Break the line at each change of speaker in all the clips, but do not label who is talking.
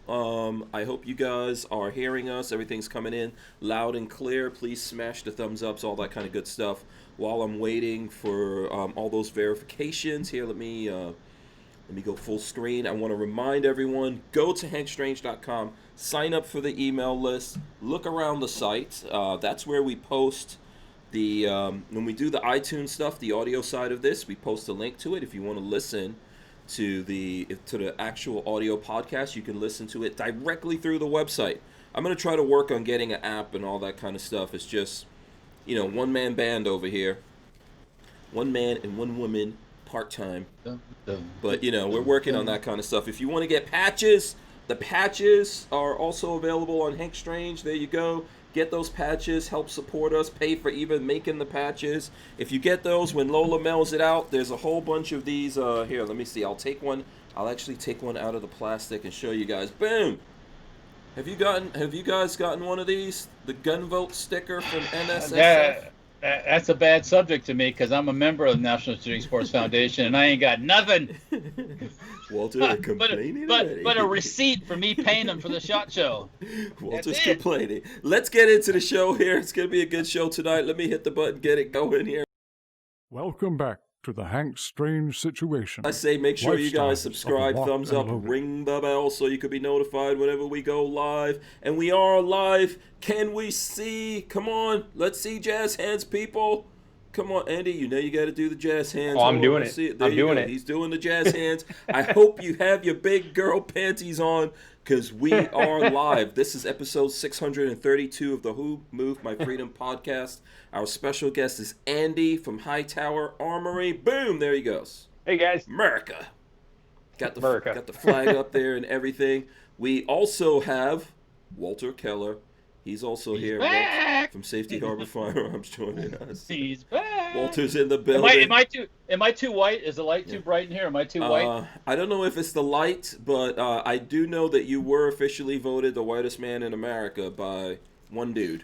I hope you guys are hearing us. Everything's coming in loud and clear. Please smash the thumbs ups, all that kind of good stuff. While I'm waiting for all those verifications here, let me go full screen. I want to remind everyone, go to hankstrange.com, sign up for the email list, look around the site. That's where we post the when we do the iTunes stuff, the audio side of this. We post a link to it. If you want to listen to the actual audio podcast, you can listen to it directly through the website. I'm going to try to work on getting an app and all that kind of stuff. It's just, one-man band over here. One man and one woman, part-time. But, we're working on that kind of stuff. If you want to get patches, the patches are also available on Hank Strange. There you go. Get those patches, help support us, pay for even making the patches. If you get those, when Lola mails it out, there's a whole bunch of these. Here, let me see. I'll actually take one out of the plastic and show you guys. Boom! Have you guys gotten one of these? The gun vote sticker from NSSF?
That's a bad subject to me because I'm a member of the National Shooting Sports Foundation and I ain't got nothing.
Walter complaining
but a receipt for me paying them for the SHOT Show.
Walter's complaining. Let's get into the show here. It's going to be a good show tonight. Let me hit the button, get it going here.
Welcome back to the Hank Strange Situation.
I say make sure you guys subscribe, thumbs up, ring the bell so you can be notified whenever we go live. And we are live. Can we see? Come on. Let's see jazz hands, people. Come on, Andy. You got to do the jazz hands.
Oh, I'm doing it.
I'm doing it. He's doing the jazz hands. I hope you have your big girl panties on because we are live. This is episode 632 of the Who Moved My Freedom podcast. Our special guest is Andy from Hightower Armory. Boom, there he goes.
Hey, guys.
America. Got the flag up there and everything. We also have Walter Keller. He's also here from Safety Harbor Firearms joining us.
He's back.
Walter's in the building.
Am I too white? Is the light too bright in here? Am I too white?
I don't know if it's the light, but I do know that you were officially voted the whitest man in America by one dude.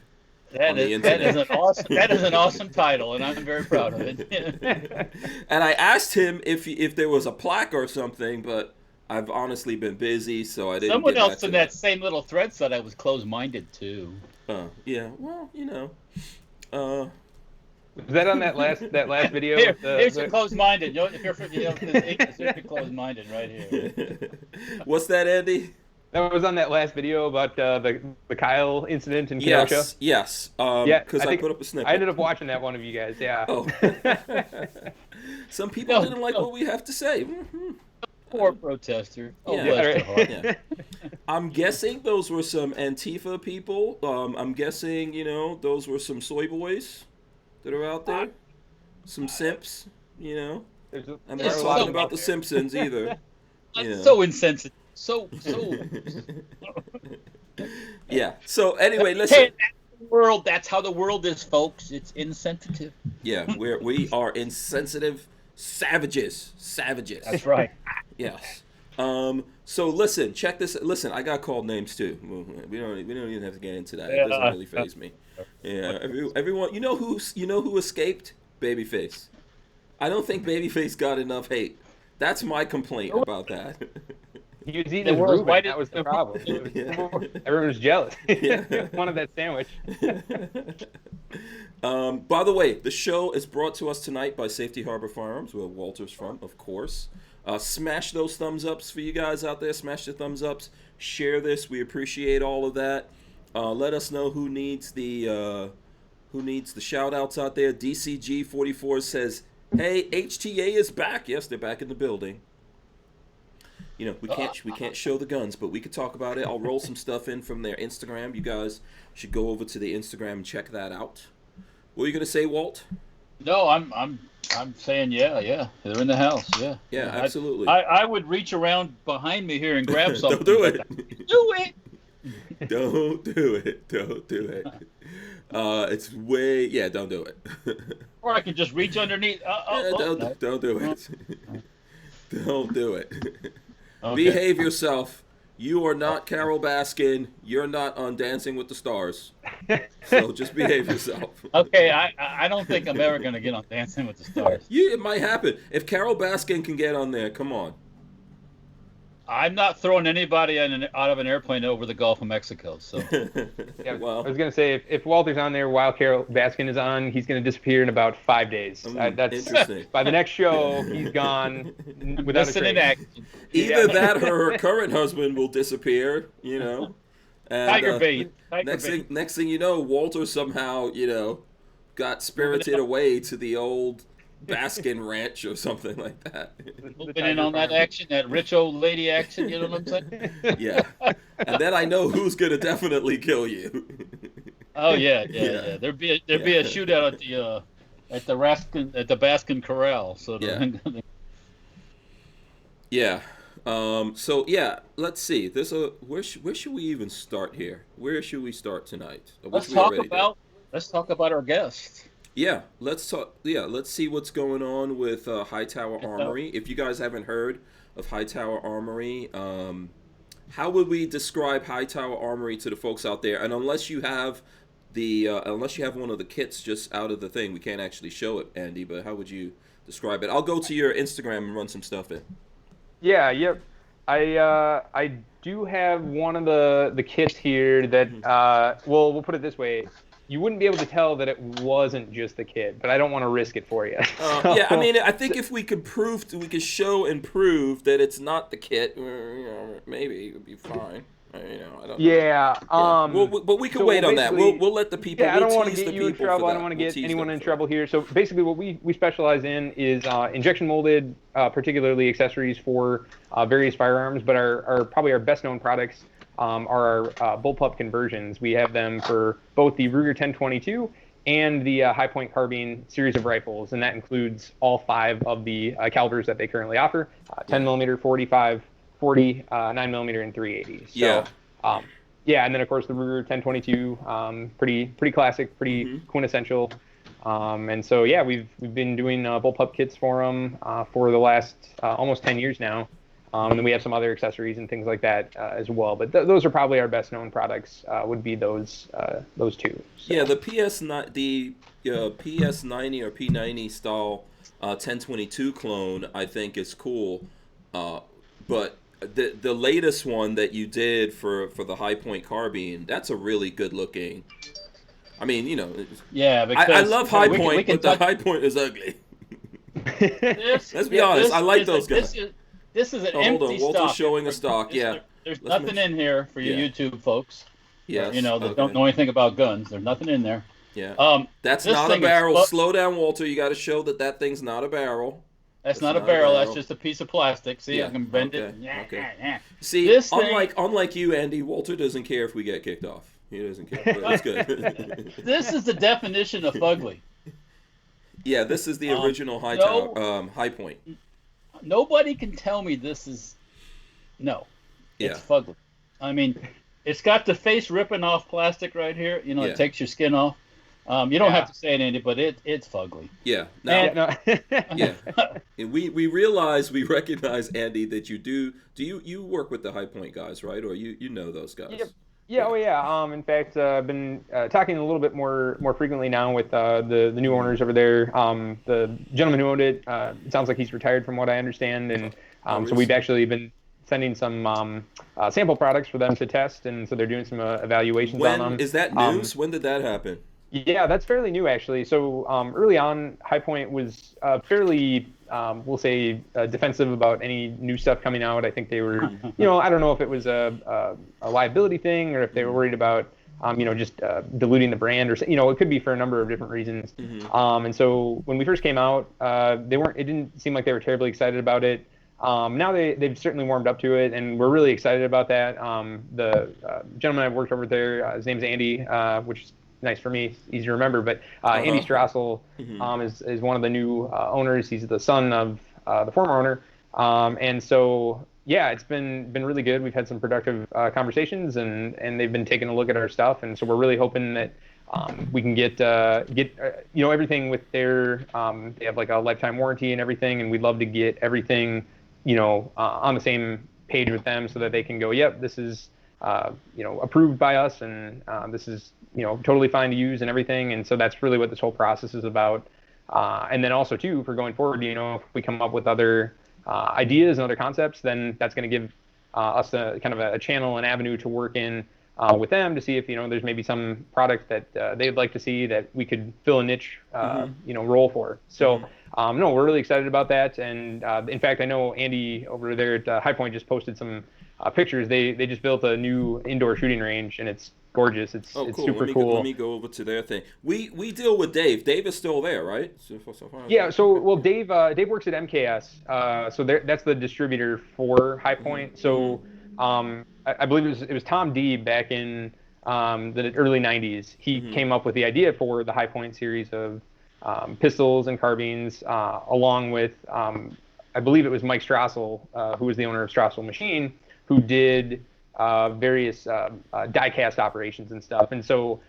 That is an awesome title, and I'm very proud of it.
And I asked him if there was a plaque or something, but I've honestly been busy, so I didn't.
Someone else in that same little thread said I was closed-minded too.
Yeah. Well,
Was that on that last video?
Here's your closed-minded. If you're closed-minded right here.
What's that, Andy?
That was on that last video about the Kyle incident in Kenosha.
Yes. Because I put up a snippet.
I ended up watching that one of you guys. Yeah.
Oh. Some people didn't like what we have to say.
Poor protester. Oh,
yeah. I'm guessing those were some Antifa people. I'm guessing, those were some soy boys that are out there. Some simps, I'm not talking about the Simpsons either.
So insensitive. So.
Yeah. So anyway, listen.
That's how the world is, folks. It's insensitive.
Yeah, we are insensitive savages.
That's right.
Yes. So listen, check this. Listen, I got called names too. We don't even have to get into that. It doesn't really faze me. Yeah. Everyone, you know who escaped? Babyface. I don't think Babyface got enough hate. That's my complaint about that.
He was eating his Reuben. That was the problem. Everyone was jealous. Wanted that sandwich.
By the way, the show is brought to us tonight by Safety Harbor Firearms, where Walter's from, of course. Smash those thumbs ups for you guys out there. Smash the thumbs ups. Share this. We appreciate all of that. Let us know who needs the shout outs out there. DCG44 says, "Hey, HTA is back." Yes, they're back in the building. We can't show the guns, but we could talk about it. I'll roll some stuff in from their Instagram. You guys should go over to the Instagram and check that out. What are you gonna say, Walt?
No, I'm saying yeah. They're in the house. Yeah.
Yeah, absolutely.
I would reach around behind me here and grab something.
Don't do it.
Do it.
Don't do it. Don't do it. It's way. Yeah, don't do it.
Or I could just reach underneath.
Don't do it. Don't do it.
Okay.
Behave yourself. You are not Carol Baskin. You're not on Dancing with the Stars. So just behave yourself.
Okay, I don't think I'm ever going to get on Dancing with the Stars.
It might happen. If Carol Baskin can get on there, come on.
I'm not throwing anybody out of an airplane over the Gulf of Mexico. So,
yeah,
Well,
I was gonna say if Walter's on there while Carol Baskin is on, he's gonna disappear in about 5 days. That's
interesting.
By the next show, he's gone without a trace.
Either that or her current husband will disappear, you know. And,
Tiger bait.
Next thing you know, Walter somehow, you know, got spirited away to the old Baskin Ranch or something like that.
Moving in on that action, that rich old lady action, you know what I'm saying?
Yeah. And then I know who's gonna definitely kill you.
Oh yeah. There'd be a shootout at the Baskin Corral. So
yeah. So yeah, let's see. Where should we even start here? Where should we start tonight?
Let's talk about our guest.
Yeah, let's talk. Yeah, let's see what's going on with Hightower Armory. If you guys haven't heard of Hightower Armory, how would we describe Hightower Armory to the folks out there? And unless you have one of the kits just out of the thing, we can't actually show it, Andy. But how would you describe it? I'll go to your Instagram and run some stuff in.
Yeah, yep. I do have one of the kits here that we'll put it this way. You wouldn't be able to tell that it wasn't just the kit, but I don't want to risk it for you.
Yeah, I mean, I think if we could show and prove that it's not the kit, maybe it would be fine. I don't know. But we can wait on that. We'll let the people.
Yeah, I don't want to get you in trouble. I don't want to get anyone in trouble here. So basically, what we specialize in is injection molded, particularly accessories for various firearms. But probably our best known products are our Bullpup conversions. We have them for both the Ruger 1022 and the High Point Carbine series of rifles, and that includes all 5 of the calibers that they currently offer: 10 millimeter, 45. 40, 9mm, and 380. So, and then of course the Ruger 1022, pretty classic, pretty quintessential. And so we've been doing bullpup kits for them for the last almost 10 years now. And then we have some other accessories and things like that as well. But those are probably our best known products. Would be those two. So. Yeah,
the PS90 or P90 style 1022 clone I think is cool, but the latest one that you did for the High Point Carbine, that's a really good looking. I mean,
yeah, because
I love High Point, but the High Point is ugly. Let's be honest. I like those guys.
This is an empty stock.
Walter's showing a stock.
There's nothing in here for you YouTube folks.
Yes.
That don't know anything about guns. There's nothing in there.
Yeah. That's not a barrel. Slow down, Walter. You got to show that thing's not a barrel.
That's not a barrel. That's just a piece of plastic. See, I can bend it.
Okay. See, unlike you, Andy, Walter doesn't care if we get kicked off. He doesn't care. But that's good.
This is the definition of fugly.
Yeah, this is the original High Point.
Nobody can tell me this is. No. It's fugly. I mean, it's got the face ripping off plastic right here. It takes your skin off. You don't have to say it, Andy, but it's fugly.
Yeah. We recognize, Andy, that you do. You work with the High Point guys, right? Or you know those guys?
Yep. Yeah. Oh yeah. In fact, I've been talking a little bit more frequently now with the new owners over there. The gentleman who owned it, it sounds like he's retired from what I understand, and so we've actually been sending some sample products for them to test, and so they're doing some evaluations on them.
Is that news? When did that happen?
Yeah, that's fairly new actually. So early on, High Point was fairly, we'll say, defensive about any new stuff coming out. I think they were, I don't know if it was a liability thing or if they were worried about, just diluting the brand, or it could be for a number of different reasons. And so when we first came out, it didn't seem like they were terribly excited about it. Now they've certainly warmed up to it, and we're really excited about that. The gentleman I've worked over there, his name's Andy, which is nice for me, easy to remember, but Andy Strassel is one of the new owners. He's the son of the former owner, and so it's been really good. We've had some productive conversations, and they've been taking a look at our stuff, and so we're really hoping that we can get everything with their they have like a lifetime warranty and everything, and we'd love to get everything on the same page with them so that they can go, yep, this is approved by us, and this is totally fine to use and everything. And so that's really what this whole process is about. And then also too, for going forward, if we come up with other ideas and other concepts, then that's going to give us kind of a channel, an avenue to work in with them to see if there's maybe some product that they'd like to see that we could fill a niche role for. So no, we're really excited about that. And in fact, I know Andy over there at High Point just posted some pictures. They just built a new indoor shooting range, and it's gorgeous. It's
cool.
super cool.
Let me go over to their thing. We deal with Dave. Dave is still there, right?
Yeah. So well, Dave works at MKS. So that's the distributor for High Point. So I believe it was Tom D back in the early 90s. He came up with the idea for the High Point series of pistols and carbines, along with I believe it was Mike Strassel, who was the owner of Strassel Machine, who did various die-cast operations and stuff. And so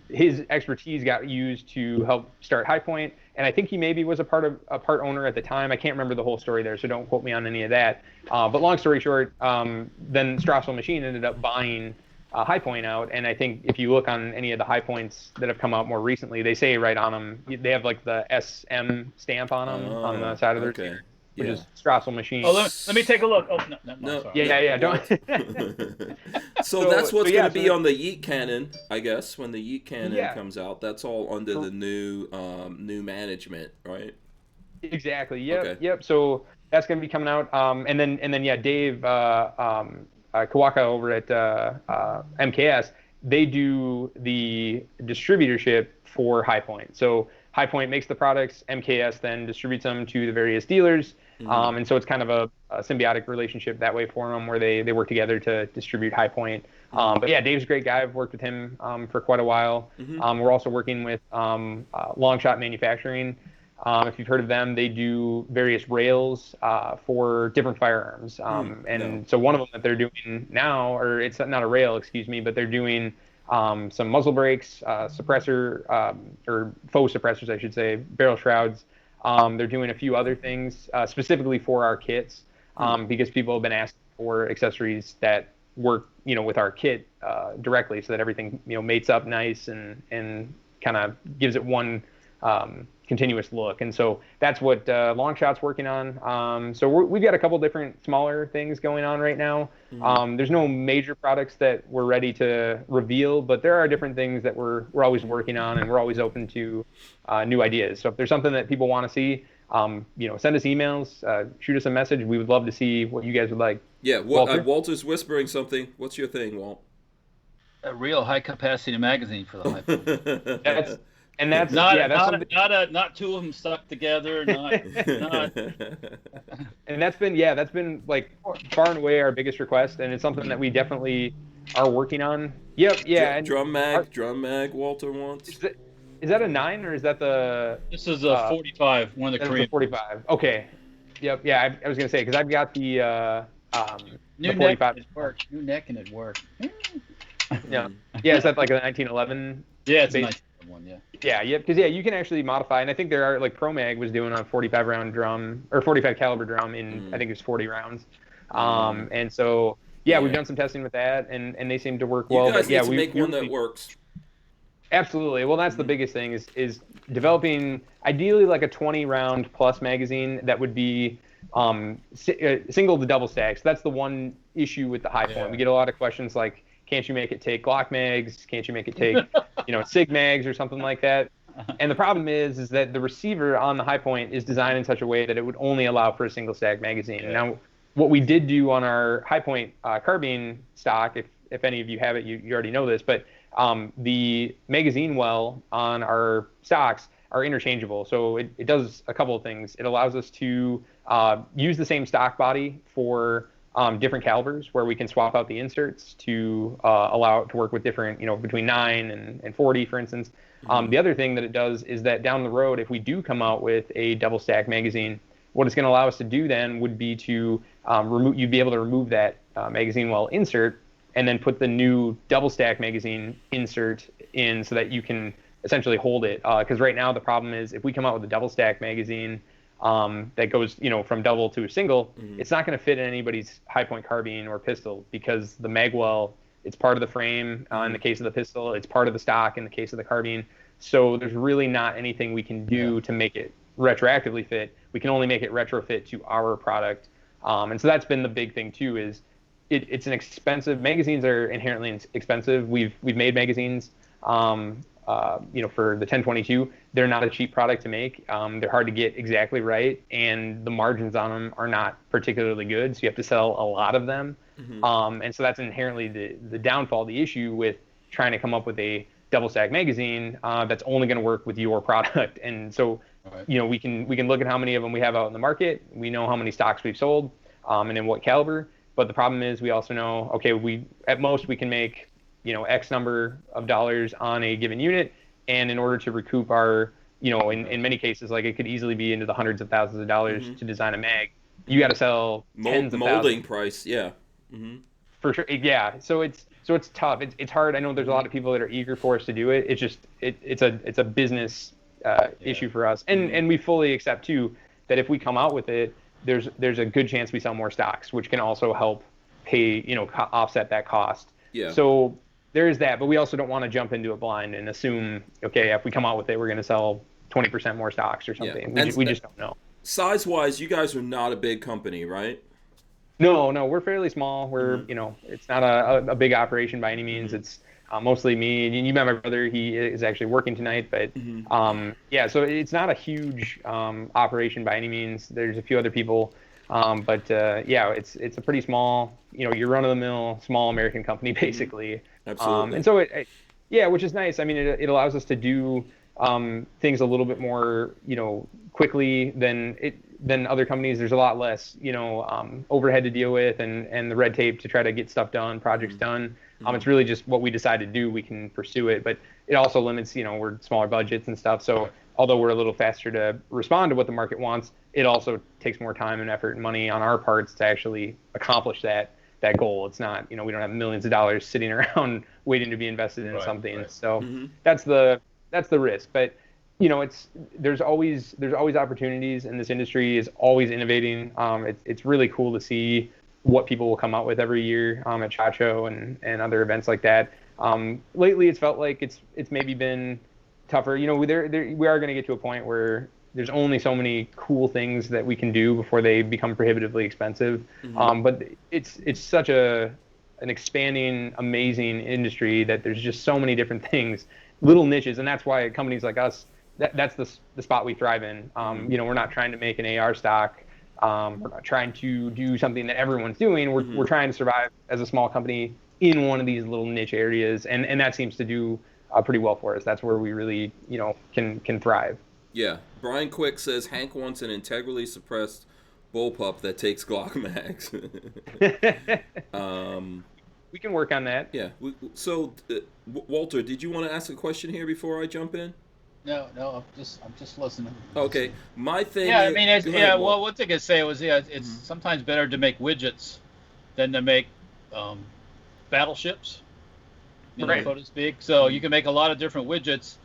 his expertise got used to help start High Point. And I think he maybe was a part owner at the time. I can't remember the whole story there, so don't quote me on any of that. But long story short, then Strassel Machine ended up buying High Point out. And I think if you look on any of the High Points that have come out more recently, they say right on them, they have like the SM stamp on them on the side of their team, which is Strassel Machine.
Oh, let me take a look. Oh, no. Sorry.
Yeah. Don't.
So that's what's going to be on the Yeet Cannon, I guess, when the Yeet Cannon comes out. That's all under the new management, right?
Exactly. Yep. So that's going to be coming out. And then Dave Kawaka over at MKS, they do the distributorship for High Point. So High Point makes the products, MKS then distributes them to the various dealers. And so it's kind of a symbiotic relationship that way for them, where they work together to distribute High Point. But yeah, Dave's a great guy. I've worked with him for quite a while. We're also working with Longshot Manufacturing. If you've heard of them, they do various rails for different firearms. So one of them that they're doing now, or it's not a rail, excuse me, but they're doing some muzzle brakes, suppressor, or faux suppressors, I should say, barrel shrouds. They're doing a few other things specifically for our kits, because people have been asking for accessories that work, with our kit directly, so that everything, mates up nice and kind of gives it one continuous look. And so that's what Longshot's working on. So we've got a couple different smaller things going on right now. There's no major products that we're ready to reveal, but there are different things that we're always working on, and we're always open to new ideas. So if there's something that people want to see, send us emails, shoot us a message. We would love to see what you guys would like.
Yeah, Walter's whispering something. What's your thing, Walt?
A real high-capacity magazine for the High Point.
That's
not two of them stuck together.
And that's been like far and away our biggest request, and it's something that we definitely are working on. Yep, yeah.
Drum mag. Walter wants.
Is that a 9 or is that the?
This is a 45. One of the Korean.
45. Okay. Yep. Yeah, I was gonna say because I've got the
new
the 45.
New neck and it worked.
Yeah. Is that like a 1911?
Yeah, it's a 1911. Yeah.
Yeah, because you can actually modify, and I think there are like Pro Mag was doing a 45 round drum or 45 caliber drum in I think it's 40 rounds, and so we've done some testing with that, and they seem to work well.
You guys need to make one that works.
Absolutely. Well, that's the biggest thing is developing ideally like a 20 round plus magazine that would be single to double stack. So that's the one issue with the High Point. We get a lot of questions like, can't you make it take Glock mags? Can't you make it take, Sig mags or something like that? And the problem is that the receiver on the High Point is designed in such a way that it would only allow for a single stack magazine. Yeah. Now, what we did do on our High Point carbine stock, if any of you have it, you already know this, but the magazine well on our stocks are interchangeable. So it does a couple of things. It allows us to use the same stock body for different calibers, where we can swap out the inserts to allow it to work with different, between 9 and 40, for instance. The other thing that it does is that down the road, if we do come out with a double stack magazine, what it's going to allow us to do then would be to you'd be able to remove that magazine well insert and then put the new double stack magazine insert in so that you can essentially hold it. Because right now the problem is if we come out with a double stack magazine that goes, from double to a single, it's not going to fit in anybody's High Point carbine or pistol, because the magwell, it's part of the frame in the case of the pistol, it's part of the stock in the case of the carbine. So there's really not anything we can do to make it retroactively fit. We can only make it retrofit to our product. And so that's been the big thing too, is it's an expensive. Magazines are inherently expensive. We've made magazines, for the 1022. They're not a cheap product to make. They're hard to get exactly right, and the margins on them are not particularly good. So you have to sell a lot of them, and so that's inherently the downfall, the issue with trying to come up with a double stack magazine that's only going to work with your product. And so, we can look at how many of them we have out in the market. We know how many stocks we've sold, and in what caliber. But the problem is we also know, okay, we can make, X number of dollars on a given unit. And in order to recoup our, in many cases, like it could easily be into the hundreds of thousands of dollars to design a mag. You got to sell tens of
molding
thousands.
Price, yeah.
For sure, yeah. So it's tough. It's hard. I know there's a lot of people that are eager for us to do it. It's just it's a business issue for us, and we fully accept too that if we come out with it, there's a good chance we sell more stocks, which can also help pay, offset that cost.
Yeah.
So there is that, but we also don't want to jump into it blind and assume, okay, if we come out with it, we're going to sell 20% more stocks or something.
Yeah.
We just don't know.
Size-wise, you guys are not a big company, right?
No, we're fairly small. We're, it's not a big operation by any means. It's mostly me. And you met my brother. He is actually working tonight, but so it's not a huge operation by any means. There's a few other people, but it's a pretty small, your run-of-the-mill small American company basically.
Absolutely.
And so which is nice. I mean, it allows us to do things a little bit more, quickly than other companies. There's a lot less, overhead to deal with and the red tape to try to get stuff done, projects done. It's really just what we decide to do, we can pursue it, but it also limits, we're smaller budgets and stuff. So although we're a little faster to respond to what the market wants, it also takes more time and effort and money on our parts to actually accomplish that goal. It's not, we don't have millions of dollars sitting around waiting to be invested in something. Right. So that's the risk. But there's always opportunities, and this industry is always innovating. It's really cool to see what people will come out with every year at SHOT Show and other events like that. Lately, it's felt like it's maybe been tougher. We are going to get to a point where there's only so many cool things that we can do before they become prohibitively expensive. But it's such an expanding, amazing industry that there's just so many different things, little niches, and that's why companies like us, that's the spot we thrive in. We're not trying to make an AR stock. We're not trying to do something that everyone's doing. We're trying to survive as a small company in one of these little niche areas, and that seems to do pretty well for us. That's where we really, can thrive.
Yeah. Brian Quick says Hank wants an integrally suppressed bullpup that takes Glock mags.
We can work on that.
Yeah. So, Walter, did you want to ask a question here before I jump in?
No, I'm just listening.
Okay. My thing.
Yeah, I mean, well, one thing I say was, it's sometimes better to make widgets than to make battleships, so to speak. So you can make a lot of different widgets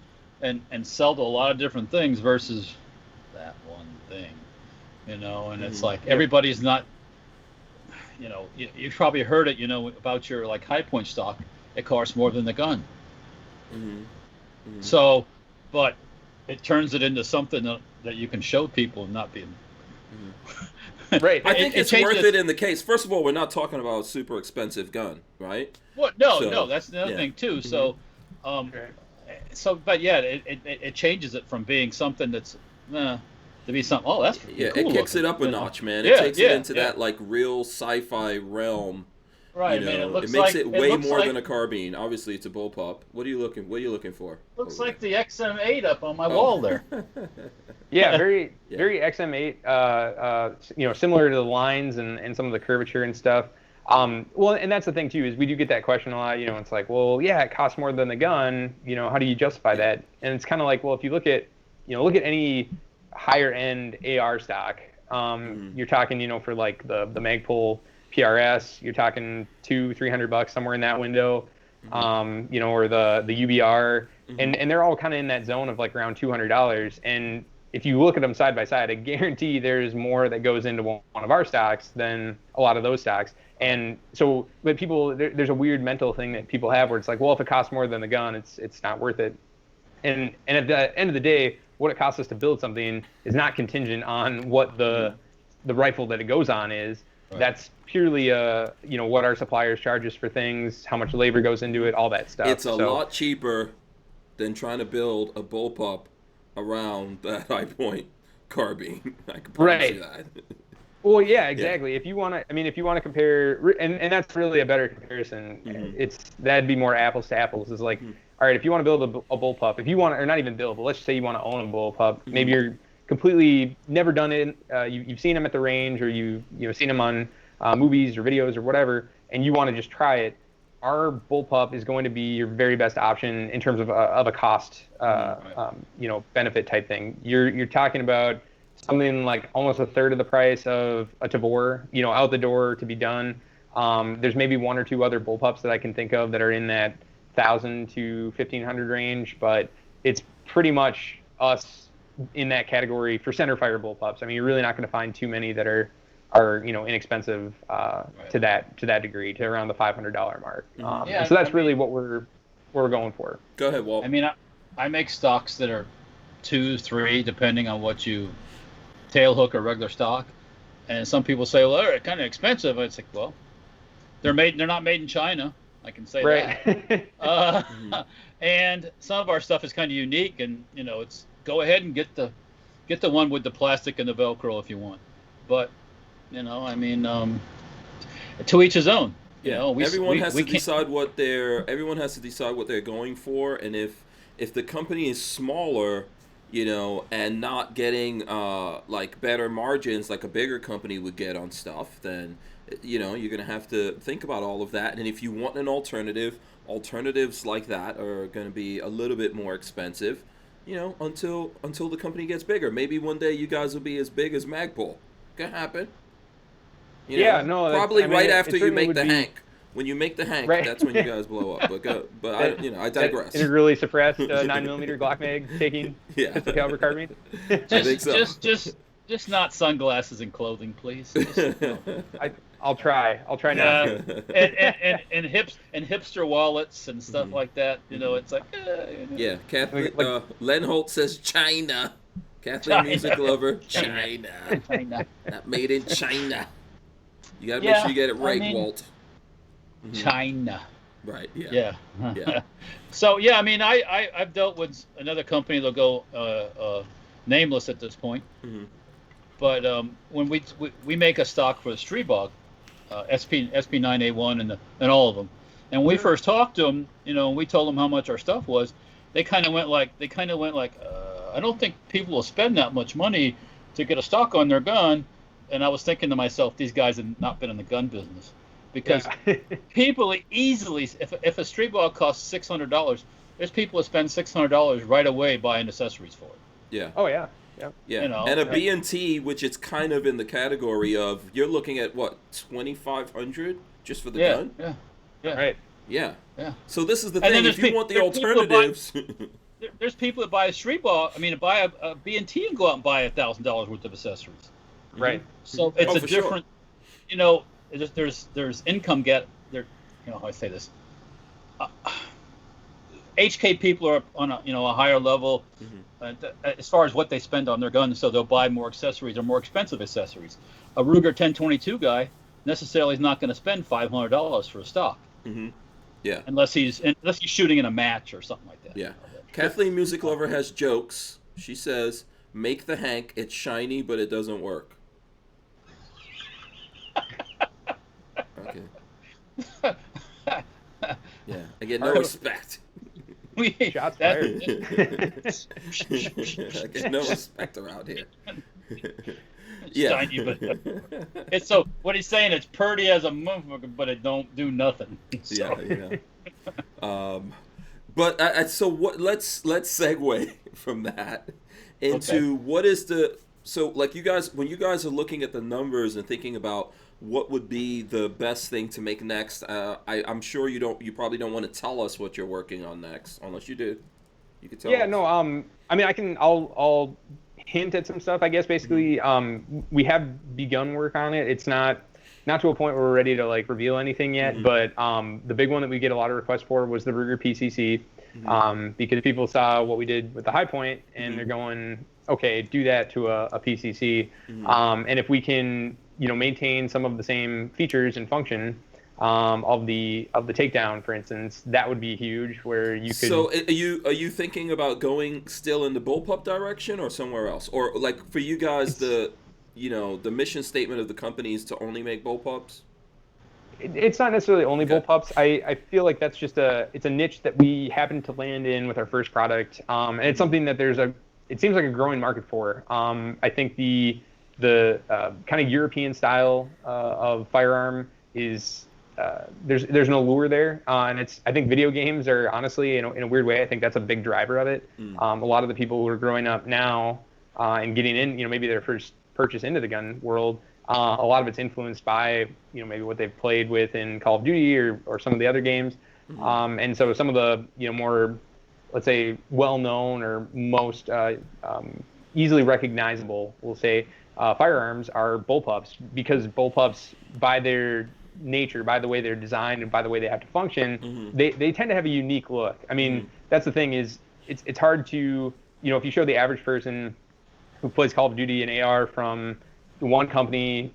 and sell to a lot of different things versus that one thing, and it's like everybody's not, you've probably heard it, about your like high point stock. It costs more than the gun. So, but it turns it into something that you can show people and not being
right.
I think it's worth it in the case. First of all, we're not talking about a super expensive gun, right?
What? No, that's another thing too. So, but yeah, it changes it from being something that's to be something. Oh, that's cool.
It kicks it up a notch, man. It takes it into that like real sci-fi realm.
Right, man.
It makes it way more than a carbine. Obviously, it's a bullpup. What are you looking for?
Looks like the XM8 up on my wall there.
Yeah, very XM8. Similar to the lines and some of the curvature and stuff. Well, and that's the thing too, is we do get that question a lot. It's like, well, yeah, it costs more than the gun. How do you justify that? And it's kind of like, well, if you look at any higher end AR stock, you're talking, for like the Magpul PRS, you're talking $200-300 somewhere in that window, or the UBR, and they're all kind of in that zone of like around $200. And if you look at them side by side, I guarantee there's more that goes into one of our stocks than a lot of those stocks. And so, but people, there's a weird mental thing that people have where it's like, well, if it costs more than the gun, it's not worth it. And at the end of the day, what it costs us to build something is not contingent on what the rifle that it goes on is. That's purely what our suppliers charge us for things, how much labor goes into it, all that stuff.
It's a lot cheaper than trying to build a bullpup around that high point carbine. I can promise you that.
Well, yeah, exactly. Yeah. If you want to compare, and that's really a better comparison. That'd be more apples to apples. It's like, all right, if you want to build a bullpup, if you want, or not even build, but let's just say you want to own a bullpup, maybe you're completely never done it. You've seen them at the range, or you've seen them on movies or videos or whatever, and you want to just try it. Our bullpup is going to be your very best option in terms of a cost, benefit type thing. You're talking about something like almost a third of the price of a Tavor, out the door to be done. There's maybe one or two other bullpups that I can think of that are in that 1,000 to 1,500 range, but it's pretty much us in that category for centerfire bullpups. I mean, you're really not going to find too many that are inexpensive to that degree, to around the $500 mark. So that's really what we're going for.
Go ahead, Walt.
I mean, I make stocks that are 2, 3, depending on what you tail hook or regular stock, and some people say, well, they're kind of expensive. It's like, well, they're not made in China, I can say that. And some of our stuff is kind of unique, and it's go ahead and get the one with the plastic and the Velcro if you want, but to each his own.
Everyone has to decide what they're going for, and if the company is smaller, and not getting like better margins like a bigger company would get on stuff, then you're going to have to think about all of that. And if you want an alternatives like that are going to be a little bit more expensive, until the company gets bigger. Maybe one day you guys will be as big as Magpul. Could happen. Probably right after you make the Hank. When you make the Hank, that's when you guys blow up. But I digress.
Integrally suppressed 9mm Glock mag taking pistol caliber carbine.
I think so.
Just not sunglasses and clothing, please.
I'll try not to.
And hipster wallets and stuff like that. It's like.
Yeah, Kathleen. Len Holt says China. Kathleen Music Lover, China. Not made in China. You gotta make sure you get it right, Walt.
China.
Right. Yeah.
So I've dealt with another company. They'll go nameless at this point. But when we make a stock for the Streetbog, SP9A1 and all of them, and when we first talked to them, and we told them how much our stuff was, they kind of went like, I don't think people will spend that much money to get a stock on their gun. And I was thinking to myself, these guys have not been in the gun business, because people easily, if a street ball costs $600, there's people that spend $600 right away buying accessories for it.
Yeah.
Oh yeah.
Yeah. And a B&T, which it's kind of in the category of, you're looking at what, $2,500 just for the gun?
Yeah.
Right.
Yeah. So this is the thing. If you want the alternatives.
There's people that buy a street ball. Buy a B&T and go out and buy $1,000 worth of accessories.
Right.
So it's a different, there's income how I say this. HK people are on a higher level as far as what they spend on their guns, so they'll buy more accessories or more expensive accessories. A Ruger 1022 guy necessarily is not going to spend $500 for a stock.
Yeah.
Unless he's shooting in a match or something like that.
Yeah. Kathleen Music Lover has jokes. She says, "Make the Hank. It's shiny, but it doesn't work." Okay. Yeah, I get no respect.
Shots fired.
I get no respect around here.
Shiny, but it's so. What he's saying, it's pretty as a motherfucker, but it don't do nothing. So.
Yeah. But so what? Let's segue from that into what is the like you guys, when you guys are looking at the numbers and thinking about what would be the best thing to make next. I'm sure you probably don't want to tell us what you're working on next, unless you do. You could tell us.
No. I'll hint at some stuff. I guess basically, we have begun work on it. It's not to a point where we're ready to like reveal anything yet. But the big one that we get a lot of requests for was the Ruger PCC, because people saw what we did with the High Point, and they're going, okay, do that to a PCC. And if we can maintain some of the same features and function of the takedown, for instance, that would be huge. Where you could.
So are you thinking about going still in the bullpup direction or somewhere else, or like for you guys the mission statement of the company is to only make bullpups?
It's not necessarily only bullpups. I feel like that's just it's a niche that we happen to land in with our first product, and it's something that it seems like a growing market for. I think the kind of European style of firearm is there's no lure there, and I think video games are honestly in a weird way. I think that's a big driver of it. A lot of the people who are growing up now and getting in, maybe their first purchase into the gun world. A lot of it's influenced by maybe what they've played with in Call of Duty or some of the other games, and so some of the more, let's say, well-known or most easily recognizable, we'll say, firearms are bullpups, because bullpups, by their nature, by the way they're designed and by the way they have to function, they tend to have a unique look. I mean, that's the thing is it's hard to if you show the average person who plays Call of Duty and AR from one company,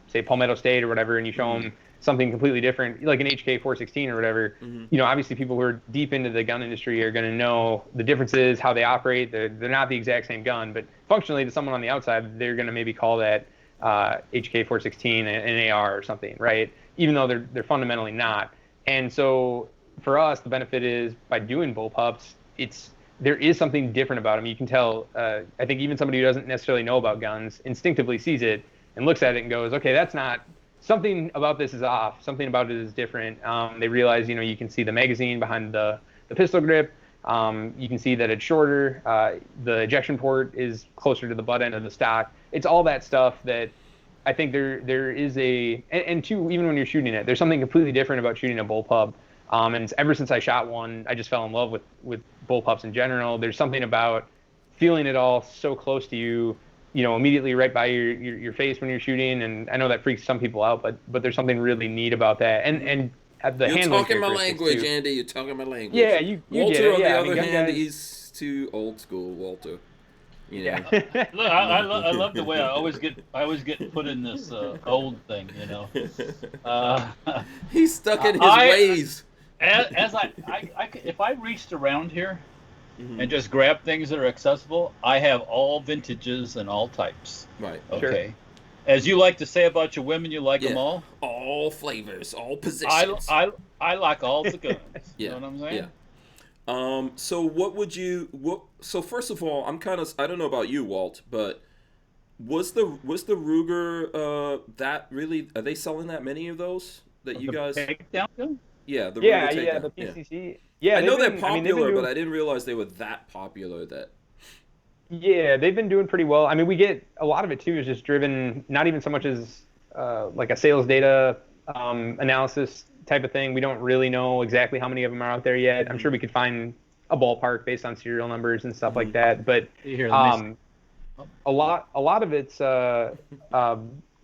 say Palmetto State or whatever, and you show them something completely different, like an HK416 or whatever, obviously people who are deep into the gun industry are going to know the differences, how they operate. They're not the exact same gun, but functionally to someone on the outside, they're going to maybe call that HK416 an AR or something, right? Even though they're fundamentally not. And so for us, the benefit is by doing bullpups, there is something different about them. You can tell, I think even somebody who doesn't necessarily know about guns instinctively sees it and looks at it and goes, okay, that's not, something about this is off. Something about it is different. They realize, you can see the magazine behind the pistol grip. You can see that it's shorter. The ejection port is closer to the butt end of the stock. It's all that stuff that I think there is and two, even when you're shooting it, there's something completely different about shooting a bullpup. And ever since I shot one, I just fell in love with bullpups in general. There's something about feeling it all so close to you, immediately right by your face when you're shooting. And I know that freaks some people out, but there's something really neat about that. And the
You're
handling
talking my language,
too.
Andy. You're talking my language.
Yeah, you
Walter,
get it.
on
Yeah,
the
I mean,
other hand,
guys,
he's too old school. Walter.
Yeah.
Look, I love the way I always get put in this old thing,
He's stuck in his ways.
As if I reached around here and just grabbed things that are accessible, I have all vintages and all types.
Right.
Okay.
Sure.
As you like to say about your women, you like them all.
All flavors, all positions.
I like all the guns.
Yeah.
You know what I'm saying?
Yeah. So first of all, I don't know about you, Walt, but was the Ruger that really, are they selling that many of those that you guys?
Takedown gun?
Yeah, the Ruger takedown.
The PCC. Yeah,
I know they're popular, but I didn't realize they were that popular.
Yeah, they've been doing pretty well. I mean, we get a lot of it too is just driven not even so much as like a sales data analysis type of thing. We don't really know exactly how many of them are out there yet. I'm sure we could find a ballpark based on serial numbers and stuff like that. But a lot of it's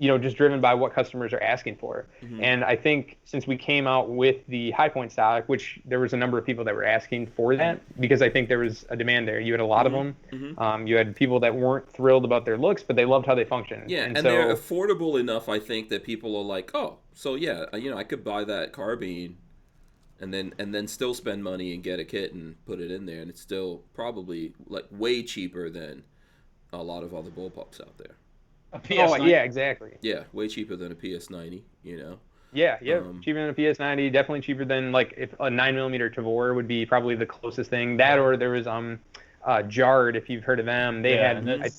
just driven by what customers are asking for. And I think since we came out with the high point stock, which there was a number of people that were asking for that, because I think there was a demand there. You had a lot of them. You had people that weren't thrilled about their looks, but they loved how they functioned.
Yeah, and they're affordable enough, I think, that people are like, oh, so yeah, I could buy that carbine and then still spend money and get a kit and put it in there, and it's still probably like way cheaper than a lot of other bullpups out there.
A PS90.
Oh, yeah, exactly.
Yeah, way cheaper than a PS90,
Yeah, cheaper than a PS90, definitely cheaper than, like, if a 9mm Tavor would be probably the closest thing. That, or there was Jard, if you've heard of them. They had, I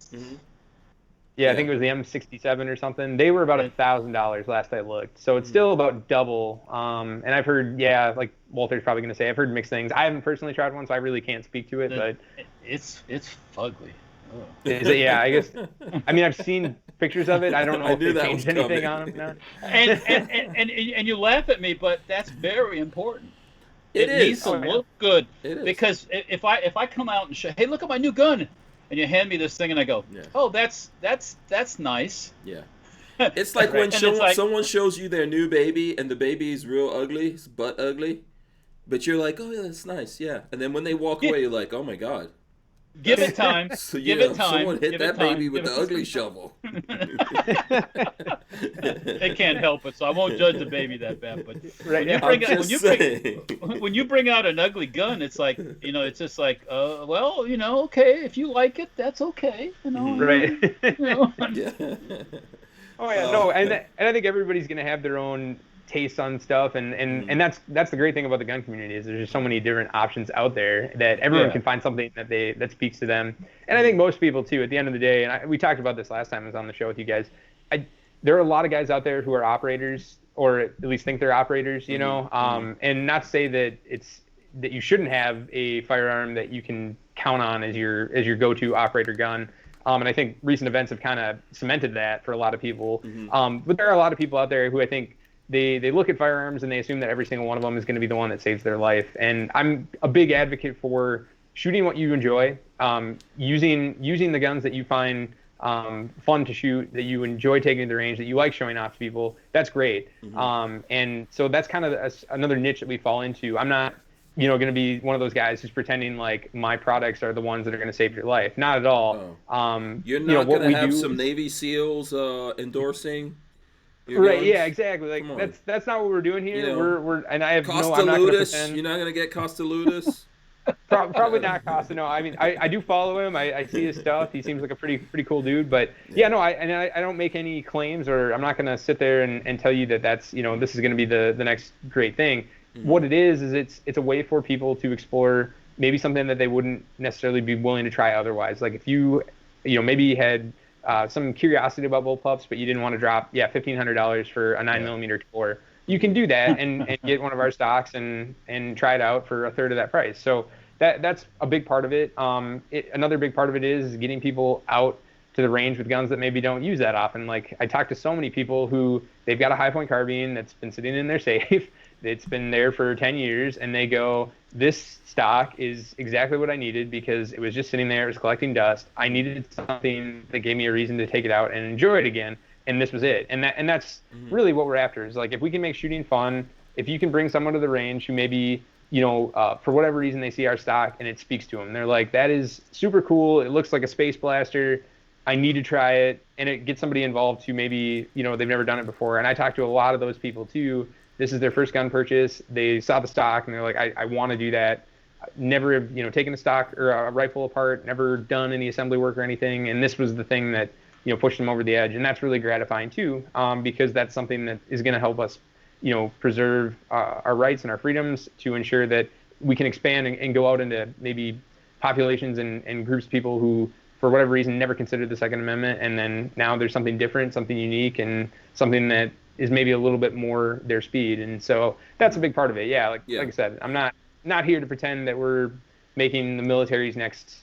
think it was the M67 or something. They were about $1,000 last I looked. So it's still about double. And I've heard, like Walter's probably going to say, I've heard mixed things. I haven't personally tried one, so I really can't speak to it. But
it's fugly.
Is it? Yeah, I guess. I mean, I've seen pictures of it. I don't know if they changed anything on them.
And you laugh at me, but that's very important. It needs to look good.
It is.
Because if I come out and say, hey, look at my new gun, and you hand me this thing, and I go, oh, that's nice.
Yeah. It's like when someone shows you their new baby, and the baby is real ugly, it's butt ugly, but you're like, oh yeah, that's nice, yeah. And then when they walk away, you're like, oh my god.
Give it time.
So,
give it time.
Someone hit
give
that
it time.
baby with
give
the ugly shovel.
They can't help it, so I won't judge the baby that bad. But
Right,
when you bring out an ugly gun, it's like, it's just like, well, okay, if you like it, that's okay,
Right.
Yeah.
Oh yeah, no, and I think everybody's gonna have their own taste on stuff, and that's the great thing about the gun community is there's just so many different options out there that everyone can find something that speaks to them. And I think most people too, at the end of the day, and we talked about this last time I was on the show with you guys. There are a lot of guys out there who are operators, or at least think they're operators, and not to say that that you shouldn't have a firearm that you can count on as your go-to operator gun. And I think recent events have kind of cemented that for a lot of people. But there are a lot of people out there who I think they look at firearms and they assume that every single one of them is going to be the one that saves their life. And I'm a big advocate for shooting what you enjoy, using the guns that you find fun to shoot, that you enjoy taking to the range, that you like showing off to people. That's great. And so that's kind of another niche that we fall into. I'm not going to be one of those guys who's pretending like my products are the ones that are going to save your life. Not at all.
You're not going to have some Navy SEALs endorsing.
Right?
Guns?
Yeah, exactly. Like that's not what we're doing here. We're and I have I'm not going to pretend.
You're not going to get Costaludis.
Probably not Costa. No, I mean I do follow him. I see his stuff. He seems like a pretty cool dude. But I don't make any claims, or I'm not going to sit there and tell you that's this is going to be the next great thing. What it is it's a way for people to explore maybe something that they wouldn't necessarily be willing to try otherwise. Like if you maybe had some curiosity about Bullpups, but you didn't want to drop $1,500 for a 9mm core, you can do that and get one of our stocks and try it out for a third of that price. So that's a big part of it. Another big part of it is getting people out to the range with guns that maybe don't use that often. Like I talk to so many people who they've got a high point carbine that's been sitting in their safe. It's been there for 10 years, and they go, this stock is exactly what I needed because it was just sitting there, it was collecting dust. I needed something that gave me a reason to take it out and enjoy it again, and this was it. And that's really what we're after, is like if we can make shooting fun, if you can bring someone to the range who maybe, for whatever reason they see our stock and it speaks to them. They're like, that is super cool. It looks like a space blaster. I need to try it. And it gets somebody involved who maybe, they've never done it before. And I talk to a lot of those people too. This is their first gun purchase. They saw the stock and they're like, I want to do that. Never have, taken a stock or a rifle apart, never done any assembly work or anything. And this was the thing that, pushed them over the edge. And that's really gratifying too, because that's something that is going to help us, preserve our rights and our freedoms to ensure that we can expand and go out into maybe populations and groups of people who, for whatever reason, never considered the Second Amendment. And then now there's something different, something unique, and something that is maybe a little bit more their speed. And so that's a big part of it. Yeah. Like I said, I'm not here to pretend that we're making the military's next,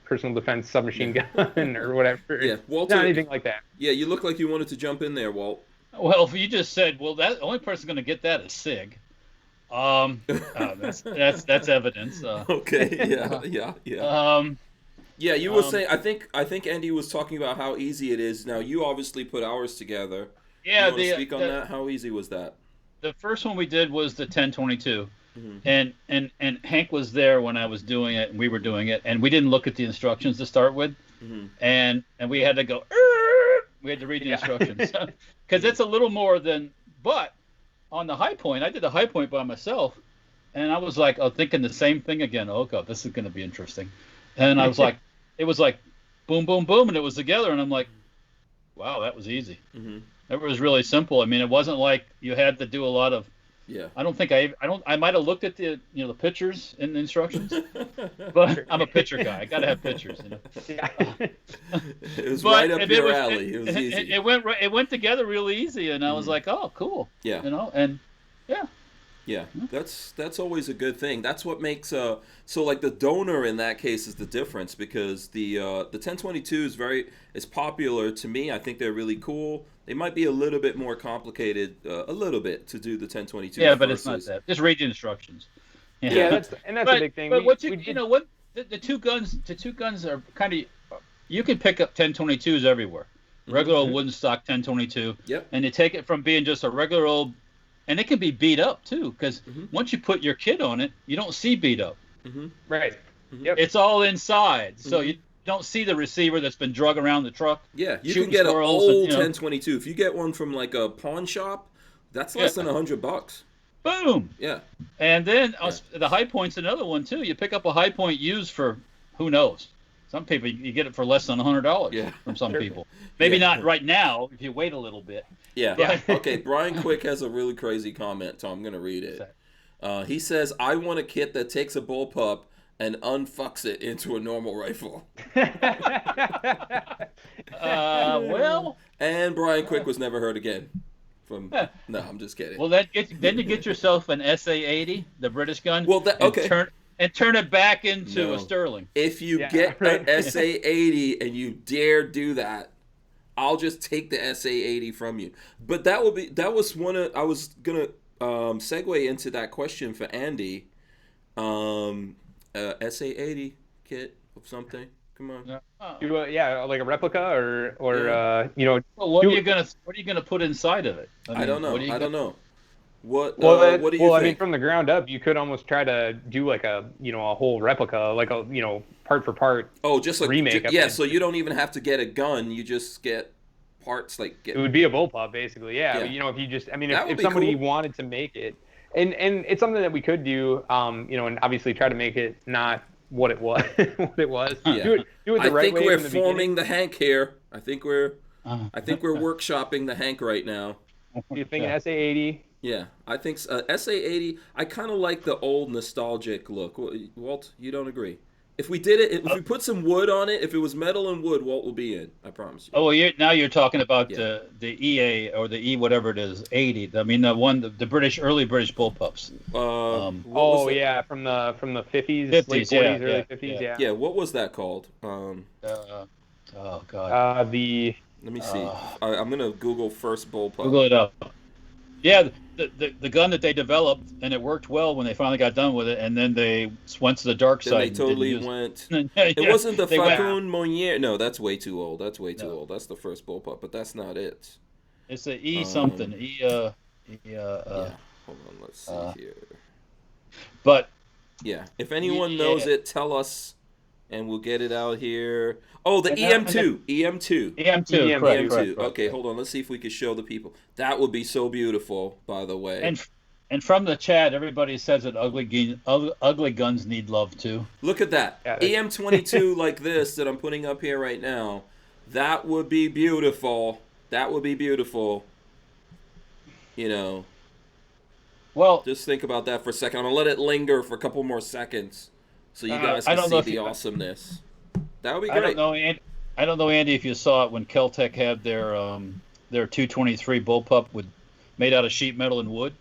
personal defense submachine gun or whatever.
Yeah. Walter,
not anything like that.
Yeah. You look like you wanted to jump in there, Walt.
Well, you just said, that the only person going to get that is SIG. That's evidence.
Okay. Yeah. Yeah, you were saying. I think Andy was talking about how easy it is. Now you obviously put ours together.
Yeah,
you want to speak on that? How easy was that?
The first one we did was the 1022, and Hank was there when I was doing it, and we were doing it, and we didn't look at the instructions to start with, and we had to go. We had to read the instructions because it's a little more than. But on the high point, I did the high point by myself, and I was like, thinking the same thing again. Oh God, this is going to be interesting, and I was like, it was like, boom, boom, boom, and it was together, and I'm like, wow, that was easy. It was really simple. I mean, it wasn't like you had to do a lot of. Yeah. I might have looked at the the pictures in the instructions, but I'm a picture guy. I gotta have pictures.
Yeah. It was right up your alley. It was easy.
It went together really easy, and I was like, oh, cool. Yeah. And yeah.
Yeah, that's always a good thing. That's what makes so like the donor in that case is the difference, because the 1022 is popular to me. I think they're really cool. They might be a little bit more complicated, a little bit, to do the 1022.
Yeah, but it's not that. Just read the instructions.
Yeah, that's a big thing.
But the two guns are kind of, you can pick up 1022s everywhere. Regular old wooden stock 1022.
Yep.
And you take it from being just a regular old. And it can be beat up too, because once you put your kit on it, you don't see beat up.
Right. Yep.
It's all inside, so you don't see the receiver that's been drug around the truck.
Yeah, you can get an old 1022. If you get one from like a pawn shop, that's less than $100.
Boom.
Yeah.
And then the High Point's another one too. You pick up a High Point used for who knows. Some people you get it for less than $100 from some people. Maybe not right now if you wait a little bit.
Yeah. Okay. Brian Quick has a really crazy comment, so I'm gonna read it. He says, "I want a kit that takes a bullpup and unfucks it into a normal rifle."
Well.
And Brian Quick was never heard again. No, I'm just kidding.
Well, then you get yourself an SA-80, the British gun.
Well,
and turn it back into a Sterling.
If you get an SA-80 and you dare do that, I'll just take the SA-80 from you. But I was gonna segue into that question for Andy. SA-80 kit of something. Come on.
Like a replica or
Well, what are you gonna put inside of it?
I don't know. I don't know. What do you think?
I mean, from the ground up, you could almost try to do like a whole replica, like a part for part.
Oh, just like
remake.
So you don't even have to get a gun. You just get parts. It
would be a bullpup, basically. Yeah. If you just, if somebody wanted to make it, and it's something that we could do, and obviously try to make it not what it was.
Yeah.
Do it the right way.
I think we're forming the Hank here. I think we're workshopping the Hank right now.
You think an SA-80?
Yeah, I think SA-80. I kind of like the old nostalgic look. Walt, you don't agree? If we did it, if we put some wood on it, if it was metal and wood, Walt will be in. I promise you.
Oh, well, now you're talking about the EA or the E whatever it is, 80. I mean the early British bullpups.
From the 50s, late 40s, early 50s.
Yeah. What was that called?
Oh God.
Let me see. I'm gonna Google first bullpup.
Google it up. Yeah, the gun that they developed, and it worked well when they finally got done with it, and then they went to the dark side.
They totally went. It wasn't the Facun Monnier. No, that's way too old. That's That's the first bullpup, but that's not it.
It's a E something. Hold
on, let's see here.
But
yeah, if anyone knows it, tell us, and we'll get it out here. Oh, the EM2.
EM2.
Correct. Okay, hold on. Let's see if we can show the people. That would be so beautiful, by the way.
And from the chat, everybody says that ugly guns need love too.
Look at that. EM22 like this that I'm putting up here right now. That would be beautiful. Well, just think about that for a second. I'm going to let it linger for a couple more seconds so you guys can see the awesomeness. That would be great.
I don't know, Andy, if you saw it when Kel-Tec had their 223 bullpup made out of sheet metal and wood.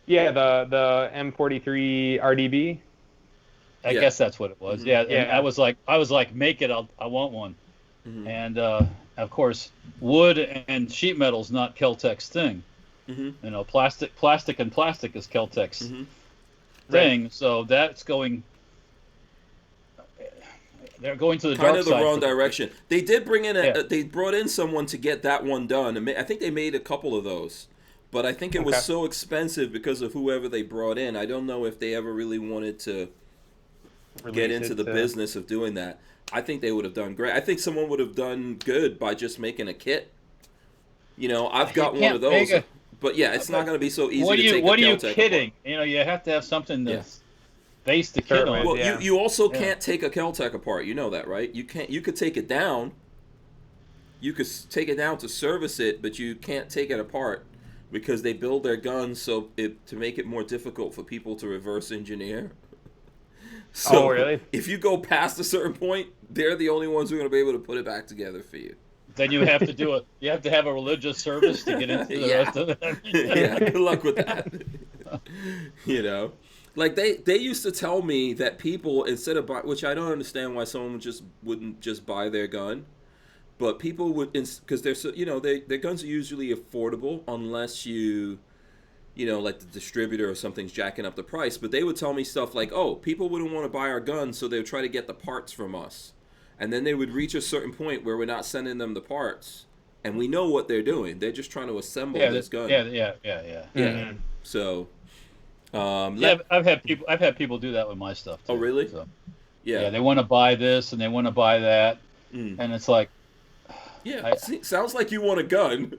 Yeah, the M43 RDB.
I guess that's what it was. Yeah. And I was like, make it. I want one. Mm-hmm. And of course, wood and sheet metal's not Kel-Tec's thing. Mm-hmm. Plastic is Kel-Tec's thing. Right. So that's going. They're going to the dark side.
Kind of the wrong direction. They did bring in they brought in someone to get that one done. I think they made a couple of those, but I think it was so expensive because of whoever they brought in. I don't know if they ever really wanted to get into the business of doing that. I think they would have done great. I think someone would have done good by just making a kit. I've got one of those, but it's not going to be so easy to take.
What are you kidding? You have to have something that's. Base the kit on.
Well, you also can't take a Kel-Tec apart. You know that, right? You can't. You could take it down. You could take it down to service it, but you can't take it apart because they build their guns to make it more difficult for people to reverse engineer. So
really?
If you go past a certain point, they're the only ones who are going to be able to put it back together for you.
Then you have to have a religious service to get into the rest of it.
Yeah, good luck with that. Like they used to tell me that people, instead of which I don't understand why someone wouldn't just buy their gun, but people would, because they're their guns are usually affordable unless like the distributor or something's jacking up the price. But they would tell me stuff like, oh, people wouldn't want to buy our guns, so they would try to get the parts from us, and then they would reach a certain point where we're not sending them the parts, and we know what they're doing. They're just trying to assemble this gun.
Yeah.
Mm-hmm. So.
I've had people do that with my stuff too.
Oh, really?
So, Yeah, they want to buy this and they want to buy that, and it's like,
yeah, sounds like you want a gun.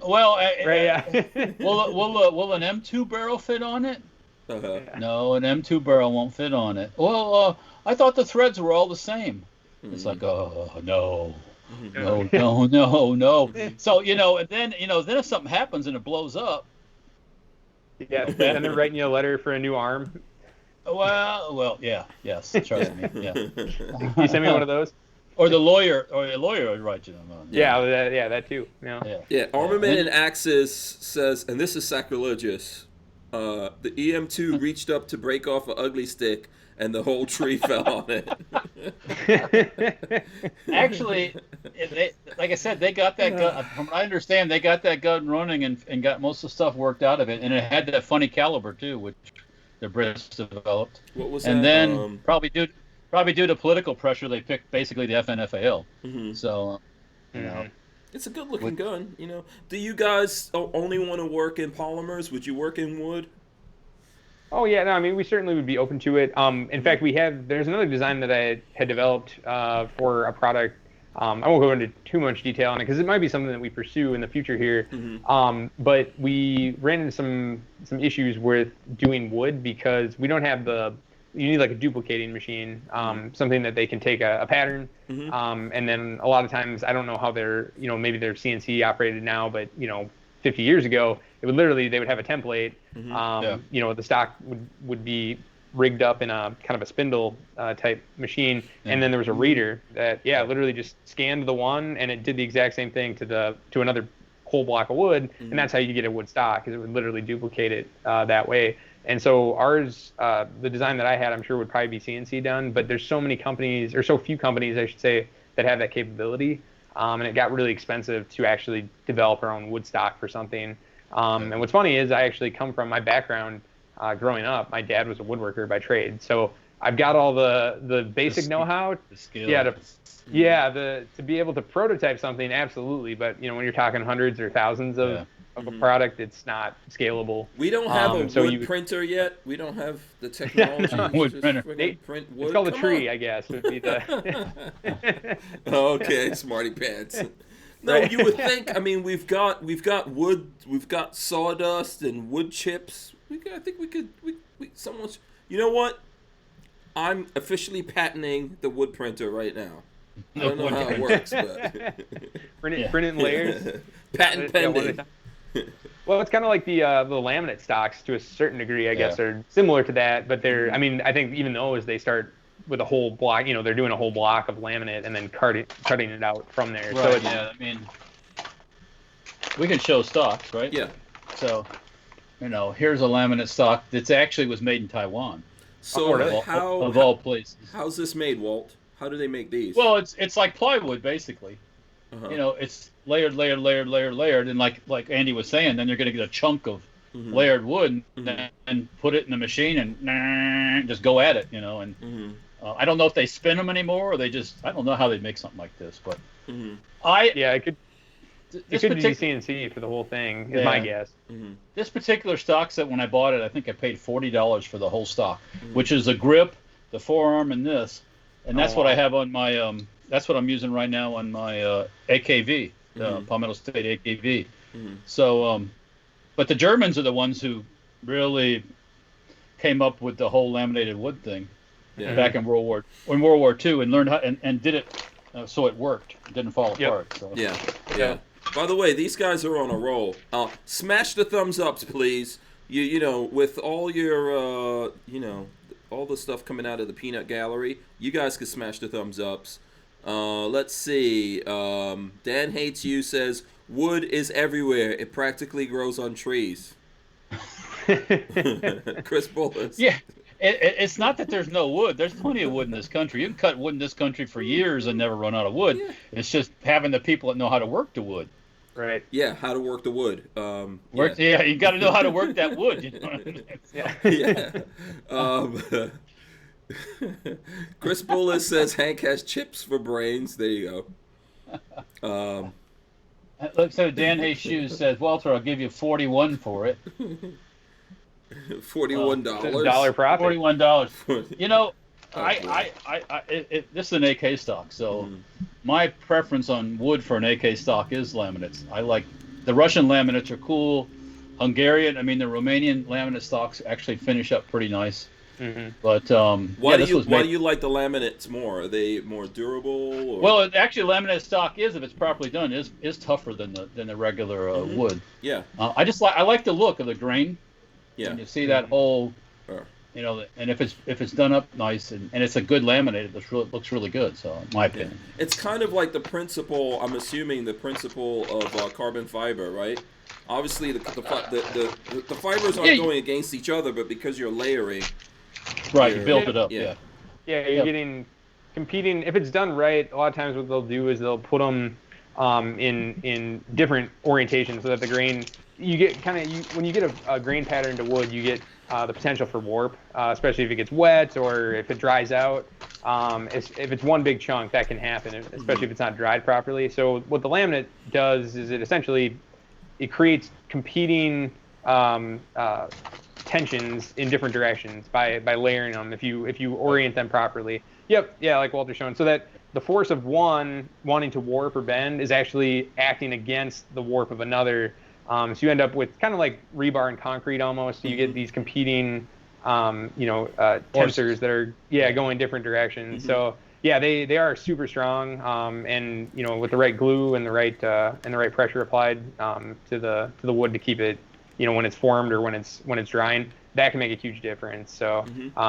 Well,
Right,
will an M2 barrel fit on it? No, an M2 barrel won't fit on it. Well, I thought the threads were all the same. It's like, oh no. No. So and then then if something happens and it blows up.
Yeah, and they're writing you a letter for a new arm.
Well, yes, trust me. Yeah.
Can you send me one of those?
Or the lawyer would write you them on.
Yeah, that too.
Yeah. Armament and Axis says, and this is sacrilegious. The EM2 reached up to break off an ugly stick, and the whole tree fell on it.
Actually, like I said, they got that gun. From what I understand, they got that gun running and got most of the stuff worked out of it, and it had that funny caliber too, which the Brits developed.
What was
and
that?
Then probably due to political pressure, they picked basically the FNFAL. So,
it's a good-looking gun. Do you guys only want to work in polymers? Would you work in wood?
Oh yeah, no, I mean we certainly would be open to it. In fact, there's another design that I had developed for a product. I won't go into too much detail on it because it might be something that we pursue in the future here. But we ran into some issues with doing wood because we don't have you need like a duplicating machine, something that they can take a pattern, and then a lot of times I don't know how they're maybe they're CNC operated now, but 50 years ago they would have a template. The stock would be rigged up in a kind of a spindle type machine, and then there was a reader that literally just scanned the one and it did the exact same thing to another whole block of wood, and that's how you get a wood stock, because it would literally duplicate it that way. And so ours, the design that I had, I'm sure would probably be CNC done, but there's so many companies, or so few companies I should say, that have that capability, and it got really expensive to actually develop our own wood stock for something. And what's funny is I actually come from my background. Growing up, my dad was a woodworker by trade, so I've got all the basic know-how.
The skill.
To be able to prototype something, absolutely. But when you're talking hundreds or thousands of a product, it's not scalable.
We don't have a wood printer yet. We don't have the technology.
Wood printer.
Print wood.
It's called a tree, I guess. Would be the...
Okay, smarty pants. No, you would think. I mean, we've got wood, we've got sawdust and wood chips. I think we could. Someone's. You know what? I'm officially patenting the wood printer right now. I don't know how it works, but
print it in layers.
Patent pending.
Well, it's kind of like the laminate stocks to a certain degree, I guess, are similar to that. But they're. I mean, I think even those they start with a whole block. They're doing a whole block of laminate and then cutting it out from there.
Right. So I mean, we can show stocks, right?
Yeah.
So, here's a laminate stock that actually was made in Taiwan.
So
of all places.
How's this made, Walt? How do they make these?
Well, it's like plywood basically. It's layered, and like Andy was saying, then you're going to get a chunk of layered wood and put it in the machine and just go at it, and I don't know if they spin them anymore or I don't know how they make something like this, but
it could be CNC for the whole thing is my guess.
This particular stock set, when I bought it, I think I paid $40 for the whole stock, which is a grip, the forearm, and this, and that's what I have on my that's what I'm using right now on my AKV, Palmetto State AKV. So, but the Germans are the ones who really came up with the whole laminated wood thing back in World War II, and learned how and did it so it worked, it didn't fall apart. So.
Yeah. By the way, these guys are on a roll. Smash the thumbs ups, please. You with all your all the stuff coming out of the peanut gallery, you guys could smash the thumbs ups. Let's see. Dan Hates You says, wood is everywhere. It practically grows on trees. Chris Bullis.
Yeah. It's not that there's no wood. There's plenty of wood in this country. You can cut wood in this country for years and never run out of wood. Yeah. It's just having the people that know how to work the wood.
Right.
Yeah, how to work the wood.
You got to know how to work that wood.
Chris Bullis says Hank has chips for brains. There you go.
So Dan Jesus says, Walter, I'll give you 41 for it.
$41.
Dollar profit.
$41. This is an AK stock, so my preference on wood for an AK stock is laminates. I like the Russian laminates are cool. Hungarian, I mean the Romanian laminate stocks actually finish up pretty nice. But
why do you like the laminates more? Are they more durable? Or?
Well, actually, laminate stock is, if it's properly done, is tougher than the regular wood.
Yeah.
I like the look of the grain.
Yeah.
And you see that whole, you know, and if it's done up nice and it's a good laminate, it looks really good. So, in my opinion,
it's kind of like the principle. I'm assuming the principle of carbon fiber, right? Obviously, the fibers aren't going against each other, but because you're layering.
Right, you build it up.
Yeah, you're getting competing. If it's done right, a lot of times what they'll do is they'll put them in different orientations so that the grain, you get when you get a grain pattern to wood, you get the potential for warp, especially if it gets wet or if it dries out. If it's one big chunk, that can happen, especially if it's not dried properly. So what the laminate does is it creates competing tensions in different directions by layering them if you orient them properly. Like Walter's shown, so that the force of one wanting to warp or bend is actually acting against the warp of another. So you end up with kind of like rebar and concrete almost. So you get these competing tensors that are going different directions. So they are super strong, and with the right glue and the right pressure applied to the wood to keep it, when it's formed or when it's drying, that can make a huge difference. So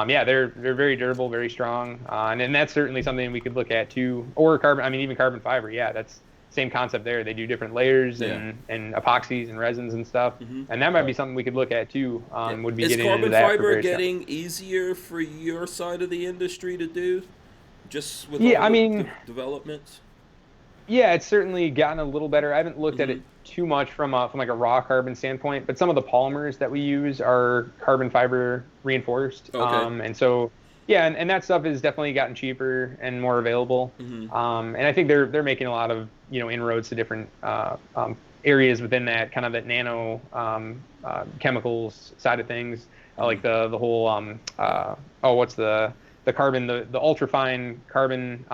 they're very durable, very strong, and that's certainly something we could look at too. Or carbon, I mean even carbon fiber. Yeah, that's same concept there. They do different layers and epoxies and resins and stuff, and that might be something we could look at too. Would be
is
getting
carbon
into that
fiber getting easier for your side of the industry to do? Just with developments?
Yeah, it's certainly gotten a little better. I haven't looked at it too much from like a raw carbon standpoint, but some of the polymers that we use are carbon fiber reinforced.
Okay.
And so, and that stuff has definitely gotten cheaper and more available. And I think they're making a lot of, inroads to different areas within that kind of that nano chemicals side of things, like the whole, what's the carbon, the ultrafine carbon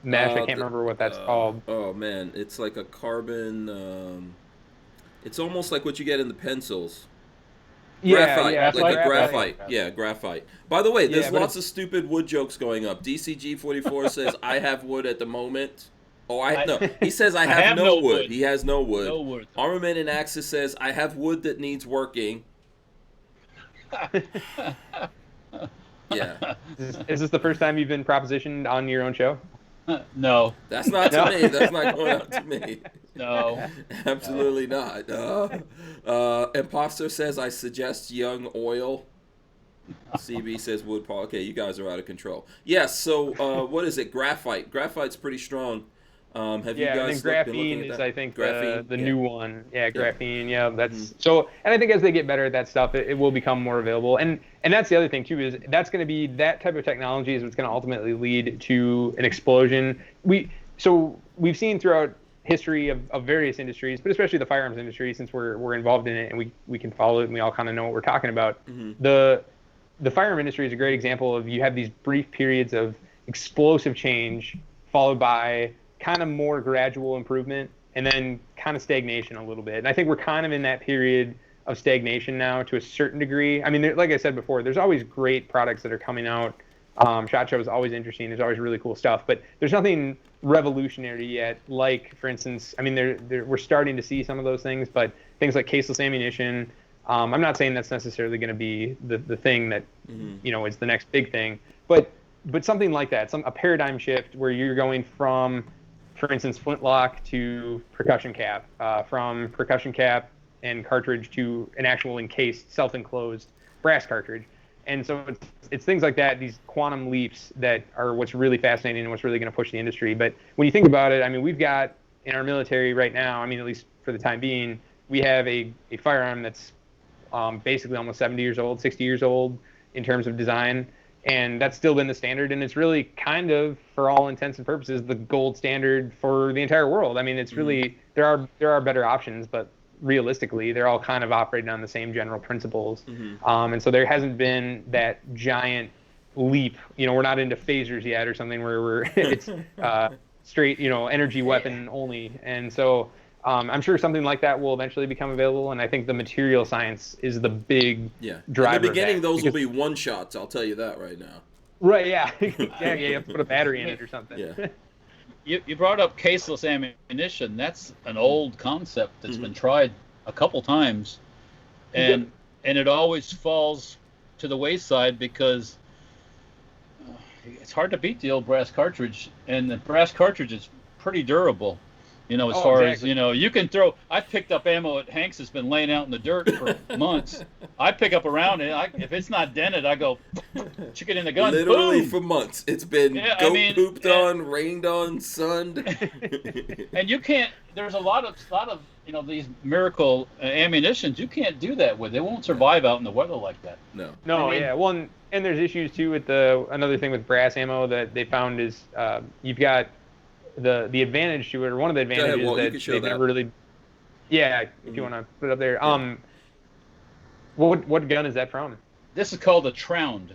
mesh. I can't remember what that's called.
Oh man, it's like a carbon. It's almost like what you get in the pencils. Graphite, like graphite. Yeah, graphite. By the way, there's lots of stupid wood jokes going up. DCG44 says, "I have wood at the moment." He says, "I have no wood." He has no wood.
No wood.
Armament and Axis says, "I have wood that needs working." Yeah.
Is this the first time you've been propositioned on your own show?
No.
That's not to me. That's not going out to me.
No.
Absolutely not. Imposter says, "I suggest young oil." CB says wood pole. Okay, you guys are out of control. Yes, so what is it? Graphite. Graphite's pretty strong. Have you guys
and then graphene is, I think, the new one. Yeah, graphene. Yeah, that's so. And I think as they get better at that stuff, it will become more available. And that's the other thing too, is that's going to be that type of technology is what's going to ultimately lead to an explosion. We've seen throughout history of various industries, but especially the firearms industry, since we're involved in it and we can follow it and we all kind of know what we're talking about. The firearm industry is a great example of you have these brief periods of explosive change followed by kind of more gradual improvement and then kind of stagnation a little bit. And I think we're kind of in that period of stagnation now to a certain degree. I mean, like I said before, there's always great products that are coming out. SHOT Show is always interesting. There's always really cool stuff, but there's nothing revolutionary yet. Like, for instance, I mean, we're starting to see some of those things, but things like caseless ammunition, I'm not saying that's necessarily going to be the thing that, is the next big thing, but something like that, a paradigm shift where you're going from, for instance, flintlock to percussion cap, from percussion cap and cartridge to an actual encased, self-enclosed brass cartridge. And so it's things like that, these quantum leaps that are what's really fascinating and what's really going to push the industry. But when you think about it, I mean, we've got in our military right now, I mean, at least for the time being, we have a firearm that's basically almost 70 years old, 60 years old in terms of design. And that's still been the standard, and it's really kind of, for all intents and purposes, the gold standard for the entire world. I mean, it's really there are better options, but realistically, they're all kind of operating on the same general principles. And so there hasn't been that giant leap. We're not into phasers yet or something where it's straight, energy weapon only. And so I'm sure something like that will eventually become available. And I think the material science is the big driver.
In the beginning, those will
because,
be one shots. I'll tell you that right now.
Right. Yeah. Yeah. You have to put a battery in it or something.
Yeah.
You brought up caseless ammunition. That's an old concept that's been tried a couple times, and it always falls to the wayside because it's hard to beat the old brass cartridge, and the brass cartridge is pretty durable. As far as, you can throw. I picked up ammo at Hank's that's been laying out in the dirt for months. I pick up around it. If it's not dented, I go, stick it in the gun.
Literally
boom!
For months. It's been pooped on, rained on, sunned.
And you can't, there's a lot of these miracle ammunitions, you can't do that with. They won't survive out in the weather like that.
No.
Yeah. Well, and there's issues too with another thing with brass ammo that they found is you've got the advantage to it, or one of the advantages that they've never really. Yeah, if you want to put it up there. What gun is that from?
This is called a Tround,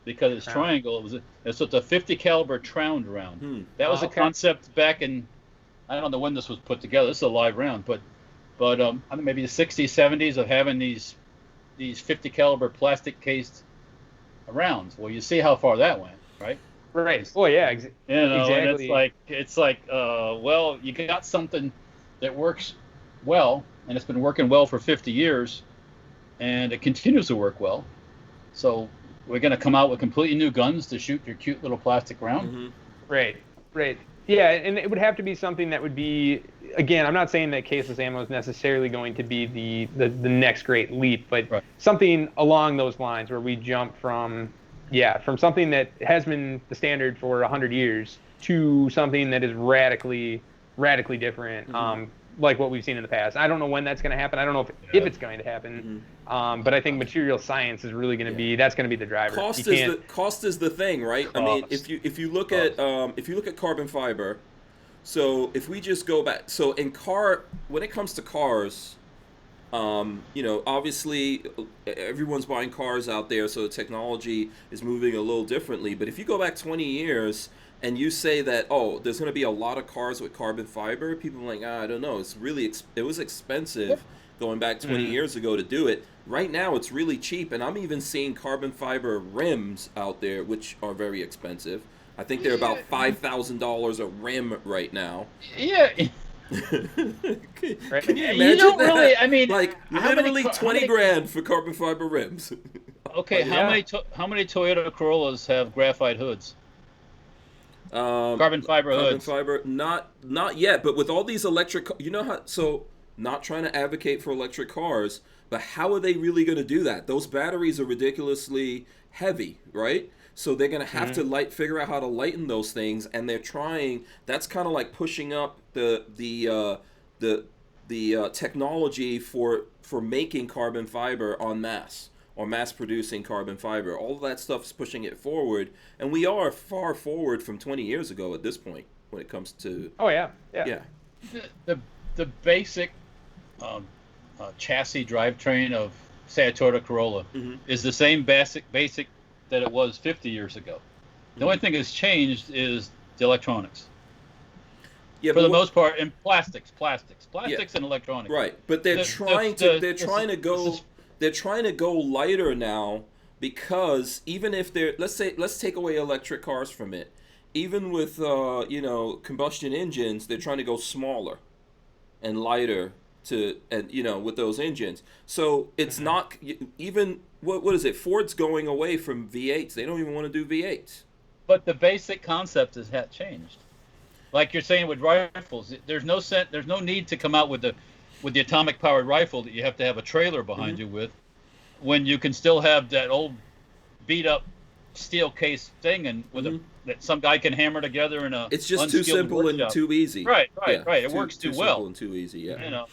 because it's triangle. It's a 50 caliber Tround round. That was a concept back in, I don't know when this was put together. This is a live round, but I don't know, maybe the 60s, 70s of having these 50 caliber plastic cased rounds. Well, you see how far that went, right?
Right. Oh yeah. Exactly.
And it's like, well, you got something that works well, and it's been working well for 50 years, and it continues to work well. So we're going to come out with completely new guns to shoot your cute little plastic round.
Right. Yeah, and it would have to be something that would be, again, I'm not saying that caseless ammo is necessarily going to be the next great leap, but something along those lines where we jump from something that has been the standard for 100 years to something that is radically different, like what we've seen in the past. I don't know when that's going to happen. I don't know if it's going to happen, but I think material science is really going to be, that's going to be the driver.
Cost is the thing, right? I mean, if you look at carbon fiber, so if we just go back, so when it comes to cars, obviously everyone's buying cars out there, so the technology is moving a little differently. But if you go back 20 years and you say that, there's going to be a lot of cars with carbon fiber, people are like, I don't know. It was expensive going back 20 years ago to do it. Right now, it's really cheap, and I'm even seeing carbon fiber rims out there, which are very expensive. I think they're about $5,000 a rim right now.
Yeah.
Can you imagine
you don't
that?
Really, I mean,
like literally 20 grand for carbon fiber rims.
Okay, how many Toyota Corollas have graphite hoods? Carbon fiber hoods.
Carbon fiber, not yet. But with all these electric, not trying to advocate for electric cars, but how are they really going to do that? Those batteries are ridiculously heavy, right? So they're going to have to figure out how to lighten those things, and they're trying. That's kind of like pushing up the technology for making carbon fiber en masse, or mass producing carbon fiber. All of that stuff is pushing it forward, and we are far forward from 20 years ago at this point when it comes to.
Oh yeah.
The basic chassis drivetrain of, say, a Toyota Corolla is the same basic that it was 50 years ago. The only thing that's changed is the electronics. Yeah, for the most part, in plastics and electronics.
Right, but they're trying to go lighter now, because even if let's take away electric cars from it, even with combustion engines, they're trying to go smaller and lighter with those engines. So it's not even what is it? Ford's going away from V8s. They don't even want to do V8s.
But the basic concept has changed. Like you're saying with rifles, there's no need to come out with the atomic powered rifle that you have to have a trailer behind you with, when you can still have that old beat up steel case thing and with that some guy can hammer together in a.
It's just too simple
workshop.
And too easy.
Right. It works too well.
Simple and too easy. Yeah.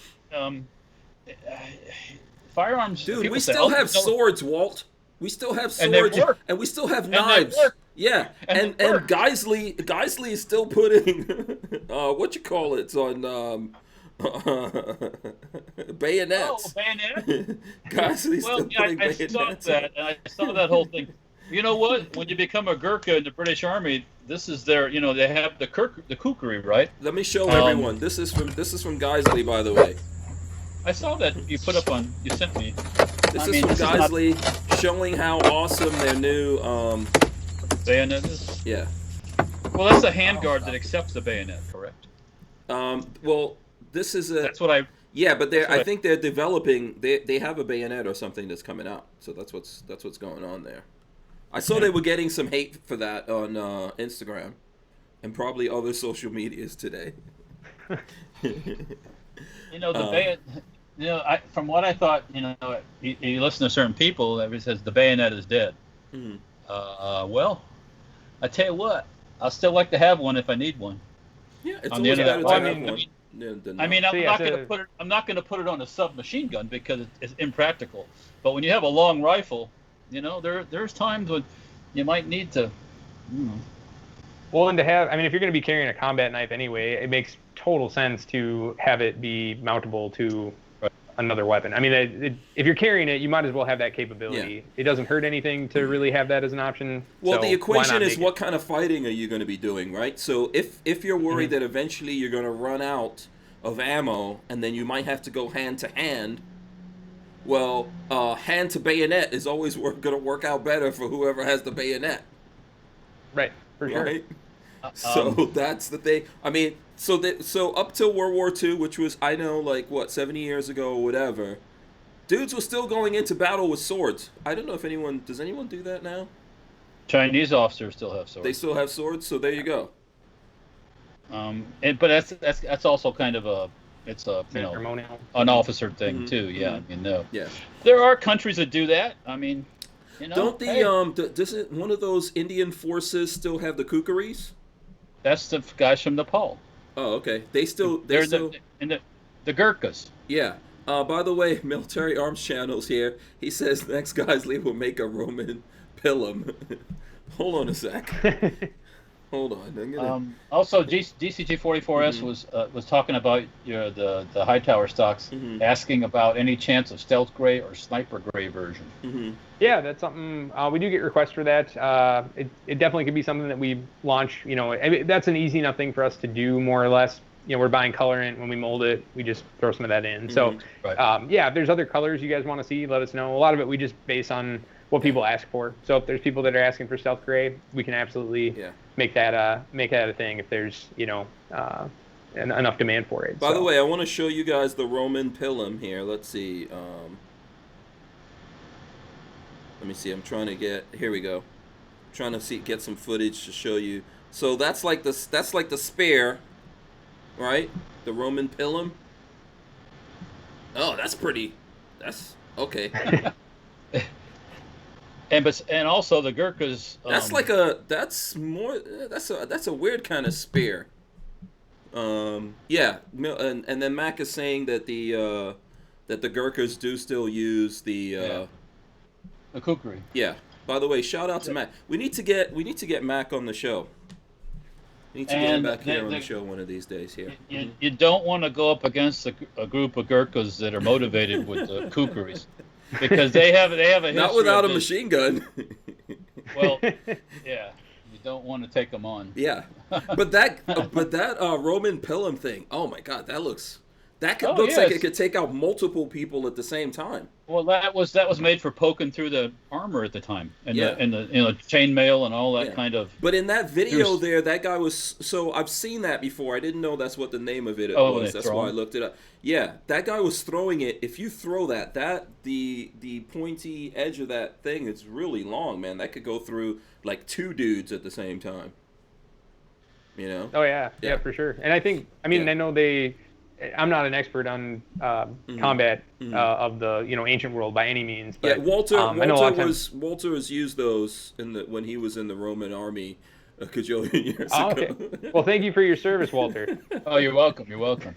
Firearms.
Dude, we still have swords, Walt. We still have swords, and we still have knives. Yeah, and Geisley is still putting what you call it on bayonets.
Oh, bayonet.
Geisley's still putting bayonets.
I saw that whole thing. You know what? When you become a Gurkha in the British Army, this is their, they have the kukri, right?
Let me show everyone. This is from Geisley, by the way.
I saw that you sent me.
This is from Geisley, showing how awesome their new
bayonet is.
Yeah.
Well, that's a handguard that accepts the bayonet, correct?
Well, this is a.
That's what I.
Yeah, but I think they're developing. They have a bayonet or something that's coming out. So that's what's going on there. I saw they were getting some hate for that on Instagram, and probably other social medias today.
The bayonet. From what I thought, you listen to certain people, everybody says the bayonet is dead.
Mm-hmm.
Well, I tell you what, I'll still like to have one if I need one.
Yeah, it's always better to have one.
I'm not going to put it on a submachine gun because it's impractical. But when you have a long rifle, there's times when you might need to.
Well, and to have, if you're going to be carrying a combat knife anyway, it makes total sense to have it be mountable to another weapon. If you're carrying it, you might as well have that capability. Yeah. It doesn't hurt anything to really have that as an option.
Well, the equation is what kind of fighting are you going to be doing, right? So if you're worried that eventually you're going to run out of ammo and then you might have to go hand to hand, well, hand to bayonet is always going to work out better for whoever has the bayonet.
Right, for sure.
Right? So that's the thing. So up till World War II, which was, 70 years ago or whatever, dudes were still going into battle with swords. I don't know if does anyone do that now?
Chinese officers still have swords.
They still have swords, so there you go.
But that's also kind of an officer thing too. Yeah,
Yeah.
There are countries that do that.
Don't doesn't one of those Indian forces still have the kukris?
That's the guys from Nepal.
Oh, okay. They're
the Gurkhas.
Yeah. By the way, Military Arms Channel's here. He says next Geisley will make a Roman pilum. Hold on a sec. Hold on.
Also, DCG44S was talking about the Hightower stocks, asking about any chance of stealth gray or sniper gray version.
Mm-hmm.
Yeah, that's something we do get requests for that. It definitely could be something that we launch. That's an easy enough thing for us to do, more or less. We're buying colorant. When we mold it, we just throw some of that in. So, if there's other colors you guys want to see, let us know. A lot of it we just base on what people ask for. So if there's people that are asking for stealth gray, we can absolutely make that a thing if there's enough demand for it.
By the way, I want to show you guys the Roman pilum here. Let's see. Let me see. I'm trying to get. Here we go. I'm trying to get some footage to show you. So that's like the spare, right? The Roman pilum. Oh, that's pretty. That's okay.
And also the Gurkhas.
That's a weird kind of spear. Yeah, and then Mac is saying that the Gurkhas do still use the
kukri.
Yeah. By the way, shout out to Mac. We need to get Mac on the show. We need to get him back here on the show one of these days. Here.
You don't want to go up against a group of Gurkhas that are motivated with the kukris. Because they have a history.
Not without a machine gun.
Well, yeah, you don't want to take them on.
Yeah, but that Roman pilum thing. Oh my God, that looks like it could take out multiple people at the same time.
Well, that was made for poking through the armor at the time, and the chainmail and all that kind of.
But in that video that guy was. So I've seen that before. I didn't know that's what the name of it was. That's why I looked it up. Yeah, that guy was throwing it. If you throw that the pointy edge of that thing is really long, man. That could go through like two dudes at the same time.
Oh yeah, for sure. And I think I know they. I'm not an expert on combat of the ancient world by any means. But,
Walter has used those when he was in the Roman army a cajillion years ago.
Okay. Well, thank you for your service, Walter.
Oh, you're welcome. You're welcome.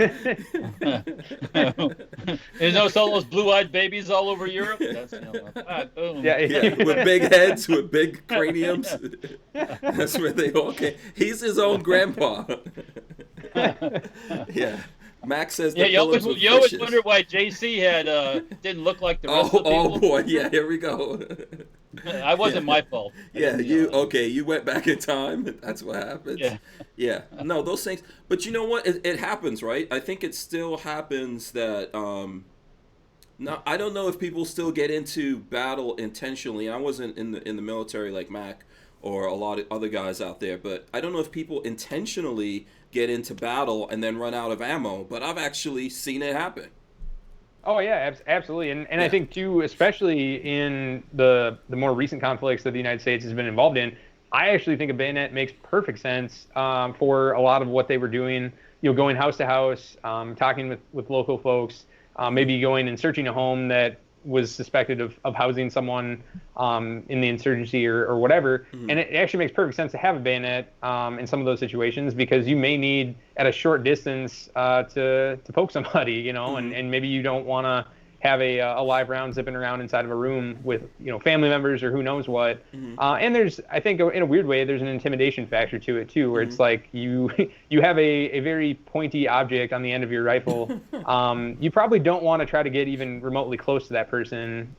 All those blue-eyed babies all over Europe. That's,
with big heads, with big craniums. That's where they all came. He's his own grandpa. Yeah. Max says
you always wonder why JC didn't look like the rest of the people.
Oh boy, yeah, here we go.
I wasn't my fault.
Yeah, you went back in time. That's what happens.
Yeah.
Yeah. No, those things. But you know what? It happens, right? I think it still happens that. Now, I don't know if people still get into battle intentionally. I wasn't in the military like Mac or a lot of other guys out there, but I don't know if people intentionally get into battle and then run out of ammo. But I've actually seen it happen.
Oh yeah, absolutely, and I think too, especially in the more recent conflicts that the United States has been involved in, I actually think a bayonet makes perfect sense for a lot of what they were doing. You know, going house to house, talking with local folks, maybe going and searching a home that was suspected of housing someone in the insurgency or whatever. Mm-hmm. And it actually makes perfect sense to have a bayonet in some of those situations, because you may need at a short distance to poke somebody, you know, mm-hmm. and maybe you don't want to have a live round zipping around inside of a room with, you know, family members or who knows what. Mm-hmm. And there's, I think, in a weird way, there's an intimidation factor to it too, where mm-hmm. it's like you have a very pointy object on the end of your rifle. You probably don't want to try to get even remotely close to that person,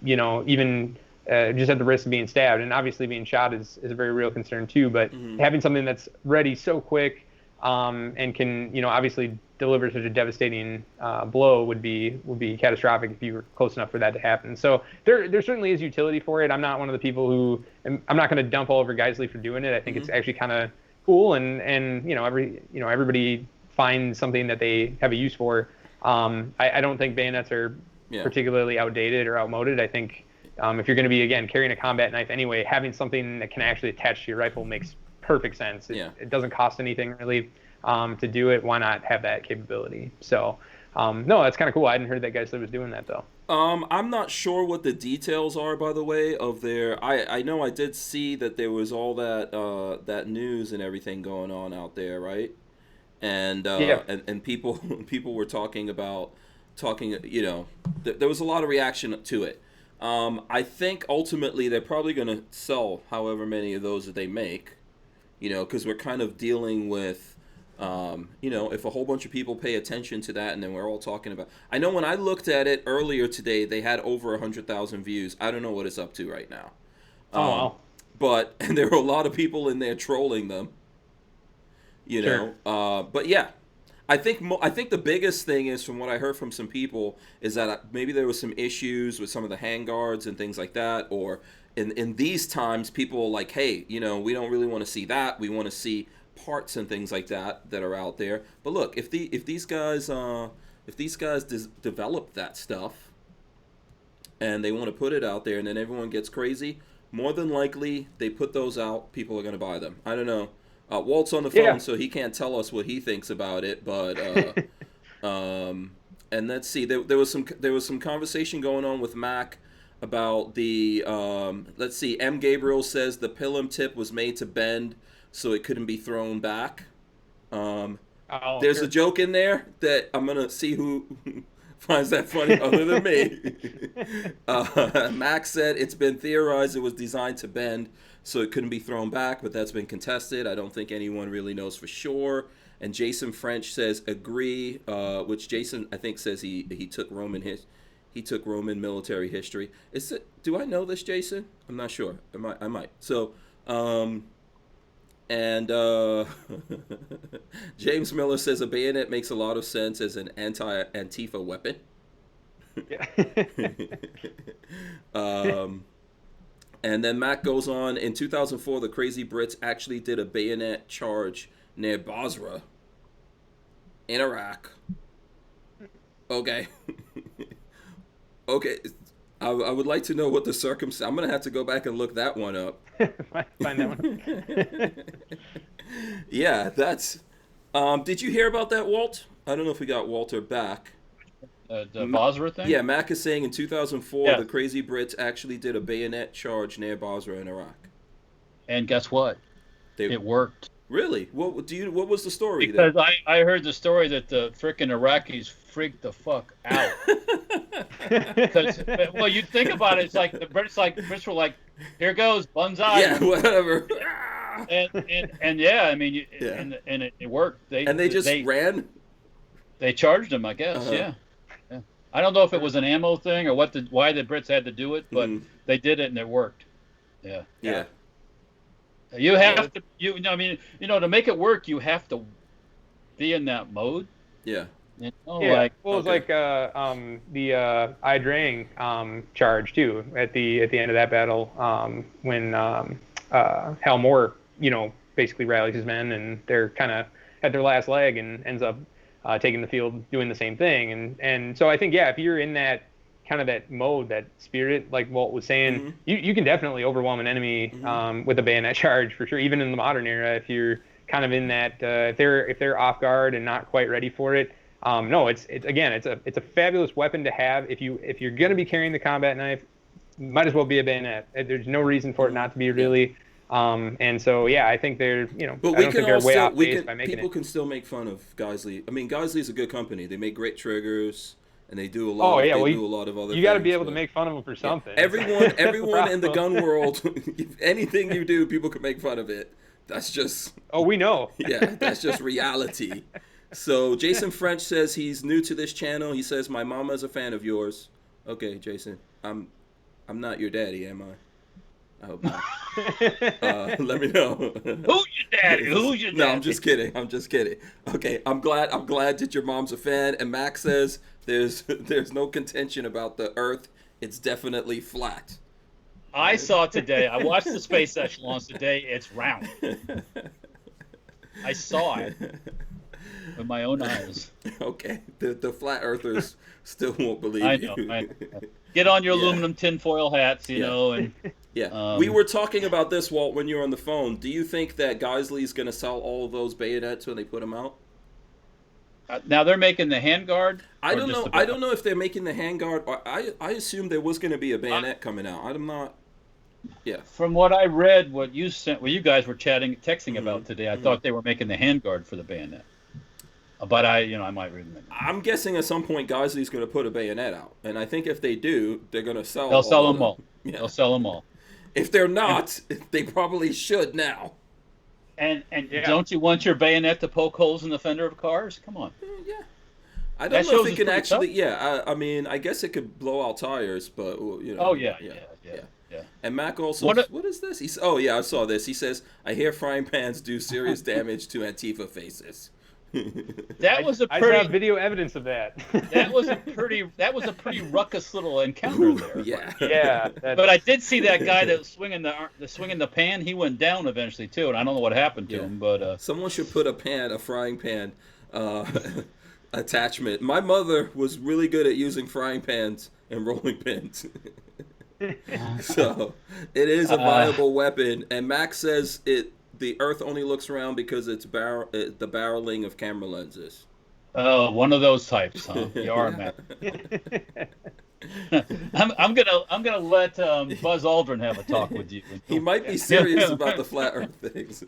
you know, even just at the risk of being stabbed. And obviously being shot is a very real concern too, but mm-hmm. having something that's ready so quick and can, you know, obviously deliver such a devastating blow would be catastrophic if you were close enough for that to happen. So there certainly is utility for it. I'm not one of the people who, I'm not going to dump all over Geisley for doing it. I think mm-hmm. it's actually kind of cool, and you know, everybody finds something that they have a use for. I don't think bayonets are particularly outdated or outmoded. I think if you're going to be, again, carrying a combat knife anyway, having something that can actually attach to your rifle makes perfect sense. It doesn't cost anything really to do it. Why not have that capability? So no, that's kind of cool. I hadn't heard that Geisley was doing that though.
I'm not sure what the details are, by the way, of their. I know I did see that there was all that news and everything going on out there, right? And and people were talking, you know, there was a lot of reaction to it. I think ultimately they're probably going to sell however many of those that they make, you know, because we're kind of dealing with, you know, if a whole bunch of people pay attention to that, and then we're all talking about. I know when I looked at it earlier today, they had over 100,000 views. I don't know what it's up to right now.
Wow.
But there were a lot of people in there trolling them, you know. Sure. But yeah. I think the biggest thing is, from what I heard from some people, is that maybe there was some issues with some of the handguards and things like that, or in these times, people are like, hey, you know, we don't really want to see that. We want to see parts and things like that are out there. But look, if these guys develop that stuff and they want to put it out there, and then everyone gets crazy, more than likely they put those out. People are going to buy them. I don't know. Walt's on the phone, so he can't tell us what he thinks about it. But and let's see, there was some conversation going on with Mac about the let's see. M. Gabriel says the pilum tip was made to bend, so it couldn't be thrown back. There's a joke in there that I'm gonna see who finds that funny other than me. Mac said it's been theorized it was designed to bend, so it couldn't be thrown back, but that's been contested. I don't think anyone really knows for sure. And Jason French says agree, which Jason, I think, says he took Roman military history. Do I know this, Jason? I'm not sure. I might. So, and James Miller says a bayonet makes a lot of sense as an anti-Antifa weapon. Yeah. And then Mac goes on, in 2004, the Crazy Brits actually did a bayonet charge near Basra in Iraq. Okay. Okay. I would like to know what the circumstance. I'm going to have to go back and look that one up.
Find that one.
Yeah, that's... did you hear about that, Walt? I don't know if we got Walter back.
The Basra thing?
Yeah, Mac is saying in 2004, the Crazy Brits actually did a bayonet charge near Basra in Iraq.
And guess what? It worked.
Really? What was the story?
Because I heard the story that the frickin' Iraqis freaked the fuck out. Because, well, you think about it, it's like the Brits were like, here goes, banzai.
Yeah, whatever.
and yeah, I mean, and it worked. They
just ran?
They charged them, I guess, yeah. I don't know if it was an ammo thing or why the Brits had to do it, but they did it and it worked. Yeah.
Yeah.
You have to. I mean, to make it work, you have to be in that mode.
Yeah.
It's
like the Idrang charge too at the end of that battle when Hal Moore basically rallies his men and they're kind of at their last leg and ends up taking the field doing the same thing and so I think if you're in that kind of that mode, that spirit, like Walt was saying, you can definitely overwhelm an enemy with a bayonet charge for sure, even in the modern era if you're kind of in that if they're off guard and not quite ready for it. No, it's a fabulous weapon to have if you're going to be carrying the combat knife. Might as well be a bayonet. There's no reason for it not to be really. And so I think they're
But
I don't think they're way off base by making
people
it.
can still make fun of Geisley. I mean, Geisley's a good company. They make great triggers and they do a lot. They do a lot of other.
You got to be able to make fun of them for something.
Everyone in the gun world, anything you do, people can make fun of it. That's just.
Oh, we know.
Yeah, that's just reality. So Jason French says he's new to this channel. He says my mama's a fan of yours. Okay, Jason, I'm not your daddy, am I? I hope not. Let me know.
Who's your daddy? Who's your daddy?
No, I'm just kidding. Okay, I'm glad that your mom's a fan. And Max says there's no contention about the Earth. It's definitely flat.
I saw today. I watched the space echelons today. It's round. I saw it with my own eyes.
Okay, the flat earthers still won't believe
you. I know. Get on your aluminum tinfoil hats, you know. And
we were talking about this, Walt, when you were on the phone. Do you think that Geisley's going to sell all of those bayonets when they put them out?
Now they're making the handguard.
I don't know. I don't know if they're making the handguard. I assumed there was going to be a bayonet coming out. I'm not. Yeah.
From what I read, what you you guys were texting about today, I thought they were making the handguard for the bayonet. But I might read them.
I'm guessing at some point Geisley's going to put a bayonet out, and I think if they do, they're going to sell.
They'll sell them all.
Yeah.
They'll sell them all.
If they're not, they probably should now.
And don't you want your bayonet to poke holes in the fender of cars? Come on.
Yeah. I don't know if it can actually. Tough. Yeah. I mean, I guess it could blow out tires, but
Oh yeah.
And Mac also, what is this? I saw this. He says, I hear frying pans do serious damage to Antifa faces.
That was
I saw video evidence of that.
That was a pretty ruckus little encounter there.
Yeah.
But I did see that guy that was swinging the pan. He went down eventually too, and I don't know what happened to him. But
someone should put a frying pan attachment. My mother was really good at using frying pans and rolling pins. So it is a viable weapon, and Max says the Earth only looks round because it's the barreling of camera lenses.
Oh, one of those types, huh? You are, Max. I'm gonna let Buzz Aldrin have a talk with you.
He might be serious about the flat Earth things.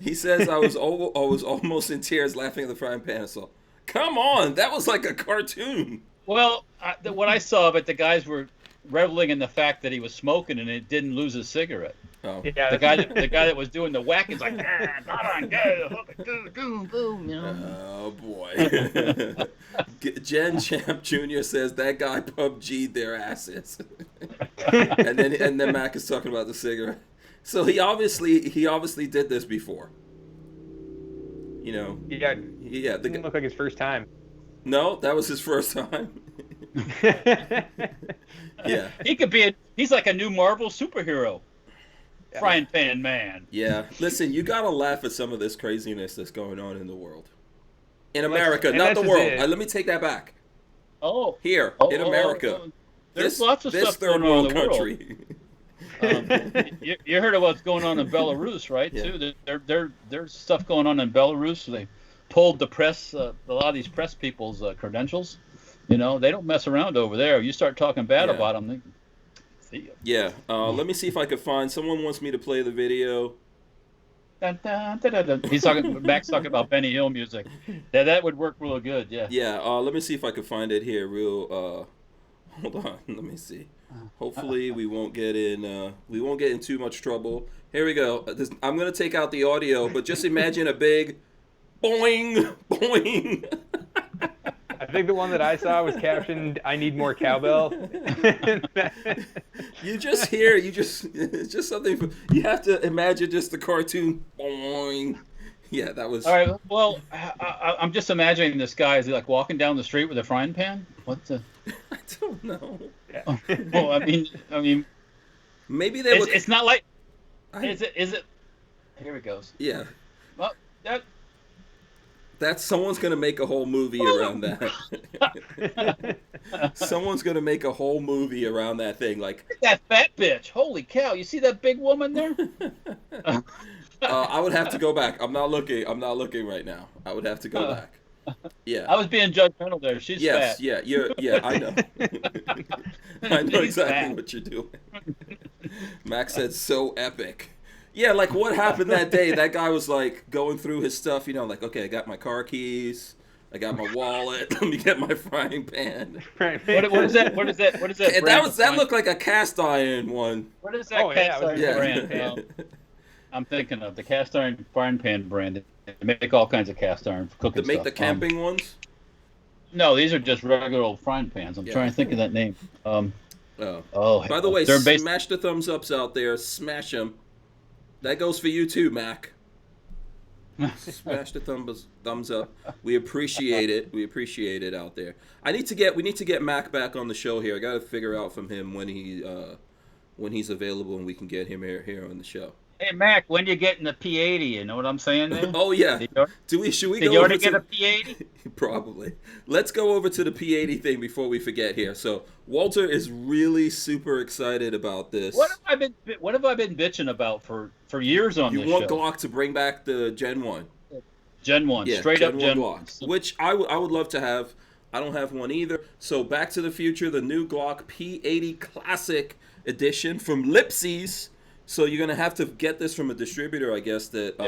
He says I was almost in tears laughing at the frying pan. So come on, that was like a cartoon.
Well, what I saw of it, the guys were reveling in the fact that he was smoking and it didn't lose his cigarette.
Oh.
Yeah, the guy that was doing the whacking's like,
oh boy. Jen Champ Jr. says that guy PUBG'd their asses. and then Mac is talking about the cigarette. So he obviously did this before.
Yeah. It didn't look like his first time.
No, that was his first time. Yeah.
He's like a new Marvel superhero. Frying pan man.
Yeah. Listen, you gotta laugh at some of this craziness that's going on in the world. In America, not the world. Let me take that back.
Oh.
Here, in America.
There's lots of stuff going on in the country. You heard of what's going on in Belarus, right? Yeah. Too. There's stuff going on in Belarus. They pulled the press, a lot of these press people's credentials. They don't mess around over there. You start talking bad about them, they see you.
Yeah. Let me see if I can find. Someone wants me to play the video.
Dun, dun, dun, dun, dun. Max talking about Benny Hill music. That would work real good. Yeah.
Yeah. Let me see if I can find it here. Hold on. Let me see. Hopefully we won't get in too much trouble. Here we go. I'm gonna take out the audio, but just imagine a big boing boing.
think the one that I saw was captioned, "I need more cowbell."
It's just something. You have to imagine just the cartoon. Boing. Yeah, that was.
All right. Well, I'm just imagining this guy. Is he like walking down the street with a frying pan? What's the?
I don't know.
Well, I mean,
maybe they.
It's not like. Is it? Here it goes.
Yeah.
Well,
that's someone's gonna make a whole movie around that. Someone's gonna make a whole movie around that thing. Like
that fat bitch. Holy cow! You see that big woman there?
I would have to go back. I'm not looking right now. I would have to go back. Yeah.
I was being judgmental there. She's fat.
Yeah, I know. I know exactly what you're doing. Max said so epic. Yeah, like what happened that day? That guy was like going through his stuff, like, okay, I got my car keys, I got my wallet, let me get my frying pan.
What is that? What is that?
That looked like a cast iron one.
What is that cast iron brand? I'm thinking of the cast iron frying pan brand. They make all kinds of cast iron for cooking
stuff. They make
stuff.
the camping ones?
No, these are just regular old frying pans. I'm trying to think of that name.
By the way, smash the thumbs ups out there. Smash them. That goes for you too, Mac. Smash the thumbs up. We appreciate it. We appreciate it out there. We need to get Mac back on the show here. I got to figure out from him when he's available and we can get him here on the show.
Hey Mac, when you getting the P80? You know what I'm saying there?
Oh yeah. Should we
Did
go
you
over
already
to
get a P80?
Probably. Let's go over to the P80 thing before we forget here. So Walter is really super excited about this.
What have I been bitching about for years on this show?
You want Glock to bring back the Gen 1.
Gen 1,
yeah,
straight up Gen
Glock, which I would love to have. I don't have one either. So Back to the Future, the new Glock P80 Classic Edition from Lipsy's. So you're gonna have to get this from a distributor, I guess, that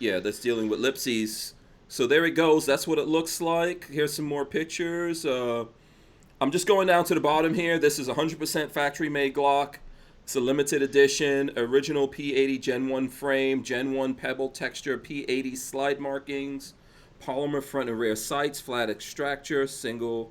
that's dealing with Lipsy's. So there it goes. That's what it looks like. Here's some more pictures. I'm just going down to the bottom here. This is 100% factory-made Glock. It's a limited edition, original P80 Gen 1 frame, Gen 1 pebble texture, P80 slide markings, polymer front and rear sights, flat extractor, single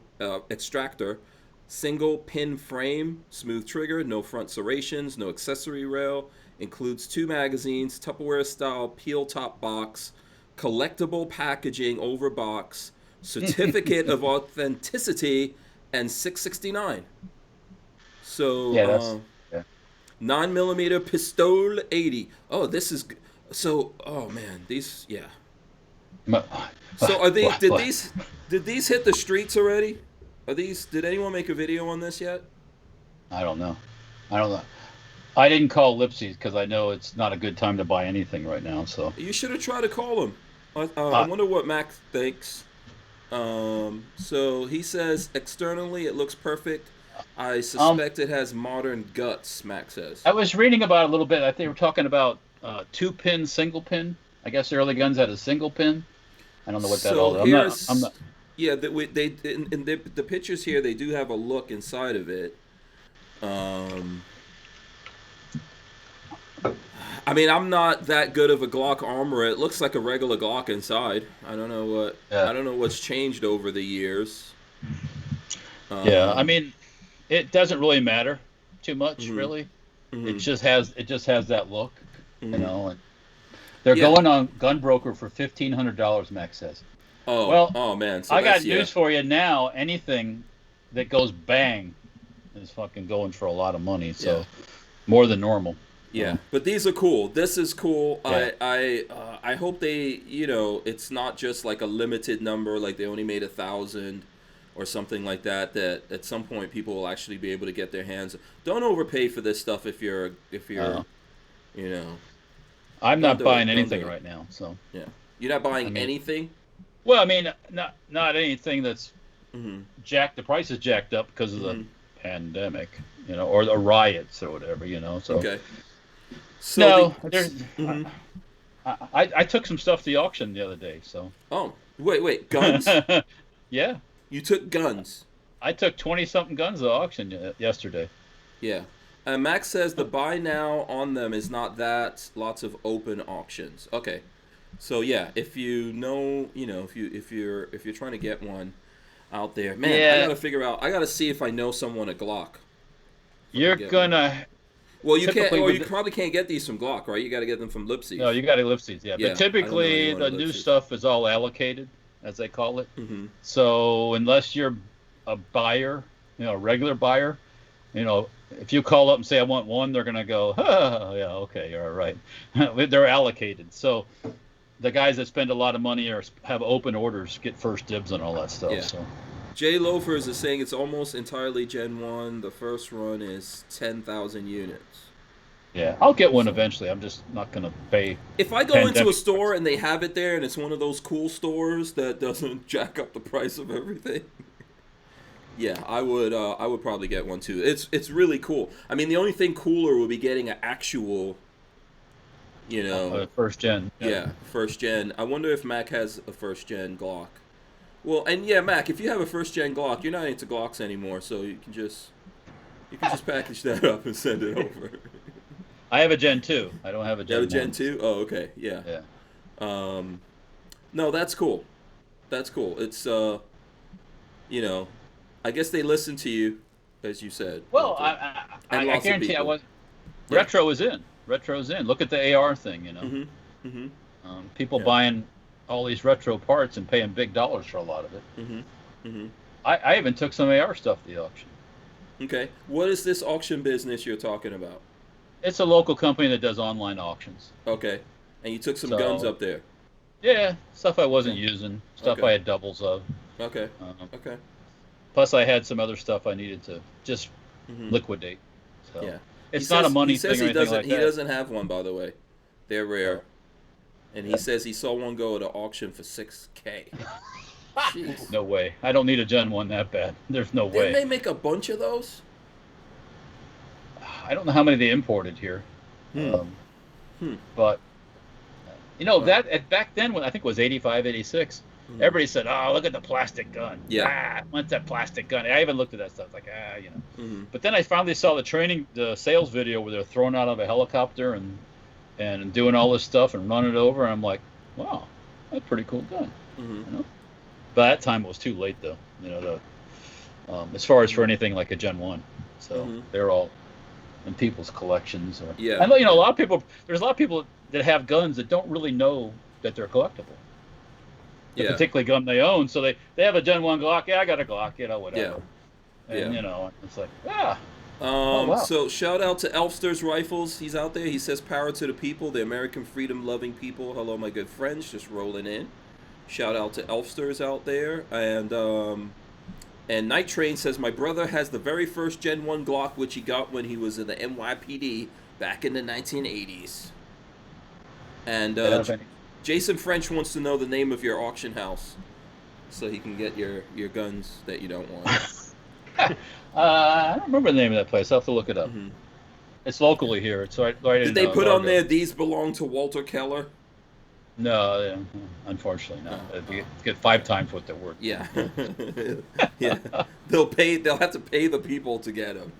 pin frame, smooth trigger, no front serrations, no accessory rail, includes 2 magazines, Tupperware style peel top box, collectible packaging over box, certificate of authenticity, and $669. So 9mm Pistol 80. Oh, this is so. Oh man, these So are they? Did these hit the streets already? Did anyone make a video on this yet?
I don't know. I didn't call Lipsy's because I know it's not a good time to buy anything right now. So
you should have tried to call him. I wonder what Mac thinks. So he says externally it looks perfect. I suspect it has modern guts, Mac says.
I was reading about it a little bit. I think they were talking about 2-pin, single pin. I guess the early guns had a single pin. I don't know what that all is. I'm not.
Yeah, in the pictures here, they do have a look inside of it. I mean, I'm not that good of a Glock armor. It looks like a regular Glock inside. I don't know what's changed over the years.
I mean, it doesn't really matter too much, really. Mm-hmm. It just has that look, you know. And they're going on Gunbroker for $1,500. Max says.
Oh man! So
I got news for you now. Anything that goes bang is fucking going for a lot of money. So more than normal.
Yeah, but these are cool. This is cool.
Yeah.
I hope they, it's not just like a limited number, like they only made 1,000 or something like that. That at some point people will actually be able to get their hands. Don't overpay for this stuff if you're.
I'm not buying anything right now. So
yeah, you're not buying anything.
Well, I mean, not anything that's jacked. The price is jacked up because of the pandemic, or the riots or whatever, So
okay. So
I took some stuff to the auction the other day. So
wait, guns?
Yeah.
You took guns?
I took 20-something guns to the auction yesterday.
Yeah. Max says the buy now on them is not that. Lots of open auctions. Okay. So yeah, if you know, if you're trying to get one out there, man, I
Yeah,
gotta figure out. I gotta see if I know someone at Glock. If I can
you're
get one.
gonna
Well, you can't,
typically
or
with
you probably can't get these from Glock, right? You got to get them from
no,
Lipsies.
you got ellipses, yeah. But
Yeah, I don't know
typically
anyone
the
at
new
Lipsies.
stuff is all allocated, as they call it.
Mm-hmm.
So unless you're a buyer, a regular buyer, if you call up and say I want one, they're gonna go, oh, yeah, okay, you're all right. They're allocated. So the guys that spend a lot of money or have open orders get first dibs on all that stuff.
Yeah.
So
Jay Loafers is saying it's almost entirely Gen 1. The first run is 10,000 units.
yeah, I'll get one eventually. I'm just not gonna pay.
If I go into a store and they have it there and it's one of those cool stores that doesn't jack up the price of everything, yeah, I would probably get one too. It's really cool. I mean, the only thing cooler would be getting an actual,
First gen.
yeah, first gen. I wonder if Mac has a first gen Glock. Well, and yeah, Mac, if you have a first gen Glock, you're not into Glocks anymore, so you can just package that up and send it over.
I have a Gen 2. I don't have a
You
Gen
have a
1.
Gen 2? Oh, okay, yeah.
Yeah.
No, that's cool. That's cool. It's I guess they listen to you, as you said.
Well,
Walter. And
I
lots of
guarantee I
people.
was.
Yeah.
Retro is in. Retro's in. Look at the AR thing.
Mm-hmm. Mm-hmm.
People
Yeah.
buying all these retro parts and paying big dollars for a lot of it.
Mm-hmm. Mm-hmm.
I even took some AR stuff to the auction.
Okay. What is this auction business you're talking about?
It's a local company that does online auctions.
Okay. And you took some
So-
guns up there.
Yeah, stuff I wasn't
Okay.
using, stuff
Okay.
I had doubles of.
Okay.
Um,
Okay.
plus, I had some other stuff I needed to just
Mm-hmm.
liquidate. So
Yeah.
it's
He
not a
says-
money
he says
thing or
he
anything
doesn't,
like
He
that.
doesn't have one, by the way. They're rare. And he says he saw one go at an auction for $6K. Jeez.
No way. I don't need a Gen 1 that bad. There's no
Didn't
way.
they make a bunch of those?
I don't know how many they imported here. But that back then, when I think it was 85, 86, everybody said, "Oh, look at the plastic gun.
Yeah.
What's that plastic gun?" I even looked at that stuff like,
Mm-hmm.
But then I finally saw the sales video where they're thrown out of a helicopter and doing all this stuff and running it over, and I'm like, wow, that's a pretty cool gun.
Mm-hmm.
But at that time it was too late though. As far as for anything like a Gen 1, so
Mhm.
they're all in people's collections.
Yeah.
I know, a lot of people. There's a lot of people that have guns that don't really know that they're collectible. The
Yeah.
particular gun they own, so they have a Gen 1 Glock. Yeah, I got a Glock. Whatever.
Yeah.
And it's like, wow.
So shout out to Elfster's Rifles. He's out there. He says, "Power to the people, the American freedom-loving people." Hello, my good friends, just rolling in. Shout out to Elfster's out there, and Night Train says, "My brother has the very first Gen 1 Glock, which he got when he was in the NYPD back in the 1980s." And Jason French wants to know the name of your auction house, so he can get your guns that you don't want.
I don't remember the name of that place. I'll have to look it up.
Mhm.
It's locally here. It's right in.
Did they put on
Largo.
there, "These belong to Walter Keller"?
No, unfortunately, no. You get 5 times what they're worth.
Yeah. Yeah. They'll have to pay the people to get them.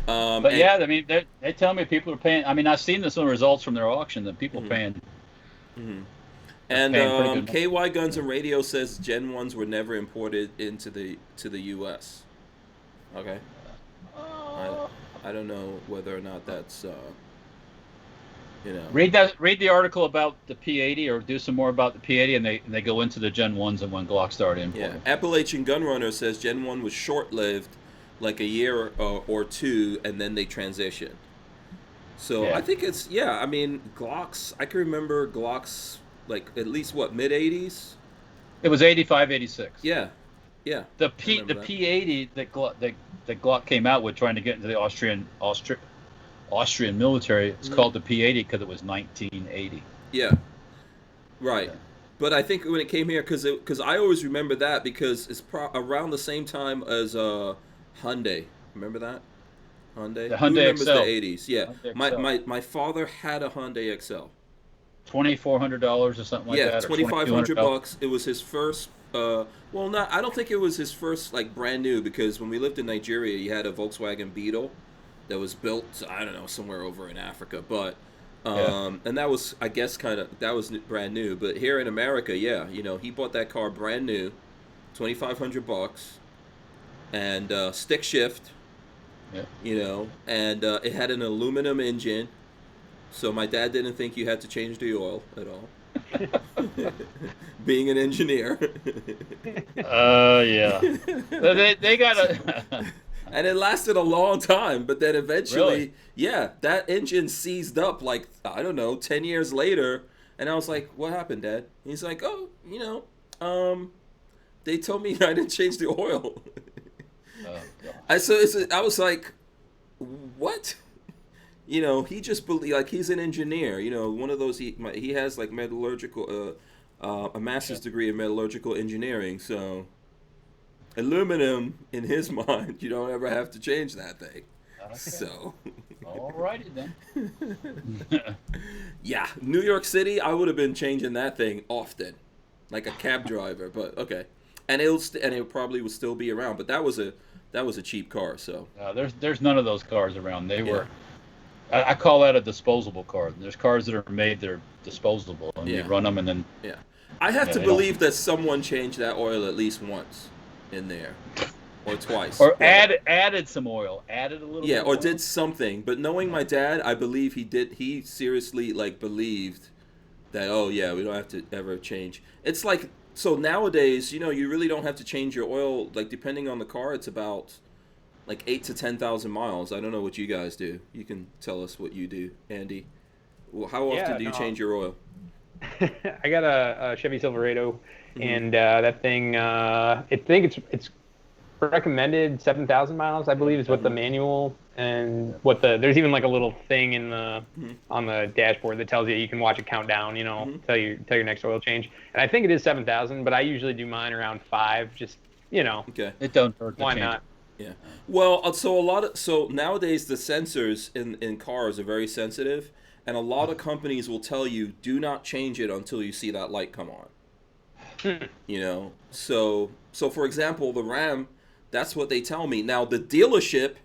But yeah, I mean, they tell me people are paying. I mean, I've seen some results from their auction that people paying.
Mm-hmm.
paying pretty
And
good
KY Guns and Radio says Gen 1s were never imported to the U.S. Okay. I don't know whether or not that's
Read the article about the P80 or do some more about the P80, and they go into the Gen 1s and when Glock started importing.
Yeah. Appalachian Gunrunner says Gen 1 was short-lived, like a year or two, and then they transitioned. So
Yeah.
I think it's, I mean, Glocks, I can remember Glocks, like, at least, mid-80s?
It was 85, 86.
Yeah. Yeah.
The
remember that.
P80 that Glock came out with, trying to get into the Austrian military, it's called the P80 because it was 1980.
Yeah. Right.
Yeah.
But I think when it came here, because I always remember that because it's around the same time as Hyundai. Remember that? Hyundai?
The
Who
Hyundai
remembers
XL.
the 80s? Yeah.
Hyundai
My father had a Hyundai XL.
$2,400 or something like that.
Yeah,
or
$2,500. It was his first. I don't think it was his first brand new, because when we lived in Nigeria, he had a Volkswagen Beetle that was built, I don't know, somewhere over in Africa. But And that was, I guess, that was brand new. But here in America, yeah, he bought that car brand new, $2,500, and stick shift.
Yeah.
And it had an aluminum engine, so my dad didn't think you had to change the oil at all. Being an engineer.
Yeah. They got a.
And it lasted a long time, but then eventually,
Really?
yeah, that engine seized up, like, I don't know, 10 years later. And I was like, what happened, Dad? He's like, oh, they told me I didn't change the oil.
Oh, God.
I was like, what? He just believe, like, he's an engineer. One of those, he has like metallurgical, a master's degree in metallurgical engineering. So aluminum, in his mind, you don't ever have to change that thing.
Okay.
So.
Alrighty then.
Yeah, New York City, I would have been changing that thing often, like a cab driver. But okay, and it probably would still be around. But that was a cheap car. So
There's none of those cars around. They were. I call that a disposable car. There's cars that are made, they're disposable, and you run them, and then.
Yeah, I have to believe that someone changed that oil at least once in there, or twice,
or added some oil, added a little.
Yeah,
bit
or
of
did something. But knowing my dad, I believe he did. He seriously believed that. Oh yeah, we don't have to ever change. It's like, so nowadays, you really don't have to change your oil. Like, depending on the car, it's about like 8,000 to 10,000 miles. I don't know what you guys do. You can tell us what you do, Andy. Well, how often do you change your oil?
I got a Chevy Silverado, and that thing, I think it's recommended 7,000 miles, I believe, is what the manual, and there's even like a little thing in the on the dashboard that tells you can watch it count down, tell your next oil change. And I think it is 7,000, but I usually do mine around 5, just
Okay.
It don't hurt to
why
change
not?
it.
Yeah. Well, so nowadays the sensors in cars are very sensitive, and a lot of companies will tell you, do not change it until you see that light come on. So for example, the Ram, that's what they tell me. Now the dealership,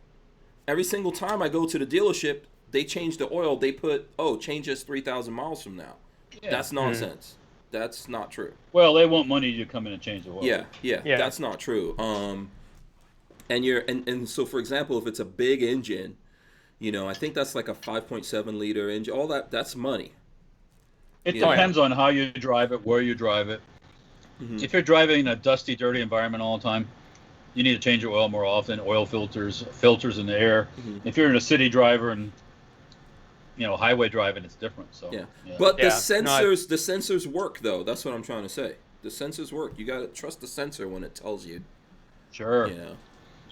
every single time I go to the dealership, they change the oil. They put, change this 3,000 miles from now. Yeah. That's nonsense. That's not true.
Well, they want money to come in and change the oil.
Yeah. That's not true. And so, for example, if it's a big engine, I think that's like a 5.7 liter engine. All that's money.
It depends on how you drive it, where you drive it. Mm-hmm. If you're driving in a dusty, dirty environment all the time, you need to change your oil more often. Oil filters in the air. Mm-hmm. If you're in a city driver and highway driving, it's different. So
But the sensors work though. That's what I'm trying to say. The sensors work. You gotta trust the sensor when it tells you.
Sure.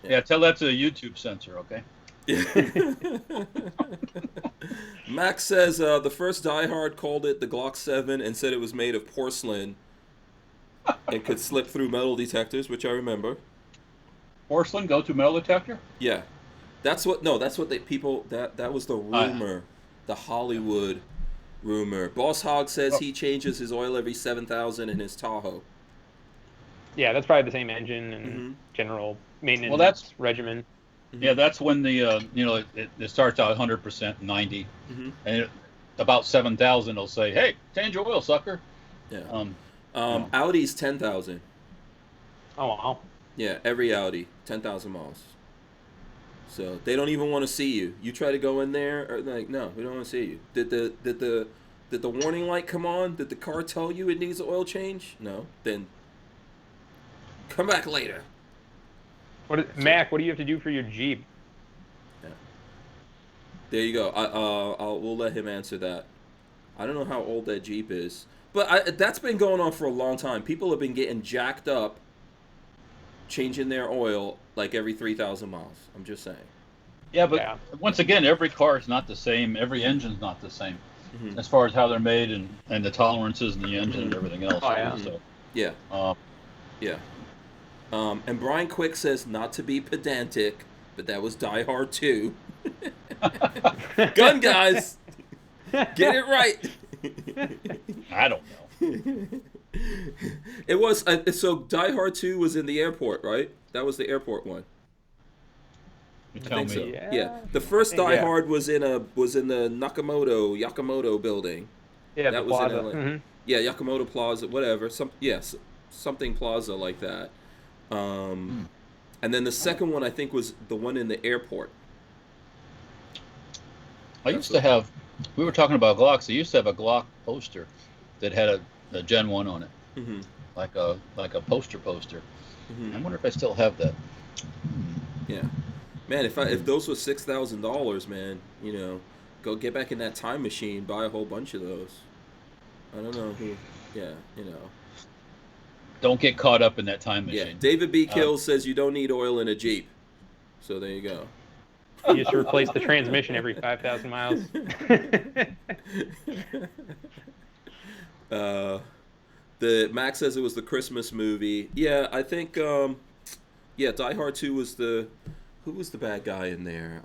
Yeah, tell that to the YouTube sensor, okay?
Max says the first Die Hard called it the Glock 7 and said it was made of porcelain and could slip through metal detectors, which I remember.
Porcelain go through metal detector?
Yeah. That was the rumor, the Hollywood rumor. Boss Hog says he changes his oil every 7,000 in his Tahoe.
Yeah, that's probably the same engine and general maintenance regimen.
Yeah, that's when the it starts out 100%, 90, and about 7,000 they'll say, "Hey, change your oil, sucker."
Yeah. Audi's 10,000.
Oh wow.
Yeah, every Audi 10,000 miles. So they don't even want to see you. You try to go in there, or like, no, we don't want to see you. Did the warning light come on? Did the car tell you it needs an oil change? No. Then come back later.
Mac, what do you have to do for your Jeep?
Yeah. There you go. We'll let him answer that. I don't know how old that Jeep is, but that's been going on for a long time. People have been getting jacked up, changing their oil like every 3,000 miles. I'm just saying.
Yeah, but once again, every car is not the same. Every engine's not the same, as far as how they're made and the tolerances in the engine and everything else.
Oh, yeah.
So,
yeah. And Brian Quick says, not to be pedantic, but that was Die Hard 2. Gun guys, get it right.
I don't know.
It was so Die Hard 2 was in the airport, right? That was the airport one.
You
I
tell
think
me.
so.
Yeah.
Yeah. The first Die
Yeah.
Hard was in the Yakamoto building.
Yeah,
That
the
was
plaza.
in LA. Yeah, Yakamoto Plaza, whatever. Something Plaza like that. And then the second one I think was the one in the airport.
I used to have. We were talking about Glocks. I used to have a Glock poster that had a Gen 1 on it,
Mm-hmm.
like a poster.
Mm-hmm.
I wonder if I still have that.
Yeah, man. If those were $6,000, man, go get back in that time machine, buy a whole bunch of those. I don't know who. Yeah,
Don't get caught up in that time machine.
Yeah, David B. Kills says you don't need oil in a Jeep. So there you go.
You just replace the transmission every 5,000 miles.
The Max says it was the Christmas movie. Yeah, I think. Die Hard 2 was who was the bad guy in there?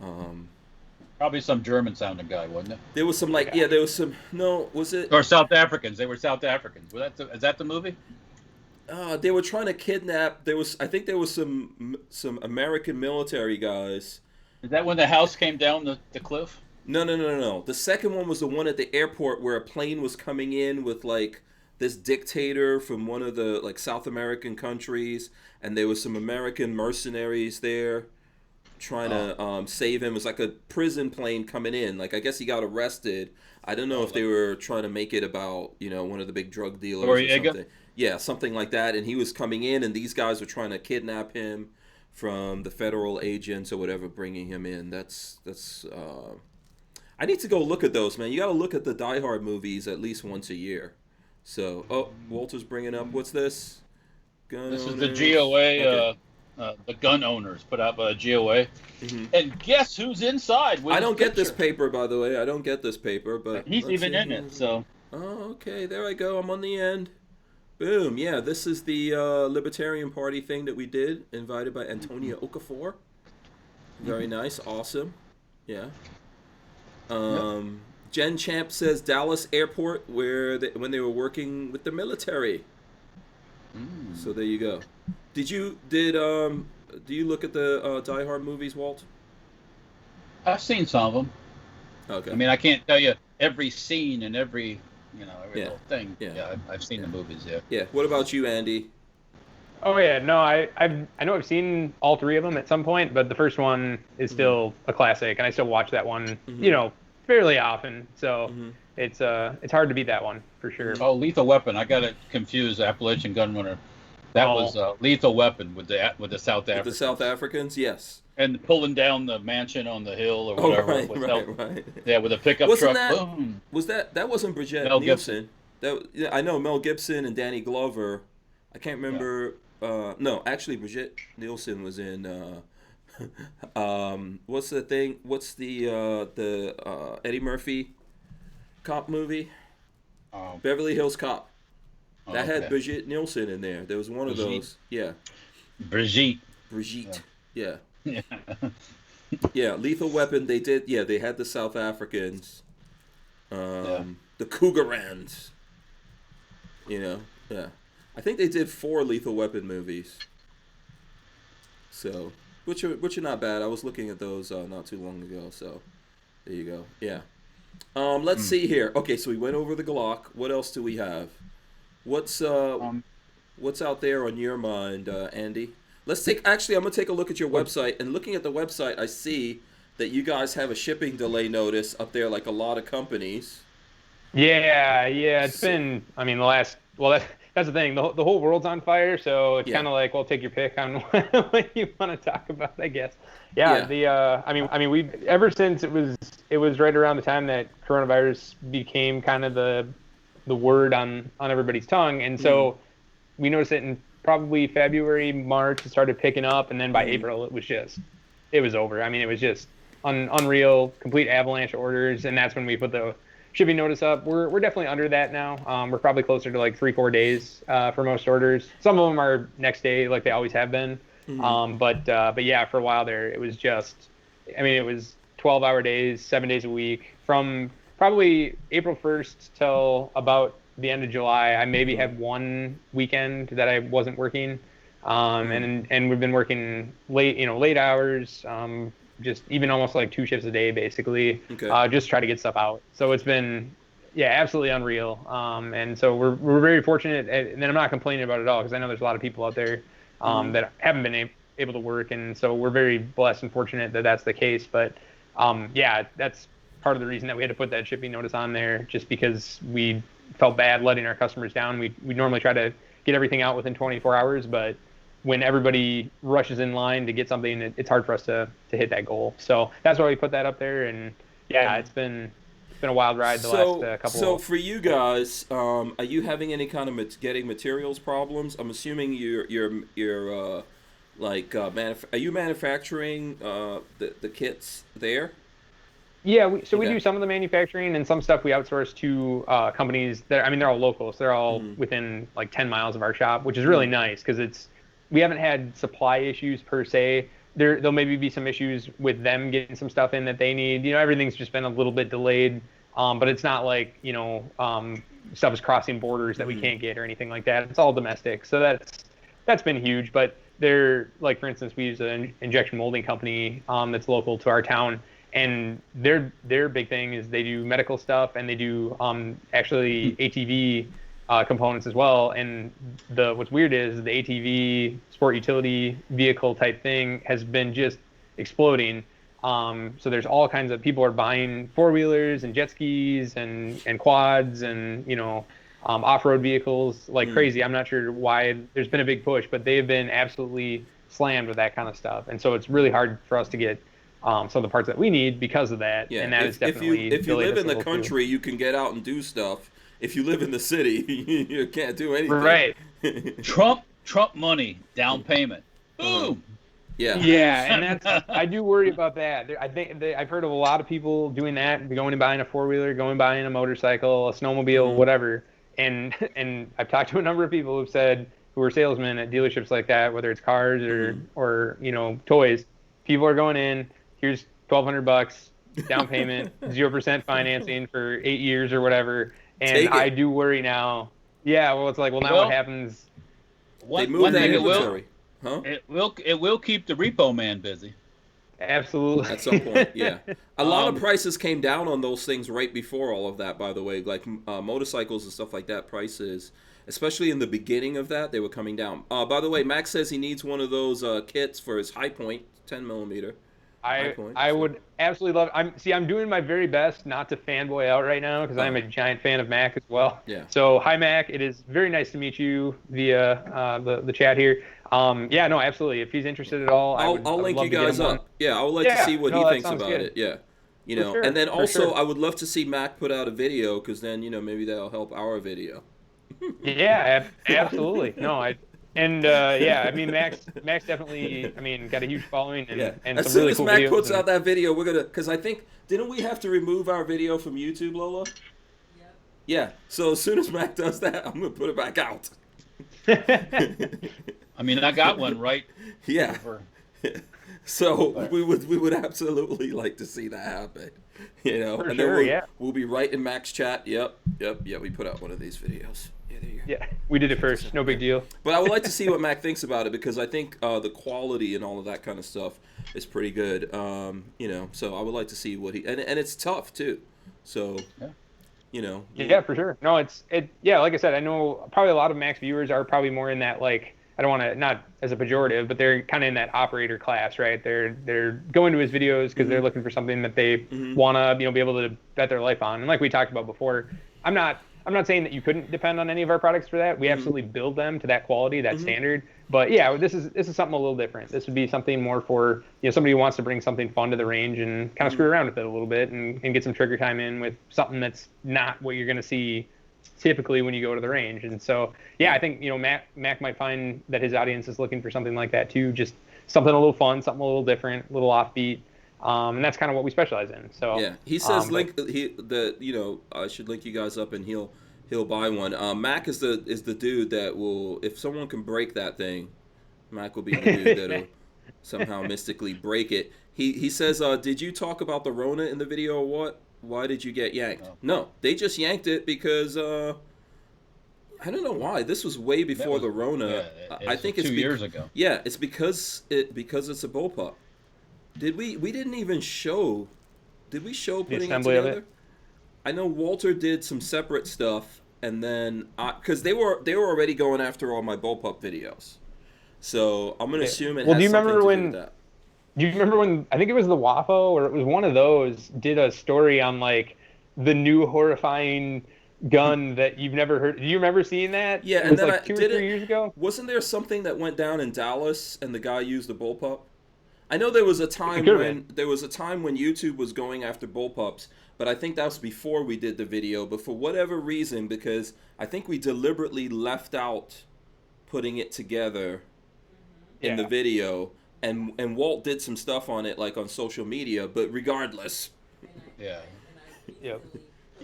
Probably some German-sounding guy, wasn't it?
There was some there was some. No, was it?
Or South Africans. They were South Africans. Is that the movie?
They were trying to kidnap. I think there was some American military guys.
Is that when the house came down the cliff?
No. The second one was the one at the airport where a plane was coming in with this dictator from one of the South American countries, and there was some American mercenaries there trying to save him. It was like a prison plane coming in. I guess he got arrested. I don't know if they were trying to make it about one of the big drug dealers or something. Yeah, something like that. And he was coming in, and these guys were trying to kidnap him from the federal agents or whatever, bringing him in. That's. I need to go look at those, man. You got to look at the Die Hard movies at least once a year. So, Walter's bringing up, what's this?
This is the GOA, the gun owners put out by the GOA. Mm-hmm. And guess who's inside?
I don't get this paper, by the way. I don't get this paper, but
he's even in it. So.
Oh, okay. There I go. I'm on the end. Boom. Yeah, this is the Libertarian Party thing that we did, invited by Antonia Okafor. Very nice. Awesome. Yeah. Jen Champ says Dallas Airport, when they were working with the military. So there you go. Do you look at the Die Hard movies, Walt?
I've seen some of them.
Okay.
I mean, I can't tell you every scene and every little thing. Yeah, I've seen the movies. Yeah.
Yeah. What about you, Andy?
Oh yeah, no, I know I've seen all three of them at some point, but the first one is still a classic, and I still watch that one, fairly often. So it's hard to beat that one for sure.
Oh, Lethal Weapon! I got it confused. Appalachian Gunrunner. That was Lethal Weapon with the South Africans.
With the South Africans, yes.
And pulling down the mansion on the hill or whatever.
Right.
Yeah, with a pickup
wasn't
truck.
Boom. That wasn't Bridget
Mel
Nielsen. I know Mel Gibson and Danny Glover. I can't remember. No, actually, Bridget Nielsen was in. What's the thing? What's the Eddie Murphy cop movie? Beverly Hills Cop. That had Brigitte Nielsen in there. There was one of those. Yeah.
Brigitte.
Yeah. Yeah. Lethal Weapon. They did. Yeah. They had the South Africans. The Cougarans. Yeah. I think they did 4 Lethal Weapon movies. So, which are not bad. I was looking at those not too long ago. So, there you go. Yeah. Let's see here. Okay, so we went over the Glock. What else do we have? What's out there on your mind, Andy? I'm gonna take a look at your website, and looking at the website, I see that you guys have a shipping delay notice up there, like a lot of companies.
Yeah, it's been. I mean, that's the thing. The whole world's on fire, so it's kind of like, well, take your pick on what you want to talk about, I guess. Yeah. I mean, we ever since it was right around the time that coronavirus became kind of the word on everybody's tongue, and so we noticed it in probably February, March. It started picking up, and then by April, it was over. I mean, it was just unreal, complete avalanche of orders, and that's when we put the shipping notice up. We're definitely under that now. We're probably closer to like 3-4 days for most orders. Some of them are next day, like they always have been. But yeah, for a while there, it was just. I mean, it was 12-hour days, 7 days a week from probably April 1st till about the end of July. I maybe had one weekend that I wasn't working, and we've been working late hours, just even almost like 2 shifts a day, basically, just try to get stuff out. So it's been, absolutely unreal. And so we're very fortunate, and then I'm not complaining about it at all, because I know there's a lot of people out there that haven't been able to work, and so we're very blessed and fortunate that that's the case. But that's part of the reason that we had to put that shipping notice on there, just because we felt bad letting our customers down. We normally try to get everything out within 24 hours, but when everybody rushes in line to get something, it's hard for us to hit that goal. So that's why we put that up there. And it's been a wild ride the last couple.
So for you guys, are you having any kind of getting materials problems? I'm assuming you're are you manufacturing the kits there?
Yeah, we do some of the manufacturing, and some stuff we outsource to companies that, I mean, they're all local, so they're all within like 10 miles of our shop, which is really nice, because we haven't had supply issues per se. There'll maybe be some issues with them getting some stuff in that they need. Everything's just been a little bit delayed, but it's not like, stuff is crossing borders that we can't get or anything like that. It's all domestic, so that's been huge. But they're, like, for instance, we use an injection molding company that's local to our town, and their big thing is they do medical stuff, and they do actually ATV components as well. And what's weird is the ATV sport utility vehicle type thing has been just exploding. So there's all kinds of people are buying 4-wheelers and jet skis and quads and off-road vehicles like crazy. I'm not sure why there's been a big push, but they've been absolutely slammed with that kind of stuff. And so it's really hard for us to get some of the parts that we need because of that.
Yeah.
And that is definitely
if you live in the country, you can get out and do stuff. If you live in the city, you can't do anything.
Right.
Trump money down payment. Boom.
Yeah.
Yeah, and I do worry about that. I think I've heard of a lot of people doing that, going and buying a 4-wheeler, going and buying a motorcycle, a snowmobile, whatever. And I've talked to a number of people who are salesmen at dealerships like that, whether it's cars or toys. People are going in, here's $1,200 down payment, 0% financing for 8 years or whatever. And I do worry now. Yeah, well, it's like, now what happens?
They move that inventory. Huh?
It will keep the repo man busy.
Absolutely.
At some point, yeah. A lot of prices came down on those things right before all of that, by the way. Like motorcycles and stuff like that, prices, especially in the beginning of that, they were coming down. By the way, Max says he needs one of those kits for his high point, 10 millimeter.
I would absolutely love. I'm doing my very best not to fanboy out right now, because I'm a giant fan of Mac as well.
Yeah.
So hi Mac, it is very nice to meet you via the chat here. No, absolutely. If he's interested at all,
I'll link you guys up. I would like to see what he thinks about it. Yeah.
Sure,
and then also I would love to see Mac put out a video, because then maybe that'll help our video.
Yeah, absolutely. No, I mean, Max definitely, got a huge following and
as
some really
soon
cool
as Mac
videos.
puts out that video, we're gonna, because I think, didn't we have to remove our video from YouTube, Lola? Yeah. So as soon as Mac does that, I'm gonna put it back out.
I got one right.
Yeah. So we would absolutely like to see that happen.
For
and
sure,
then we'll be right in Mac's chat. Yep. We put out one of these videos.
Yeah, we did it first. No big deal.
But I would like to see what Mac thinks about it, because I think the quality and all of that kind of stuff is pretty good. So I would like to see what he and it's tough too. So,
Yeah, for sure. No, like I said, I know probably a lot of Mac's viewers are probably more in that, like, I don't want to, not as a pejorative, but they're kind of in that operator class, right? They're going to his videos because they're looking for something that they want to be able to bet their life on. And like we talked about before, I'm not saying that you couldn't depend on any of our products for that. We absolutely build them to that quality, that standard. But yeah, this is something a little different. This would be something more for somebody who wants to bring something fun to the range and kind of screw around with it a little bit and get some trigger time in with something that's not what you're going to see typically when you go to the range. And so I think Mac might find that his audience is looking for something like that too, just something a little fun, something a little different, a little offbeat. And that's kind of what we specialize in. So
yeah, he says I should link you guys up and he'll buy one. Mac is the dude that will, if someone can break that thing, Mac will be the dude that'll somehow mystically break it. He says, did you talk about the Rona in the video or what? Why did you get yanked? No, they just yanked it because I don't know why. This was way before the Rona.
I think it's 2 years ago.
Yeah, it's because it's a bullpup. Did we didn't even show? Did we show putting it
together?
Of it? I know Walter did some separate stuff, and then because they were already going after all my bullpup videos, so I'm gonna assume it. Well, has something to do with that.
Do you remember when I think it was the WAFO or it was one of those did a story on like the new horrifying gun that you've never heard? Do you remember seeing that?
Yeah,
and then like 2 or 3 years ago.
Wasn't there something that went down in Dallas and the guy used a bullpup? I know there was a time when YouTube was going after bullpups, but I think that was before we did the video. But for whatever reason, because I think we deliberately left out putting it together in the video, and Walt did some stuff on it, like on social media. But regardless,
yeah,
yep.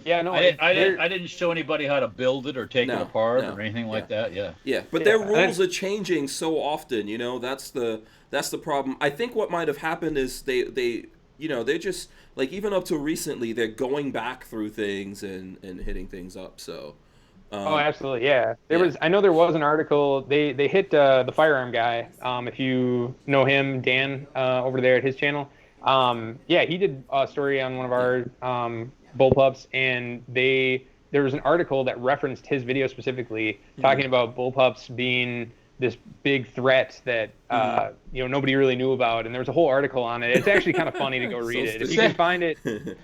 Yeah, no,
I didn't show anybody how to build it or take it apart or anything like that. Yeah.
Yeah, but their rules are changing so often. You know, that's the problem. I think what might have happened is they you know, they're just like, even up to recently, they're going back through things and hitting things up. So.
Oh, absolutely, yeah. I know there was an article. They hit the firearm guy. If you know him, Dan, over there at his channel. Yeah, he did a story on one of our bullpups, and there was an article that referenced his video specifically, talking about bullpups being this big threat that you know, nobody really knew about, and there was a whole article on it. It's actually kind of funny to go read it if you can find it.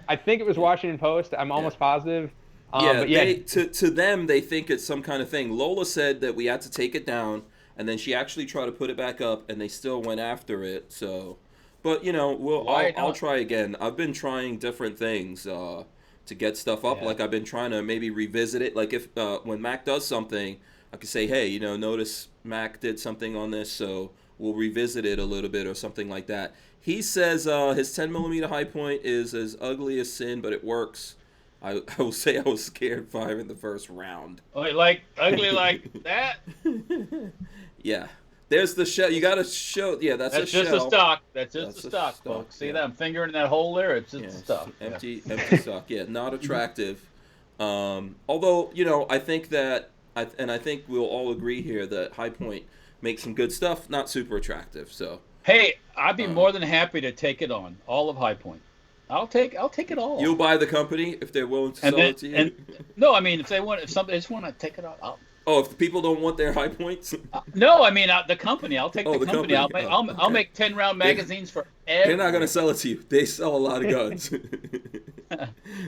I think it was Washington Post. I'm almost positive.
But to them, they think it's some kind of thing. Lola said that we had to take it down, and then she actually tried to put it back up, and they still went after it. So, but you know, I'll try again. I've been trying different things to get stuff up. Like I've been trying to maybe revisit it. Like if when Mac does something, I could say, hey, you know, notice Mac did something on this, so we'll revisit it a little bit or something like that. He says his 10mm high point is as ugly as sin, but it works. I will say I was scared firing the first round.
Oh, like ugly like that?
Yeah. There's the shell. You got to show. Yeah, that's a shell.
That's just a stock. That's just a stock, folks. See that? I'm fingering that hole there. It's just a stock.
Empty stock. Yeah, not attractive. Although, you know, I think that, I think we'll all agree here that High Point makes some good stuff. Not super attractive. So.
Hey, I'd be more than happy to take it on. All of High Point. I'll take it all.
You'll buy the company if they're willing to sell it to you.
No, I mean if somebody just want to take it all.
If the people don't want their High Points.
No, I mean the company. I'll take the company. I'll make 10-round magazines for everyone.
They're not going to sell it to you. They sell a lot of guns.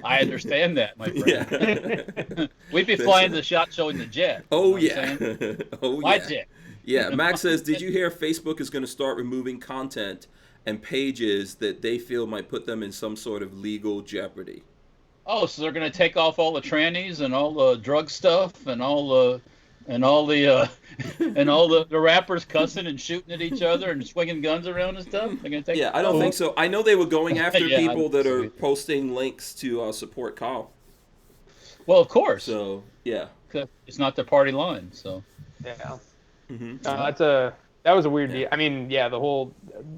I understand that, my friend. Yeah. We'd be flying to the SHOT Show in the jet.
Oh yeah.
My jet.
Yeah. Max says, did you hear Facebook is going to start removing content and pages that they feel might put them in some sort of legal jeopardy?
Oh, so they're going to take off all the trannies and all the drug stuff and all the rappers cussing and shooting at each other and swinging guns around and stuff. They're going to take.
Yeah, I don't think so. I know they were going after people that are posting links to support Kyle.
Well, of course.
So yeah,
it's not their party line. So
yeah, that was a weird deal. I mean, yeah, the whole,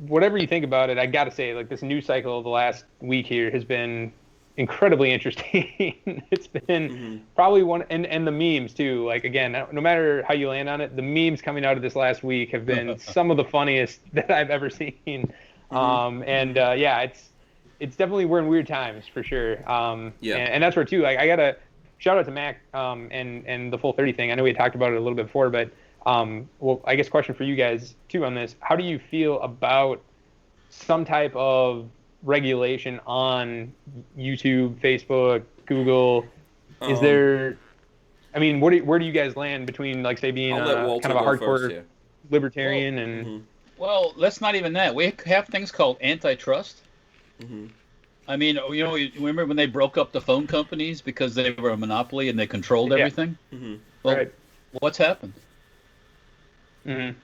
whatever you think about it, I got to say, like, this news cycle of the last week here has been incredibly interesting. It's been probably one, and the memes too. Like, again, no matter how you land on it, the memes coming out of this last week have been some of the funniest that I've ever seen. Yeah, it's definitely, we're in weird times for sure. And that's where too, like, I gotta shout out to Mac and the Full 30 thing. I know we had talked about it a little bit before, but well, I guess question for you guys too on this: how do you feel about some type of regulation on YouTube, Facebook, Google? Is there? I mean, where do you guys land between, like, say, being kind of a hardcore libertarian and?
Well, that's not even that. We have things called antitrust. I mean, you know, remember when they broke up the phone companies because they were a monopoly and they controlled everything? Well, what's happened?
I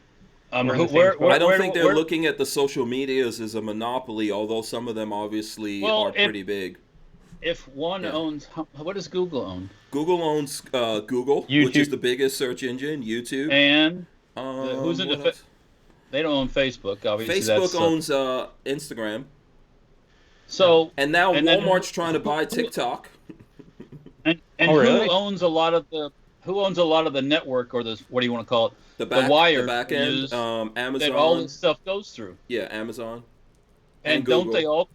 don't think they're looking at the social medias as a monopoly, although some of them obviously are pretty big.
If one owns, what does Google own?
Google owns Google, YouTube, which is the biggest search engine, YouTube.
And who's in the? They don't own Facebook, obviously.
Facebook owns Instagram.
So
and now Walmart's trying to buy TikTok.
And who owns a lot of the network, or what do you want to call it? The wire,
the back end, Amazon.
That all this stuff goes through.
Yeah, Amazon.
And
Google.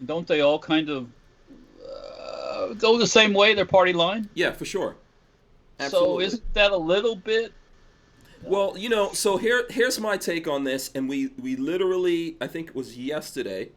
don't they all kind of go the same way, their party line?
Yeah, for sure.
So
Absolutely.
isn't that a little bit?
Well, so here's my take on this, and we literally, I think it was yesterday,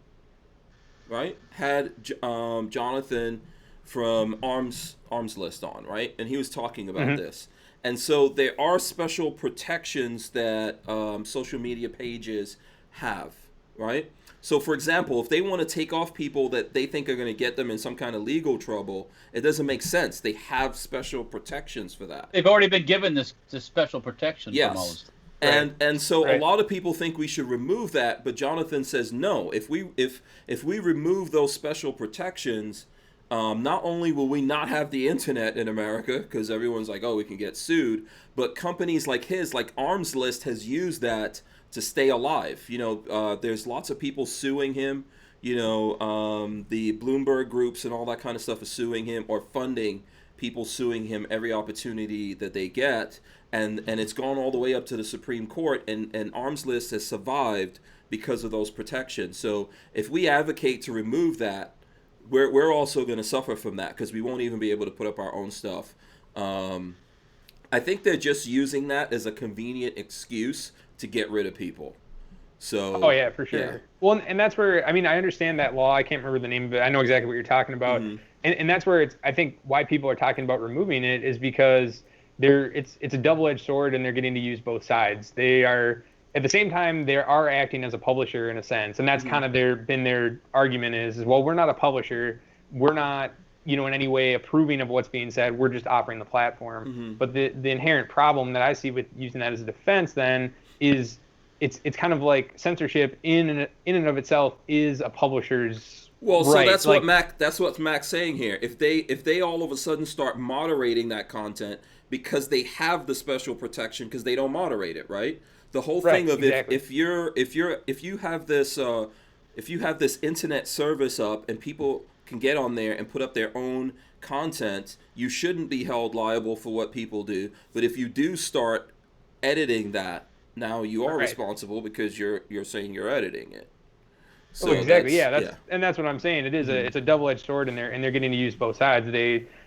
right? Had Jonathan from Arms List on, right? And he was talking about this. And so there are special protections that social media pages have, right? So, for example, if they want to take off people that they think are going to get them in some kind of legal trouble, it doesn't make sense. They have special protections for that.
They've already been given this special protection from all
Yes.
this.
And so a
Right.
lot of people think we should remove that, but Jonathan says no. If we remove those special protections, not only will we not have the internet in America because everyone's like, oh, we can get sued, but companies like his, like Arms List, has used that to stay alive. There's lots of people suing him. The Bloomberg groups and all that kind of stuff is suing him or funding people suing him every opportunity that they get. And it's gone all the way up to the Supreme Court, and Arms List has survived because of those protections. So if we advocate to remove that, we're also going to suffer from that because we won't even be able to put up our own stuff. I think they're just using that as a convenient excuse to get rid of people. So.
Oh yeah, for sure.
Yeah.
Well, and that's where I understand that law. I can't remember the name of it. I know exactly what you're talking about, and that's where I think why people are talking about removing it is because it's a double-edged sword, and they're getting to use both sides. They are at the same time they are acting as a publisher in a sense, and that's kind of their argument is well, we're not a publisher, we're not in any way approving of what's being said, we're just offering the platform. But the inherent problem that I see with using that as a defense then is it's kind of like censorship in and of itself is a publisher's
Well, so
right.
that's what Mac's saying here. If they all of a sudden start moderating that content because they have the special protection because they don't moderate it, right? The whole thing of
exactly.
if you have this internet service up and people can get on there and put up their own content, you shouldn't be held liable for what people do. But if you do start editing that, now you are responsible because you're saying you're editing it. So
exactly. And that's what I'm saying. It is it's a double-edged sword, and they're getting to use both sides.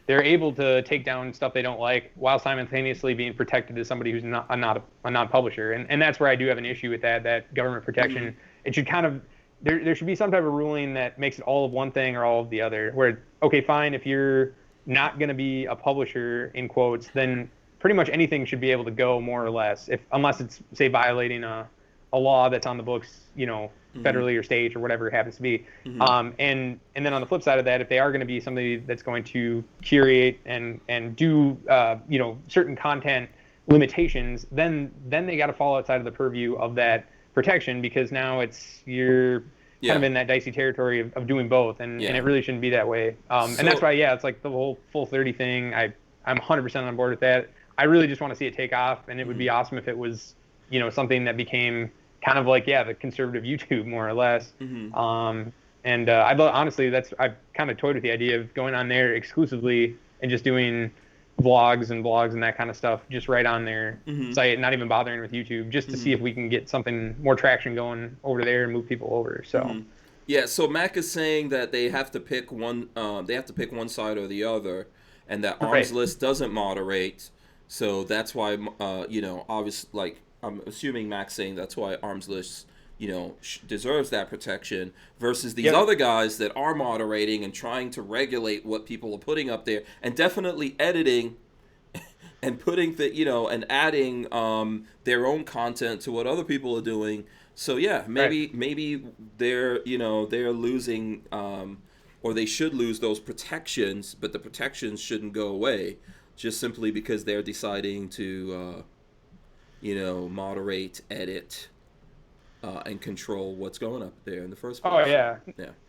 They're able to take down stuff they don't like while simultaneously being protected as somebody who's not a non-publisher. And that's where I do have an issue with that government protection. It should kind of there should be some type of ruling that makes it all of one thing or all of the other. Where okay, fine, if you're not going to be a publisher in quotes, then pretty much anything should be able to go more or less, unless it's say violating a law that's on the books, federally or state or whatever it happens to be. And then on the flip side of that, if they are going to be somebody that's going to curate and do certain content limitations, then they got to fall outside of the purview of that protection, because now you're kind of in that dicey territory of doing both, and it really shouldn't be that way. And that's why it's like the whole full 30 thing. I'm 100% on board with that. I really just want to see it take off, and it would be awesome if it was something that became kind of like the conservative YouTube more or less. Honestly, I've kind of toyed with the idea of going on there exclusively and just doing vlogs and that kind of stuff just right on their site, not even bothering with YouTube, just to see if we can get something more traction going over there and move people over. So
so Mac is saying that they have to pick one one side or the other, and that Arms List doesn't moderate. So that's why obviously, like, I'm assuming Mac's saying that's why Arms List, deserves that protection versus these other guys that are moderating and trying to regulate what people are putting up there, and definitely editing and putting and adding their own content to what other people are doing. So maybe they're losing or they should lose those protections, but the protections shouldn't go away just simply because they're deciding to moderate, edit, and control what's going up there in the first place.
Oh yeah.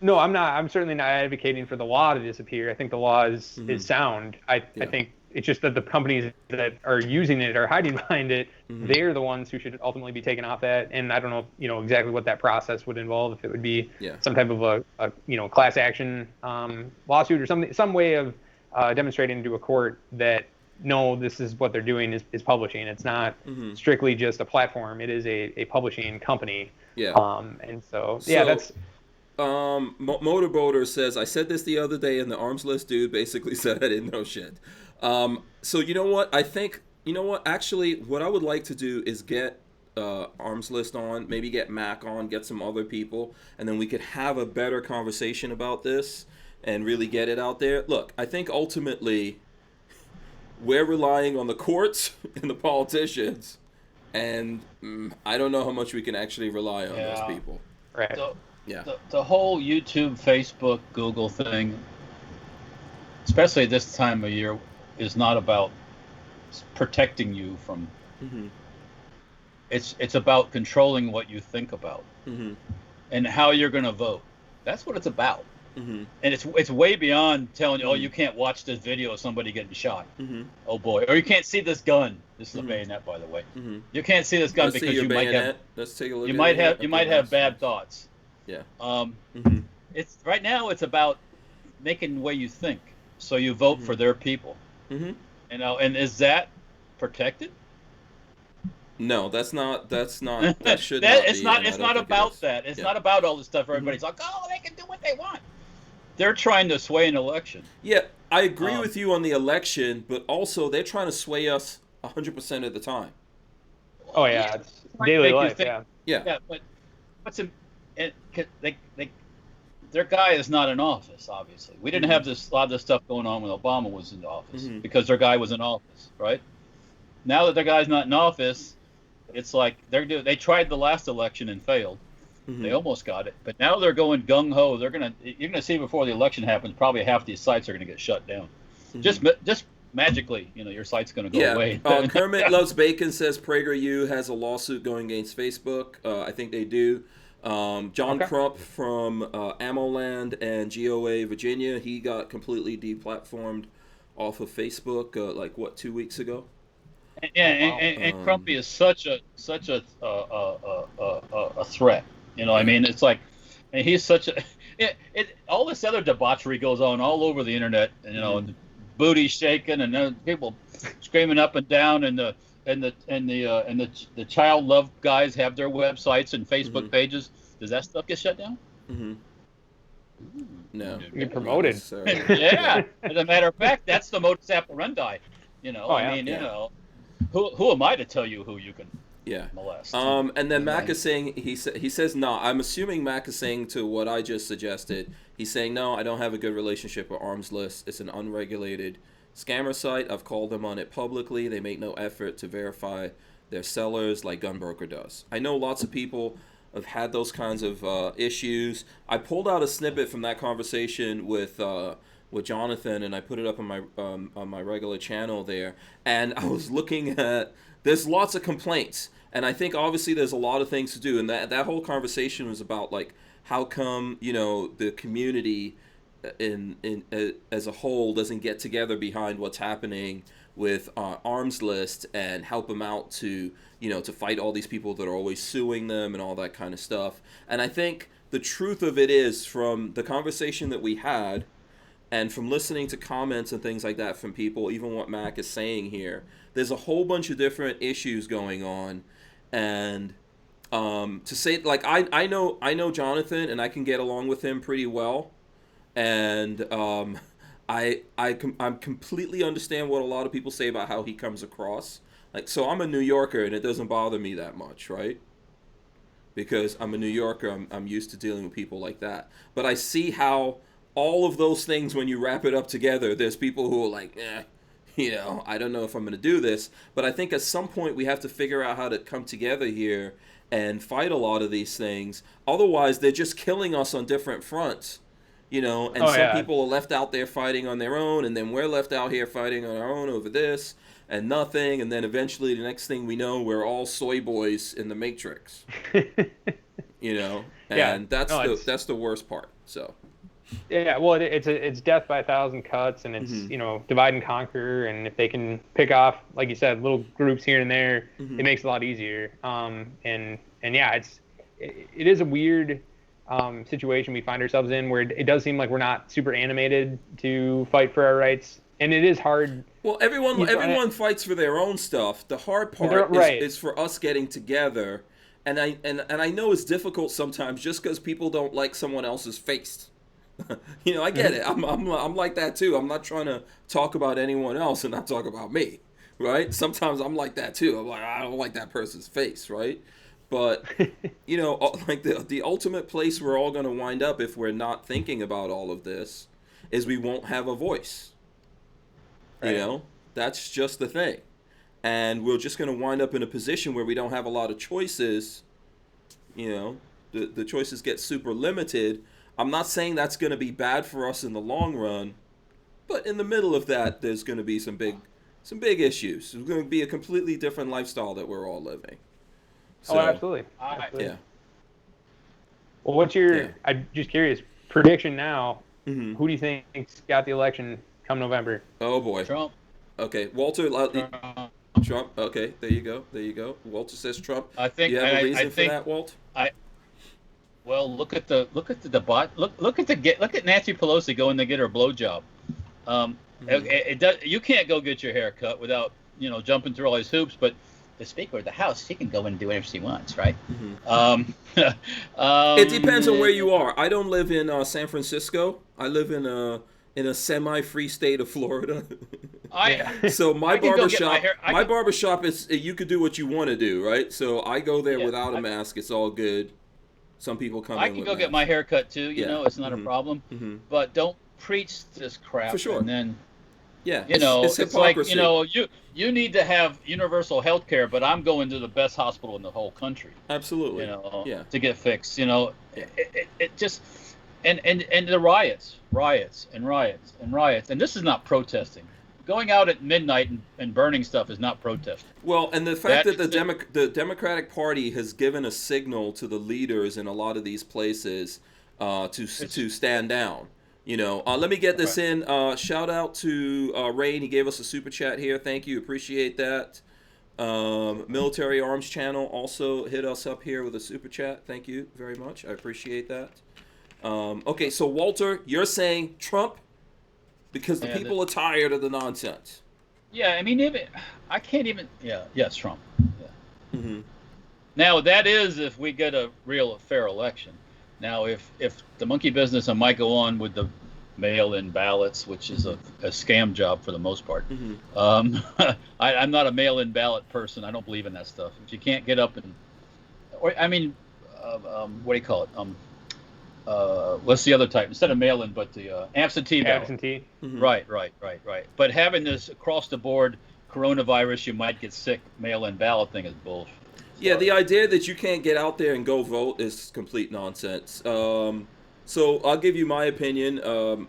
No, I'm certainly not advocating for the law to disappear. I think the law is sound. I think it's just that the companies that are using it or hiding behind it, they're the ones who should ultimately be taken off that. And I don't know, exactly what that process would involve. If it would be some type of a class action lawsuit or some way of demonstrating to a court that no, this is what they're doing is publishing. It's not strictly just a platform. It is a publishing company. And so that's
Motorboater says, I said this the other day, and the arms list dude basically said I didn't know shit. So you know what? I think, actually, what I would like to do is get arms list on, maybe get Mac on, get some other people, and then we could have a better conversation about this and really get it out there. Look, I think ultimately we're relying on the courts and the politicians, and I don't know how much we can actually rely on those people.
Right.
So,
yeah.
The whole YouTube, Facebook, Google thing, especially this time of year, is not about protecting you from.
Mm-hmm.
It's about controlling what you think about and how you're going to vote. That's what it's about. And it's way beyond telling you, oh, you can't watch this video of somebody getting shot. Oh boy, or you can't see this gun. This is a bayonet, by the way. You can't see this gun because you might have.
Let's take a look.
You might have bad thoughts.
Yeah.
It's right now. It's about making the way you think, so you vote for their people. You know, and is that protected?
No, that's not. That should not.
It's not. It's not about that. It's not about all this stuff. Everybody's like, oh, they can do what they want. They're trying to sway an election.
Yeah, I agree with you on the election, but also they're trying to sway us 100% of the time.
Oh yeah, it's daily life.
Yeah.
But what's their guy is not in office. Obviously, we didn't have a lot of this stuff going on when Obama was in office because their guy was in office, right? Now that their guy's not in office, it's like they tried the last election and failed. They almost got it, but now they're going gung ho. You're gonna see before the election happens, probably half these sites are gonna get shut down. Just magically, your site's gonna go away.
Kermit Loves Bacon says PragerU has a lawsuit going against Facebook. I think they do. John Crump from Ammoland and GOA Virginia, he got completely deplatformed off of Facebook 2 weeks ago.
And Crumpy is such a threat. I mean, it's like, and he's such a. All this other debauchery goes on all over the internet. And booty shaking and people screaming up and down, and the child love guys have their websites and Facebook pages. Does that stuff get shut down?
No,
you get promoted.
Yeah, as a matter of fact, that's the modus operandi. Who am I to tell you who you can molest?
And then Mac is saying, he says no. I'm assuming Mac is saying to what I just suggested. He's saying, no, I don't have a good relationship with Arms List. It's an unregulated scammer site. I've called them on it publicly. They make no effort to verify their sellers like Gunbroker does. I know lots of people have had those kinds of issues. I pulled out a snippet from that conversation with Jonathan, and I put it up on my regular channel there. And I was looking at, there's lots of complaints, and I think obviously there's a lot of things to do. And that whole conversation was about how come the community as a whole doesn't get together behind what's happening with Arms List and help them out to to fight all these people that are always suing them and all that kind of stuff. And I think the truth of it is, from the conversation that we had and from listening to comments and things like that from people, even what Mac is saying here, there's a whole bunch of different issues going on. And to say, I know Jonathan, and I can get along with him pretty well. And I completely understand what a lot of people say about how he comes across. So I'm a New Yorker, and it doesn't bother me that much, right? Because I'm a New Yorker, I'm used to dealing with people like that. But I see how all of those things, when you wrap it up together, there's people who are like, I don't know if I'm going to do this. But I think at some point we have to figure out how to come together here and fight a lot of these things. Otherwise, they're just killing us on different fronts. And some people are left out there fighting on their own, and then we're left out here fighting on our own over this and nothing, and then eventually the next thing we know, we're all soy boys in the Matrix. And that's the worst part. So.
Yeah, well, it's death by 1,000 cuts, and it's divide and conquer, and if they can pick off, like you said, little groups here and there, it makes it a lot easier. And yeah, it is a weird situation we find ourselves in, where it does seem like we're not super animated to fight for our rights, and it is hard.
Well, everyone fights for their own stuff. The hard part is for us getting together and I know it's difficult sometimes just because people don't like someone else's face. I get it. I'm like that too. I'm not trying to talk about anyone else and not talk about me, right? Sometimes I'm like that too. I'm like, I don't like that person's face, right? But like the ultimate place we're all going to wind up if we're not thinking about all of this is we won't have a voice. Right. That's just the thing. And we're just going to wind up in a position where we don't have a lot of choices. The choices get super limited. I'm not saying that's going to be bad for us in the long run, but in the middle of that, there's going to be some big issues. It's going to be a completely different lifestyle that we're all living. So,
absolutely.
Yeah.
Well, what's your? I'm just curious. Prediction now.
Mm-hmm.
Who do you think's got the election come November?
Oh boy.
Trump.
Okay, Walter. Trump. Okay, there you go. Walter says Trump.
I think.
Do you have a reason
for
that, Walt?
Well, look at the debate. Look at Nancy Pelosi going to get her blowjob. You can't go get your hair cut without jumping through all these hoops. But the Speaker of the House, she can go in and do whatever she wants, right?
Mm-hmm. It depends on where you are. I don't live in San Francisco. I live in a semi-free state of Florida. So my barbershop is, you could do what you want to do, right? So I go there without a mask. It's all good. Some people come in.
I can go get my hair cut too. It's not a problem.
Mm-hmm.
But don't preach this crap.
For sure.
And then,
it's
like
hypocrisy.
you need to have universal health care, but I'm going to the best hospital in the whole country.
Absolutely.
To get fixed. It just and the riots, and this is not protesting. Going out at midnight and burning stuff is not protesting.
Well, and the fact that the Democratic Party has given a signal to the leaders in a lot of these places to stand down. Let me get this in. Shout out to Rain. He gave us a super chat here. Thank you. Appreciate that. Military Arms Channel also hit us up here with a super chat. Thank you very much. I appreciate that. Okay, so Walter, you're saying Trump because the people are tired of the nonsense.
Yeah, I mean, I can't even. Yes, Trump. Yeah.
Mm-hmm.
Now that is if we get a real fair election. Now, if the monkey business, I might go on with the mail-in ballots, which is a scam job for the most part.
Mm-hmm.
I'm not a mail-in ballot person. I don't believe in that stuff. If you can't get up and, what do you call it? What's the other type? Instead of mail-in, but the absentee ballot.
Absentee.
Mm-hmm.
Right. But having this across the board coronavirus, you might get sick mail-in ballot thing is bullshit.
Yeah, the idea that you can't get out there and go vote is complete nonsense. So I'll give you my opinion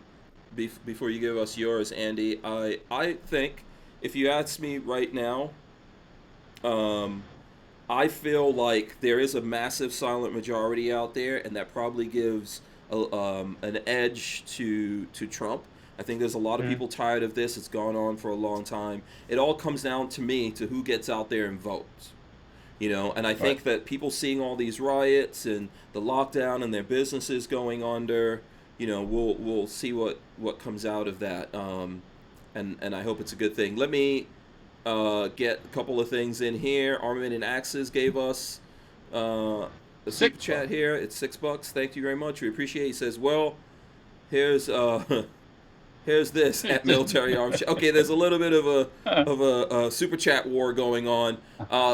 before you give us yours, Andy. I think if you ask me right now, I feel like there is a massive silent majority out there, and that probably gives an edge to Trump. I think there's a lot of people tired of this. It's gone on for a long time. It all comes down to me to who gets out there and votes. And I think that people seeing all these riots and the lockdown and their businesses going under, we'll see what comes out of that. And I hope it's a good thing. Let me get a couple of things in here. Armament and Axes gave us a super chat here. It's $6. Thank you very much. We appreciate it. He says, well, here's this at Military Arms. Okay, there's a little bit of a super chat war going on.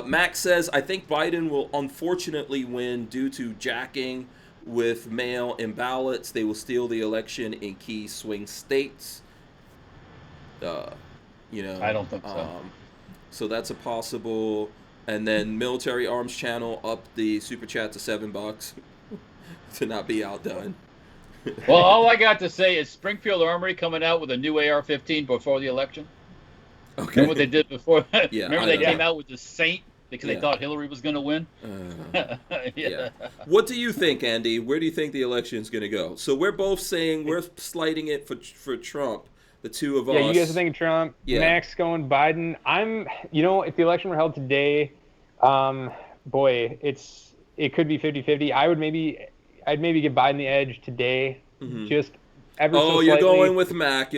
Max says, I think Biden will unfortunately win due to jacking with mail-in ballots. They will steal the election in key swing states. I
don't think so.
So that's a possible. And then Military Arms Channel upped the super chat to $7 to not be outdone.
Well, all I got to say is Springfield Armory coming out with a new AR-15 before the election.
Okay.
Remember what they did before?
Yeah,
remember they came out with the Saint because they thought Hillary was going to win?
Yeah. What do you think, Andy? Where do you think the election is going to go? So we're both saying we're sliding it for Trump, the two of us.
Yeah, you guys are thinking Trump. Yeah. Max going Biden. If the election were held today, it could be 50-50. I'd maybe give Biden the edge today, just ever so slightly.
You're going with Mac.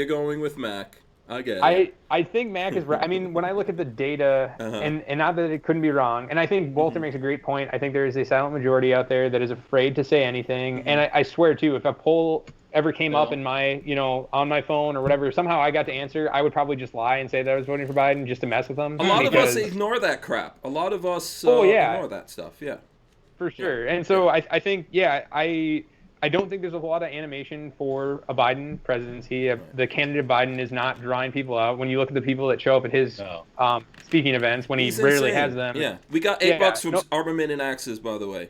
I get it.
I think Mac is right. I mean, when I look at the data, and not that it couldn't be wrong, and I think Walther makes a great point. I think there is a silent majority out there that is afraid to say anything. And I swear, too, if a poll ever came up in my, on my phone or whatever, somehow I got to answer, I would probably just lie and say that I was voting for Biden just to mess with them.
A lot of us ignore that crap. A lot of us ignore that stuff. Yeah.
For sure. And so I think, I don't think there's a whole lot of animation for a Biden presidency. The candidate Biden is not drawing people out. When you look at the people that show up at his speaking events, when
He's
rarely
insane.
has them.
Yeah, we got $8 from Armament and Axes, by the way.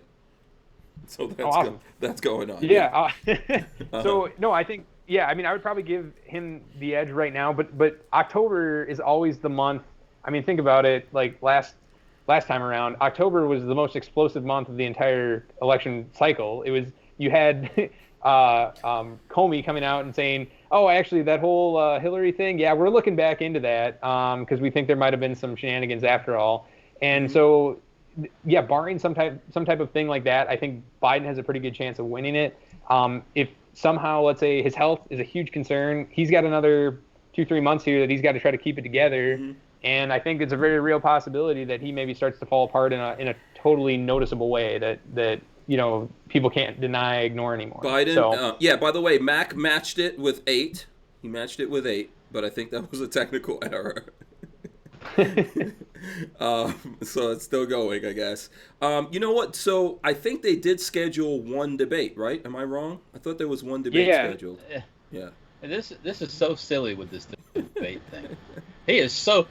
So that's
awesome.
That's going on.
Yeah. So no, I think I mean I would probably give him the edge right now, but October is always the month. I mean, think about it. Like last time around, October was the most explosive month of the entire election cycle. It was. You had Comey coming out and saying, oh, actually, that whole Hillary thing, we're looking back into that because we think there might have been some shenanigans after all. And so, barring some type of thing like that, I think Biden has a pretty good chance of winning it. If somehow, let's say, his health is a huge concern, he's got another 2-3 months here that he's got to try to keep it together. And I think it's a very real possibility that he maybe starts to fall apart in a totally noticeable way that people can't deny, ignore anymore.
Biden, by the way, Mac matched it with 8. He matched it with 8, but I think that was a technical error. So it's still going, I guess. You know what? So I think they did schedule one debate, right? Am I wrong? I thought there was one debate scheduled. Yeah.
This is so silly with this debate thing. He is so...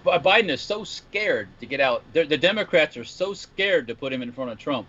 Biden is so scared to get out. The Democrats are so scared to put him in front of Trump.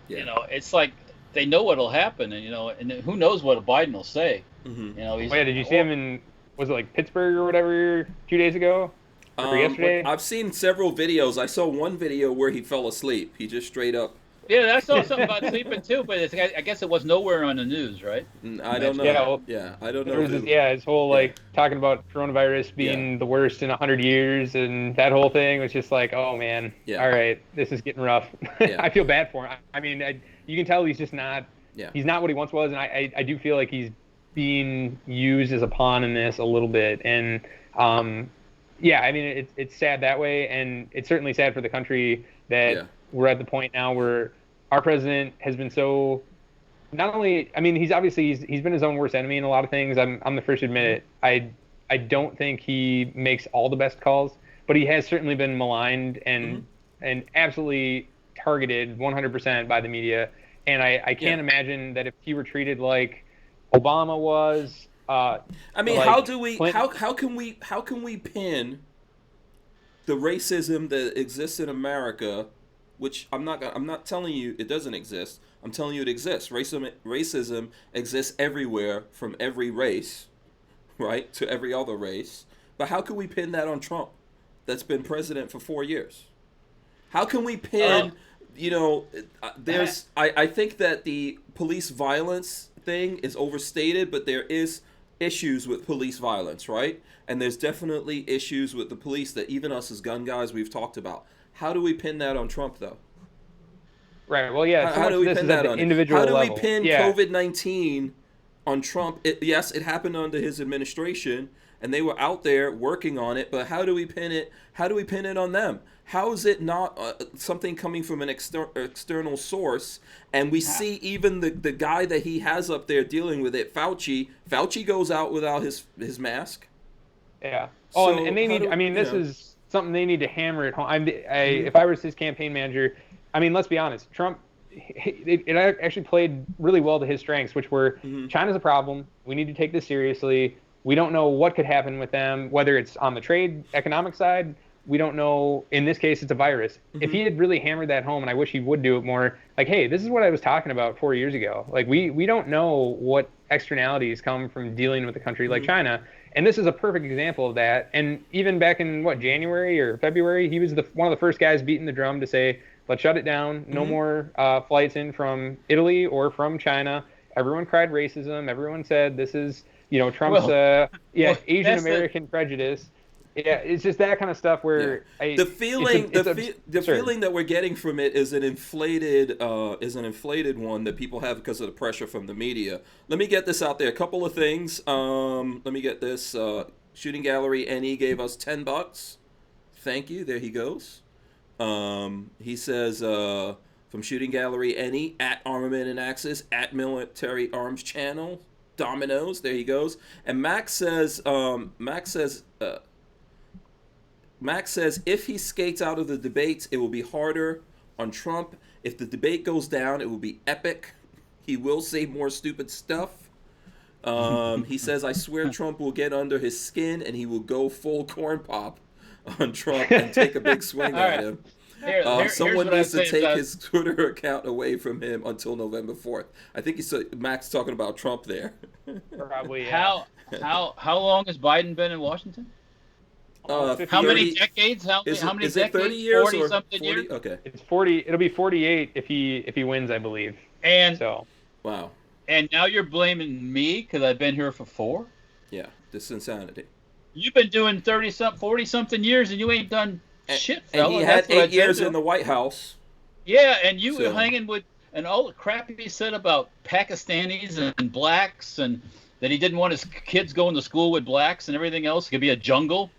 It's like they know what'll happen, and who knows what Biden will say.
Did you see him in, was it like Pittsburgh or whatever 2 days ago? Or yesterday?
I've seen several videos. I saw one video where he fell asleep. He just straight up.
Yeah, I saw something about sleeping too, but I guess it was nowhere on the news, right?
I don't know. I don't know.
His whole talking about coronavirus being the worst in 100 years, and that whole thing was just like, oh man, all right, this is getting rough. I feel bad for him. I mean, you can tell he's just not. He's not what he once was, and I do feel like he's being used as a pawn in this a little bit, and I mean, it's sad that way, and it's certainly sad for the country that. We're at the point now where our president has been so not only, I mean, he's been his own worst enemy in a lot of things. I'm the first to admit it. I don't think he makes all the best calls, but he has certainly been maligned and absolutely targeted 100% by the media. And I can't imagine that if he were treated like Obama was.
I mean, how can we pin the racism that exists in America? Which I'm not telling you it doesn't exist. I'm telling you it exists. Racism exists everywhere, from every race, right, to every other race. But how can we pin that on Trump, that's been president for 4 years? How can we pin, I think that the police violence thing is overstated, but there is issues with police violence, right? And there's definitely issues with the police that even us as gun guys, we've talked about. How do we pin that on Trump, though?
Right. Well, yeah.
How do we pin that on
individual
level? How do
we
pin COVID-19 on Trump? Yes, it happened under his administration, and they were out there working on it. But how do we pin it? How do we pin it on them? How is it not something coming from an external source? And we see even the guy that he has up there dealing with it, Fauci. Fauci goes out without his mask.
Yeah. Oh, so and they need. I mean, this is something they need to hammer at home. If I was his campaign manager, I mean, let's be honest. Trump, it actually played really well to his strengths, which were China's a problem. We need to take this seriously. We don't know what could happen with them, whether it's on the trade, economic side. We don't know. In this case, it's a virus. If he had really hammered that home, and I wish he would do it more, like, hey, this is what I was talking about 4 years ago. Like, we don't know what externalities come from dealing with a country like China. And this is a perfect example of that. And even back in, January or February, he was one of the first guys beating the drum to say, let's shut it down. No more flights in from Italy or from China. Everyone cried racism. Everyone said this is, Trump's Asian American prejudice. Yeah, it's just that kind of stuff where
the feeling feeling that we're getting from it is an inflated one that people have because of the pressure from the media. Let me get this out there. A couple of things. Let me get this. Shooting Gallery NE gave us $10. Thank you. There he goes. He says from Shooting Gallery NE at Armament and Axis at Military Arms Channel Dominoes. There he goes. And Max says if he skates out of the debates, it will be harder on Trump. If the debate goes down, it will be epic. He will say more stupid stuff. He says, I swear Trump will get under his skin and he will go full corn pop on Trump and take a big swing at him. Someone needs to take his Twitter account away from him until November 4th. I think Max talking about Trump there.
Probably. Yeah.
How long has Biden been in Washington? How many decades? How many
is
decades?
30 years
40
or
something
40?
years?
Okay.
It's 40. It'll be 48 if he wins, I believe.
And
so.
Wow.
And now you're blaming me because I've been here for 4?
Yeah, this is insanity.
You've been doing 40 something years and you ain't done shit, fella.
And he had 8 years in the White House.
Yeah, and you were hanging with, and all the crap he said about Pakistanis and blacks, and that he didn't want his kids going to school with blacks and everything else. It could be a jungle.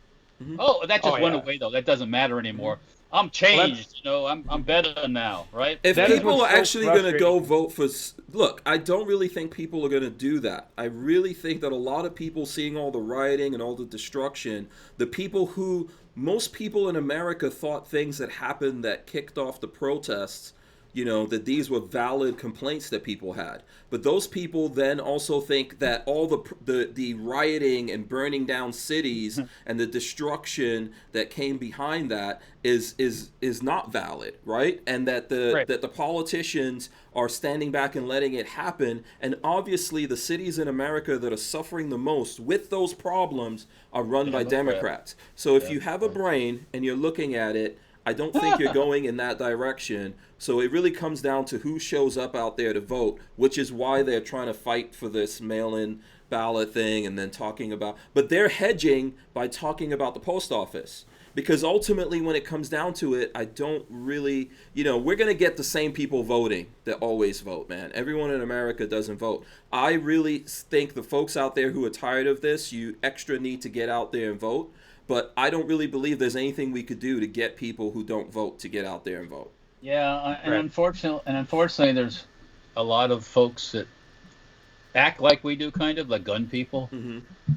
Mm-hmm. Oh, that just went away though. That doesn't matter anymore. I'm changed, I'm better now, right?
If people are actually going to go vote for... Look, I don't really think people are going to do that. I really think that a lot of people seeing all the rioting and all the destruction, the people who... Most people in America thought things that happened that kicked off the protests, that these were valid complaints that people had. But those people then also think that all the rioting and burning down cities and the destruction that came behind that is not valid, right? And that the politicians are standing back and letting it happen. And obviously the cities in America that are suffering the most with those problems are run by Democrats. So if you have a brain and you're looking at it, I don't think you're going in that direction. So it really comes down to who shows up out there to vote, which is why they're trying to fight for this mail-in ballot thing and then talking about... But they're hedging by talking about the post office. Because ultimately, when it comes down to it, I don't really... we're going to get the same people voting that always vote, man. Everyone in America doesn't vote. I really think the folks out there who are tired of this, you extra need to get out there and vote. But I don't really believe there's anything we could do to get people who don't vote to get out there and vote.
Yeah, and unfortunately, there's a lot of folks that act like we do, kind of like gun people,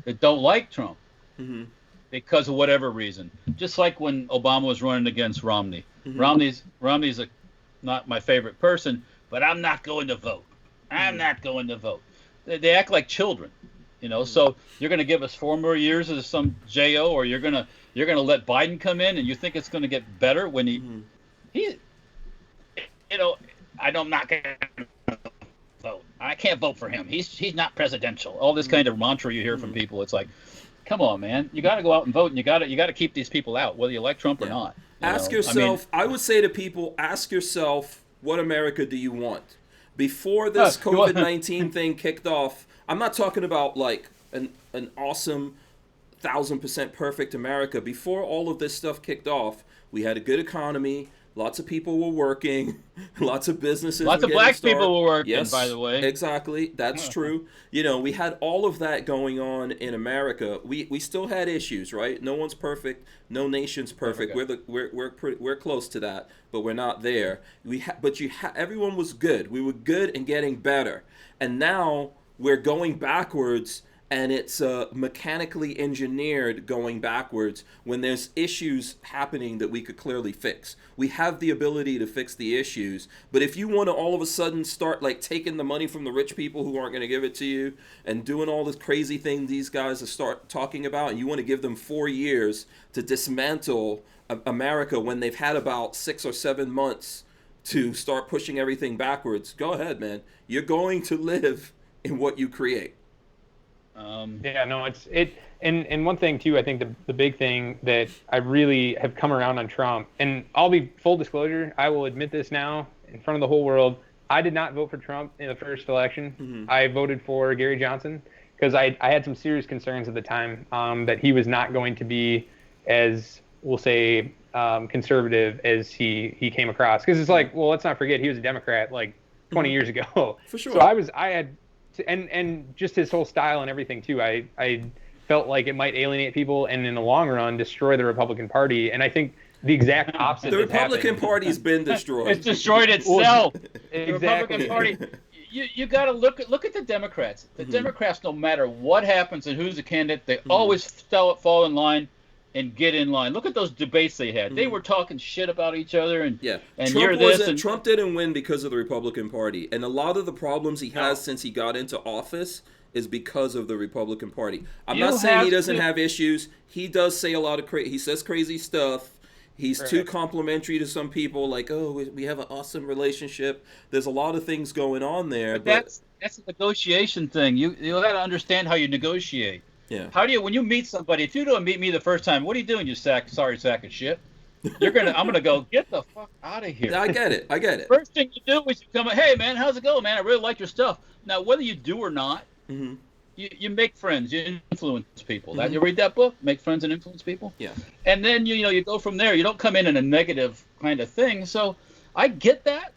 that don't like Trump because of whatever reason. Just like when Obama was running against Romney. Romney's not my favorite person, but I'm not going to vote. I'm not going to vote. They act like children. So you're going to give us 4 more years as some JO, or you're going to let Biden come in, and you think it's going to get better when I'm not going to vote. I can't vote for him. He's not presidential. All this kind of mantra you hear from people. It's like, come on, man. You got to go out and vote, and you got to keep these people out, whether you like Trump or not.
Ask yourself. I would say to people, ask yourself, what America do you want? Before this COVID-19 thing kicked off. I'm not talking about like an awesome 1000% perfect America. Before all of this stuff kicked off, we had a good economy. Lots of people were working. Lots of businesses.
Lots of black people were working,
yes,
by the way.
Exactly. That's true. We had all of that going on in America. We still had issues, right? No one's perfect. No nation's perfect. We're close to that, but we're not there. Everyone was good. We were good and getting better. And now we're going backwards, and it's mechanically engineered going backwards when there's issues happening that we could clearly fix. We have the ability to fix the issues, but if you want to all of a sudden start like taking the money from the rich people who aren't going to give it to you and doing all this crazy thing these guys start talking about, and you want to give them 4 years to dismantle America when they've had about 6 or 7 months to start pushing everything backwards, go ahead, man. You're going to live in what you create.
And one thing too, I think the big thing that I really have come around on Trump, and I'll be full disclosure, I will admit this now in front of the whole world, I did not vote for Trump in the first election. I voted for Gary Johnson because I had some serious concerns at the time that he was not going to be as, we'll say, conservative as he came across. Because it's like, well, let's not forget he was a Democrat like 20 years ago.
For sure.
So I had, and just his whole style and everything too. I felt like it might alienate people and in the long run destroy the Republican Party. And I think the exact opposite.
The Republican Party's been destroyed.
It's destroyed itself.
Exactly.
The Republican Party. You got to look at the Democrats. The Democrats, no matter what happens and who's the candidate, they always fall in line and get in line. Look at those debates they had. They were talking shit about each other and
Trump didn't win because of the Republican Party, and a lot of the problems he has since he got into office is because of the Republican Party. I'm not saying he doesn't have issues. He does say a lot of he says crazy stuff. He's too complimentary to some people, like, oh, we have an awesome relationship. There's a lot of things going on there.
But that's a negotiation thing. You got to understand how you negotiate.
Yeah.
How do you, when you meet somebody, if you don't meet me the first time, what are you doing, you sorry sack of shit? I'm gonna go, get the fuck out of here.
I get it.
First thing you do is you come, hey man, how's it going, man? I really like your stuff. Now, whether you do or not, you make friends, you influence people. You read that book, Make Friends and Influence People.
Yeah.
And then you go from there. You don't come in a negative kind of thing. So I get that.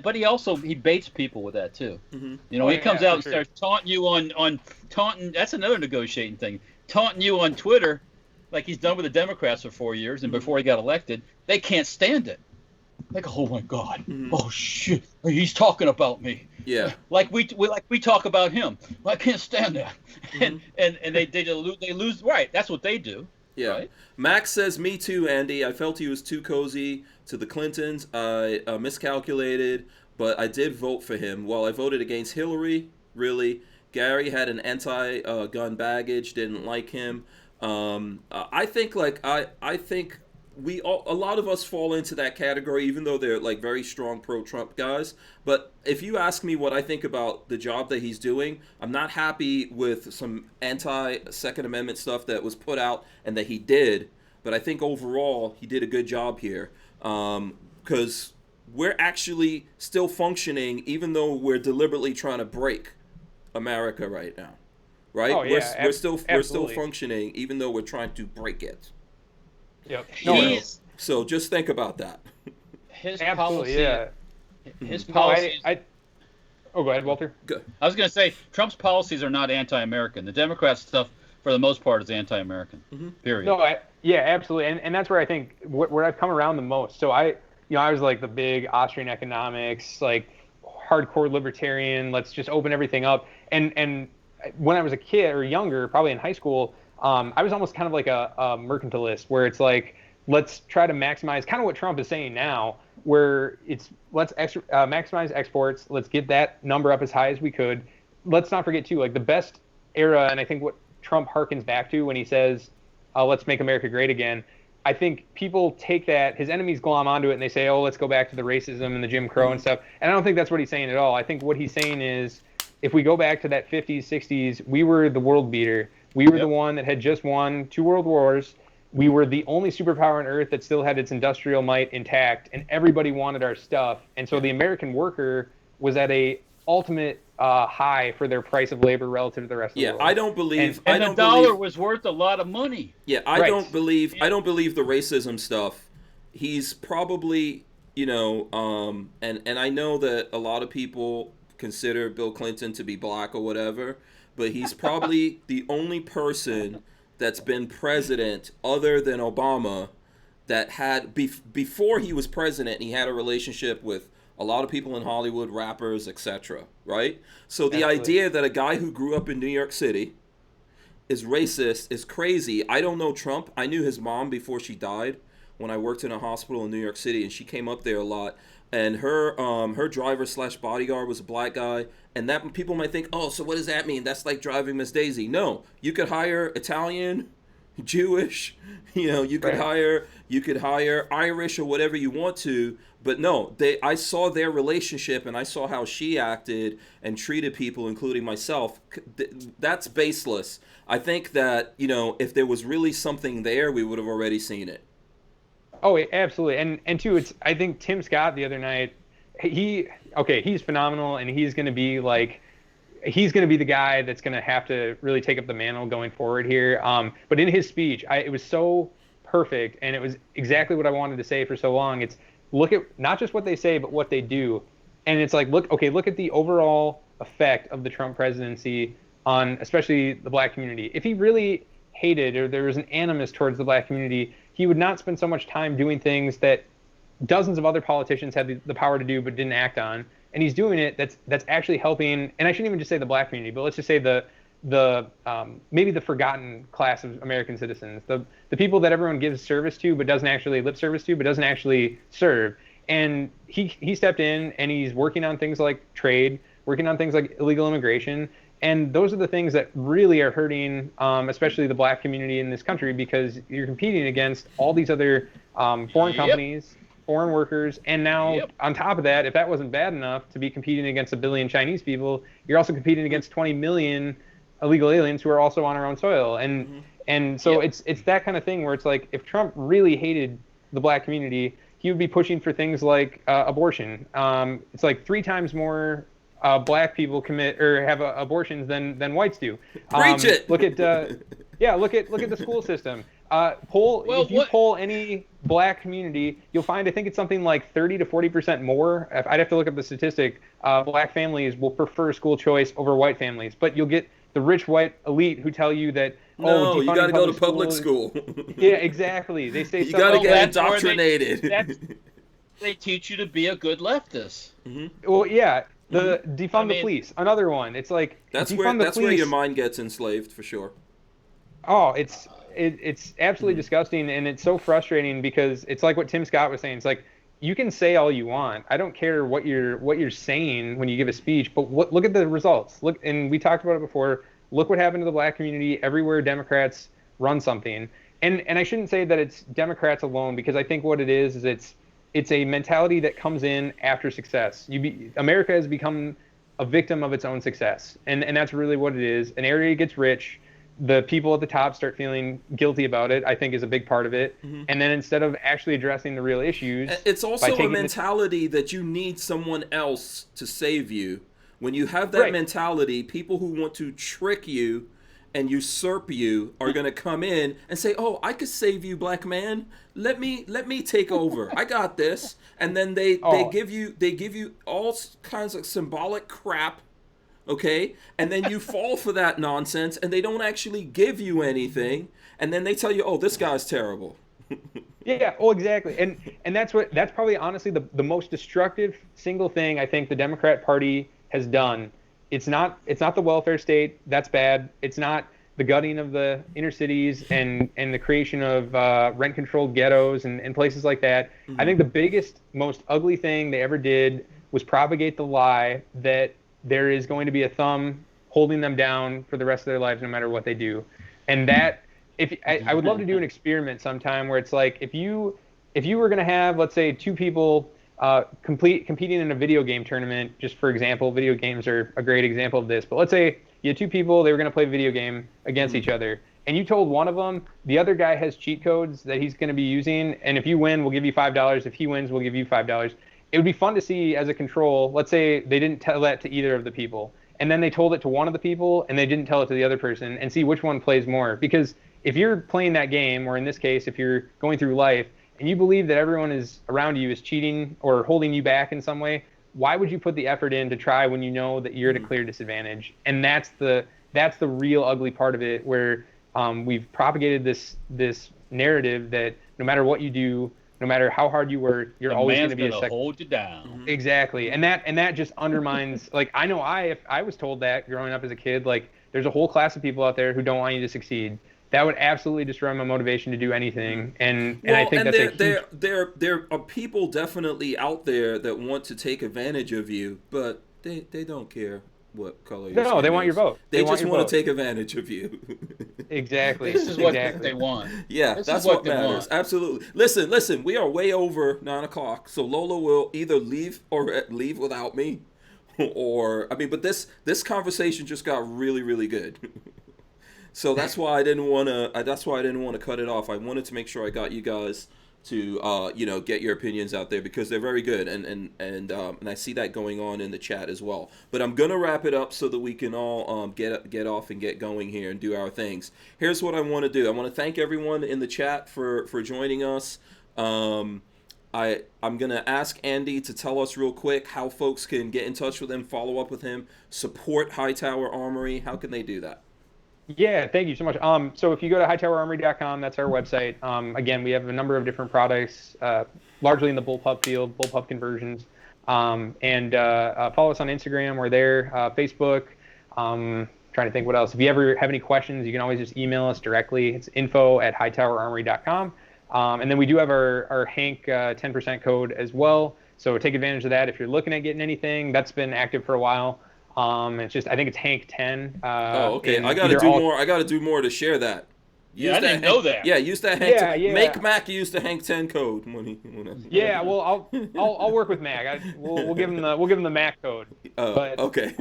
But he baits people with that too. He comes out and starts taunting you on taunting. That's another negotiating thing. Taunting you on Twitter, like he's done with the Democrats for 4 years, and before he got elected, they can't stand it. Like, oh my God, oh shit, he's talking about me.
Yeah.
Like we talk about him. Well, I can't stand that. And they lose. Right. That's what they do.
Yeah.
Right?
Max says, me too, Andy. I felt he was too cozy to the Clintons. I miscalculated, but I did vote for him. While I voted against Hillary, really, Gary had an anti-gun baggage, didn't like him. I think a lot of us fall into that category, even though they're like very strong pro-Trump guys. But if you ask me what I think about the job that he's doing, I'm not happy with some anti-Second Amendment stuff that was put out and that he did. But I think overall he did a good job here, because we're actually still functioning, even though we're deliberately trying to break America right now. Right?
Oh, yeah,
we're still functioning, even though we're trying to break it.
Yep.
So just think about that.
His
Absolutely,
policy.
yeah.
His policy.
Go ahead, Walter.
Good.
I was going to say Trump's policies are not anti-American. The Democrat stuff, for the most part, is anti-American. Period.
No, absolutely, and that's where I think where I've come around the most. So I was like the big Austrian economics, like hardcore libertarian. Let's just open everything up. And when I was a kid or younger, probably in high school, I was almost kind of like a mercantilist, where it's like, let's try to maximize kind of what Trump is saying now, where it's let's maximize exports. Let's get that number up as high as we could. Let's not forget too, like the best era, and I think what Trump harkens back to when he says, let's make America great again. I think people take that, his enemies glom onto it and they say, oh, let's go back to the racism and the Jim Crow and stuff. And I don't think that's what he's saying at all. I think what he's saying is, if we go back to that 50s, 60s, we were the world beater. We were the one that had just won 2 world wars. We were the only superpower on Earth that still had its industrial might intact, and everybody wanted our stuff. And so the American worker was at a ultimate high for their price of labor relative to the rest of the world.
I don't believe.
And the dollar was worth a lot of money.
Yeah, I don't believe the racism stuff. He's probably, and I know that a lot of people consider Bill Clinton to be black or whatever, but he's probably the only person that's been president other than Obama that had, before he was president, he had a relationship with a lot of people in Hollywood, rappers, etc., right? So the idea that a guy who grew up in New York City is racist is crazy. I don't know Trump. I knew his mom before she died when I worked in a hospital in New York City, and she came up there a lot. And her driver/bodyguard was a black guy, and that people might think, oh, so what does that mean? That's like driving Miss Daisy. No, you could hire Italian, Jewish, you could hire Irish or whatever you want to. But no, I saw their relationship and I saw how she acted and treated people, including myself. That's baseless. I think that, if there was really something there, we would have already seen it.
Oh, absolutely. And too, I think Tim Scott the other night, he's phenomenal, and he's going to be the guy that's going to have to really take up the mantle going forward here. But in his speech, it was so perfect, and it was exactly what I wanted to say for so long. It's look at not just what they say, but what they do. And it's like, look at the overall effect of the Trump presidency on especially the black community. If he really hated or there was an animus towards the black community, he would not spend so much time doing things that dozens of other politicians had the power to do but didn't act on. And he's doing it that's actually helping, and I shouldn't even just say the black community, but let's just say the maybe the forgotten class of American citizens, the people that everyone gives service to but doesn't actually lip service to, but doesn't actually serve. And he stepped in and he's working on things like trade, working on things like illegal immigration. And those are the things that really are hurting, especially the black community in this country, because you're competing against all these other foreign companies, foreign workers. And now on top of that, if that wasn't bad enough to be competing against 1 billion Chinese people, you're also competing against 20 million illegal aliens who are also on our own soil. And so it's that kind of thing where it's like, if Trump really hated the black community, he would be pushing for things like abortion. It's like 3 times more black people commit or have abortions than whites do.
Preach it.
Look at look at the school system. If you poll any black community, you'll find I think it's something like 30 to 40% more. I'd have to look up the statistic. Black families will prefer school choice over white families, but you'll get the rich white elite who tell you that
no, you got to go to public school.
Yeah, exactly. They say
you got to get indoctrinated.
They teach you to be a good leftist.
Mm-hmm. Well, yeah. Defund the police. Another one. It's like
that's where your mind gets enslaved for sure.
Oh, it's absolutely disgusting, and it's so frustrating because it's like what Tim Scott was saying. It's like you can say all you want. I don't care what you're saying when you give a speech, but look at the results. Look, and we talked about it before. Look what happened to the black community everywhere Democrats run something. And I shouldn't say that it's Democrats alone, because I think what it is it's a mentality that comes in after success. America has become a victim of its own success. And that's really what it is. An area gets rich, the people at the top start feeling guilty about it, I think is a big part of it. Mm-hmm. And then instead of actually addressing the real issues...
It's also a mentality that you need someone else to save you. When you have that mentality, people who want to trick you and usurp you are going to come in and say, "Oh, I could save you, black man. Let me take over. I got this." And then they give you all kinds of symbolic crap, okay? And then you fall for that nonsense, and they don't actually give you anything. And then they tell you, "Oh, this guy's terrible."
Yeah, well, exactly. And that's probably honestly the most destructive single thing I think the Democrat Party has done. It's not the welfare state. That's bad. It's not the gutting of the inner cities and the creation of rent-controlled ghettos and places like that. Mm-hmm. I think the biggest, most ugly thing they ever did was propagate the lie that there is going to be a thumb holding them down for the rest of their lives no matter what they do. And that, I would love to do an experiment sometime where it's like if you were going to have, let's say, 2 people competing in a video game tournament, just for example. Video games are a great example of this, but let's say you had 2 people, they were going to play a video game against each other, and you told one of them the other guy has cheat codes that he's going to be using, and if you win, we'll give you $5. If he wins, we'll give you $5. It would be fun to see as a control. Let's say they didn't tell that to either of the people, and then they told it to one of the people and they didn't tell it to the other person, and see which one plays more. Because if you're playing that game, or in this case, if you're going through life and you believe that everyone is around you is cheating or holding you back in some way, why would you put the effort in to try when you know that you're at a clear disadvantage? And that's the real ugly part of it, where we've propagated this narrative that no matter what you do, no matter how hard you work, you're always going to be
hold you down.
Exactly. And that just undermines, like, I know if I was told that growing up as a kid, like, there's a whole class of people out there who don't want you to succeed. That would absolutely destroy my motivation to do anything, and I think
there are people definitely out there that want to take advantage of you, but they don't care what color your skin
they want
is.
Your vote.
They just want to take advantage of you.
Exactly.
This is what they want.
Yeah, that's what matters. Absolutely. Listen. We are way over 9:00, so Lola will either leave without me, but this conversation just got really, really good. So that's why I didn't want to. That's why I didn't want to cut it off. I wanted to make sure I got you guys to get your opinions out there, because they're very good, and I see that going on in the chat as well. But I'm gonna wrap it up so that we can all get off and get going here and do our things. Here's what I want to do. I want to thank everyone in the chat for joining us. I'm gonna ask Andy to tell us real quick how folks can get in touch with him, follow up with him, support Hightower Armory. How can they do that?
Yeah, thank you so much. So if you go to hightowerarmory.com, that's our website. Again, we have a number of different products, largely in the bullpup field, bullpup conversions. And follow us on Instagram. We're there. Facebook. Trying to think what else. If you ever have any questions, you can always just email us directly. It's info@hightowerarmory.com. And then we do have our Hank 10% code as well. So take advantage of that if you're looking at getting anything. That's been active for a while. It's just, I think it's Hank 10.
Okay. I gotta do more. I gotta do more to share that.
I didn't know that.
Yeah, use that Hank. Make Mac use the Hank 10 code
Yeah, well, I'll work with Mac. We'll give him the Mac code. But,
okay.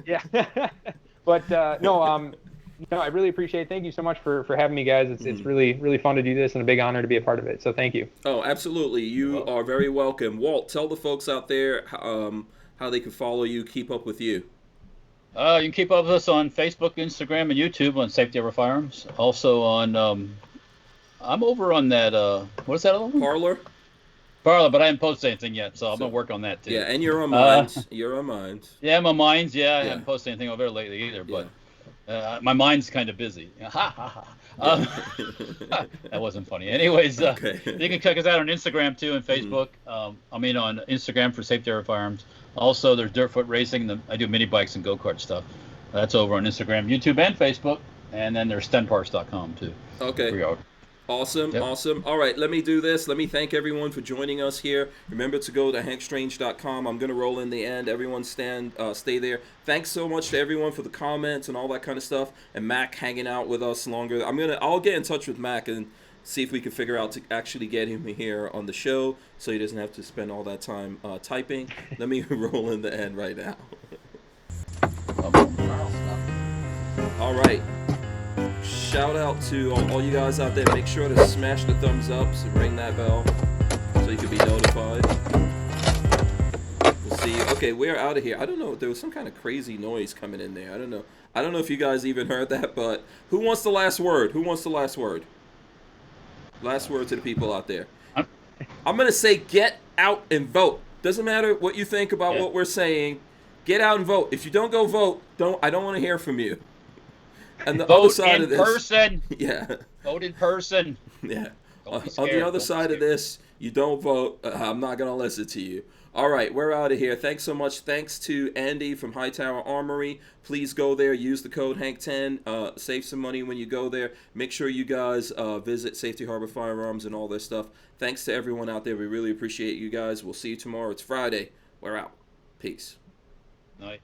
Yeah. But no, I really appreciate it. Thank you so much for having me, guys. It's really fun to do this, and a big honor to be a part of it. So thank you.
Oh, absolutely. You are very welcome. Walt, tell the folks out there how they can follow you, keep up with you.
You can keep up with us on Facebook, Instagram, and YouTube on Safety Over Firearms. Also on, I'm over on that, what is that other one?
Parlor,
but I haven't posted anything yet, so I'm going to work on that too.
Yeah, and you're on Minds. You're on Minds.
Yeah, I'm on Minds. Yeah, I haven't posted anything over there lately either, but my mind's kind of busy. That wasn't funny. Anyways,
okay.
You can check us out on Instagram too and Facebook. On Instagram for Safety Over Firearms. Also, there's Dirtfoot Racing. I do mini bikes and go-kart stuff. That's over on Instagram, YouTube, and Facebook. And then there's stenparts.com too.
Okay. Awesome, awesome. All right, let me do this. Let me thank everyone for joining us here. Remember to go to hankstrange.com. I'm going to roll in the end. Everyone stay there. Thanks so much to everyone for the comments and all that kind of stuff. And Mac hanging out with us longer. I'll get in touch with Mac and see if we can figure out to actually get him here on the show so he doesn't have to spend all that time typing. Let me roll in the end right now. All right. Shout out to all you guys out there. Make sure to smash the thumbs up and ring that bell so you can be notified. We'll see. Okay, we're out of here. I don't know. There was some kind of crazy noise coming in there. I don't know. I don't know if you guys even heard that, but who wants the last word? Who wants the last word? Last word to the people out there. I'm going to say get out and vote. Doesn't matter what you think about what we're saying. Get out and vote. If you don't go vote, I don't want to hear from you. And the other side of this,
person.
Yeah.
Vote in person.
Yeah. On the other side of this, you don't vote. I'm not gonna listen to you. All right, we're out of here. Thanks so much. Thanks to Andy from Hightower Armory. Please go there. Use the code Hank10. Save some money when you go there. Make sure you guys visit Safety Harbor Firearms and all their stuff. Thanks to everyone out there. We really appreciate you guys. We'll see you tomorrow. It's Friday. We're out. Peace.
Night.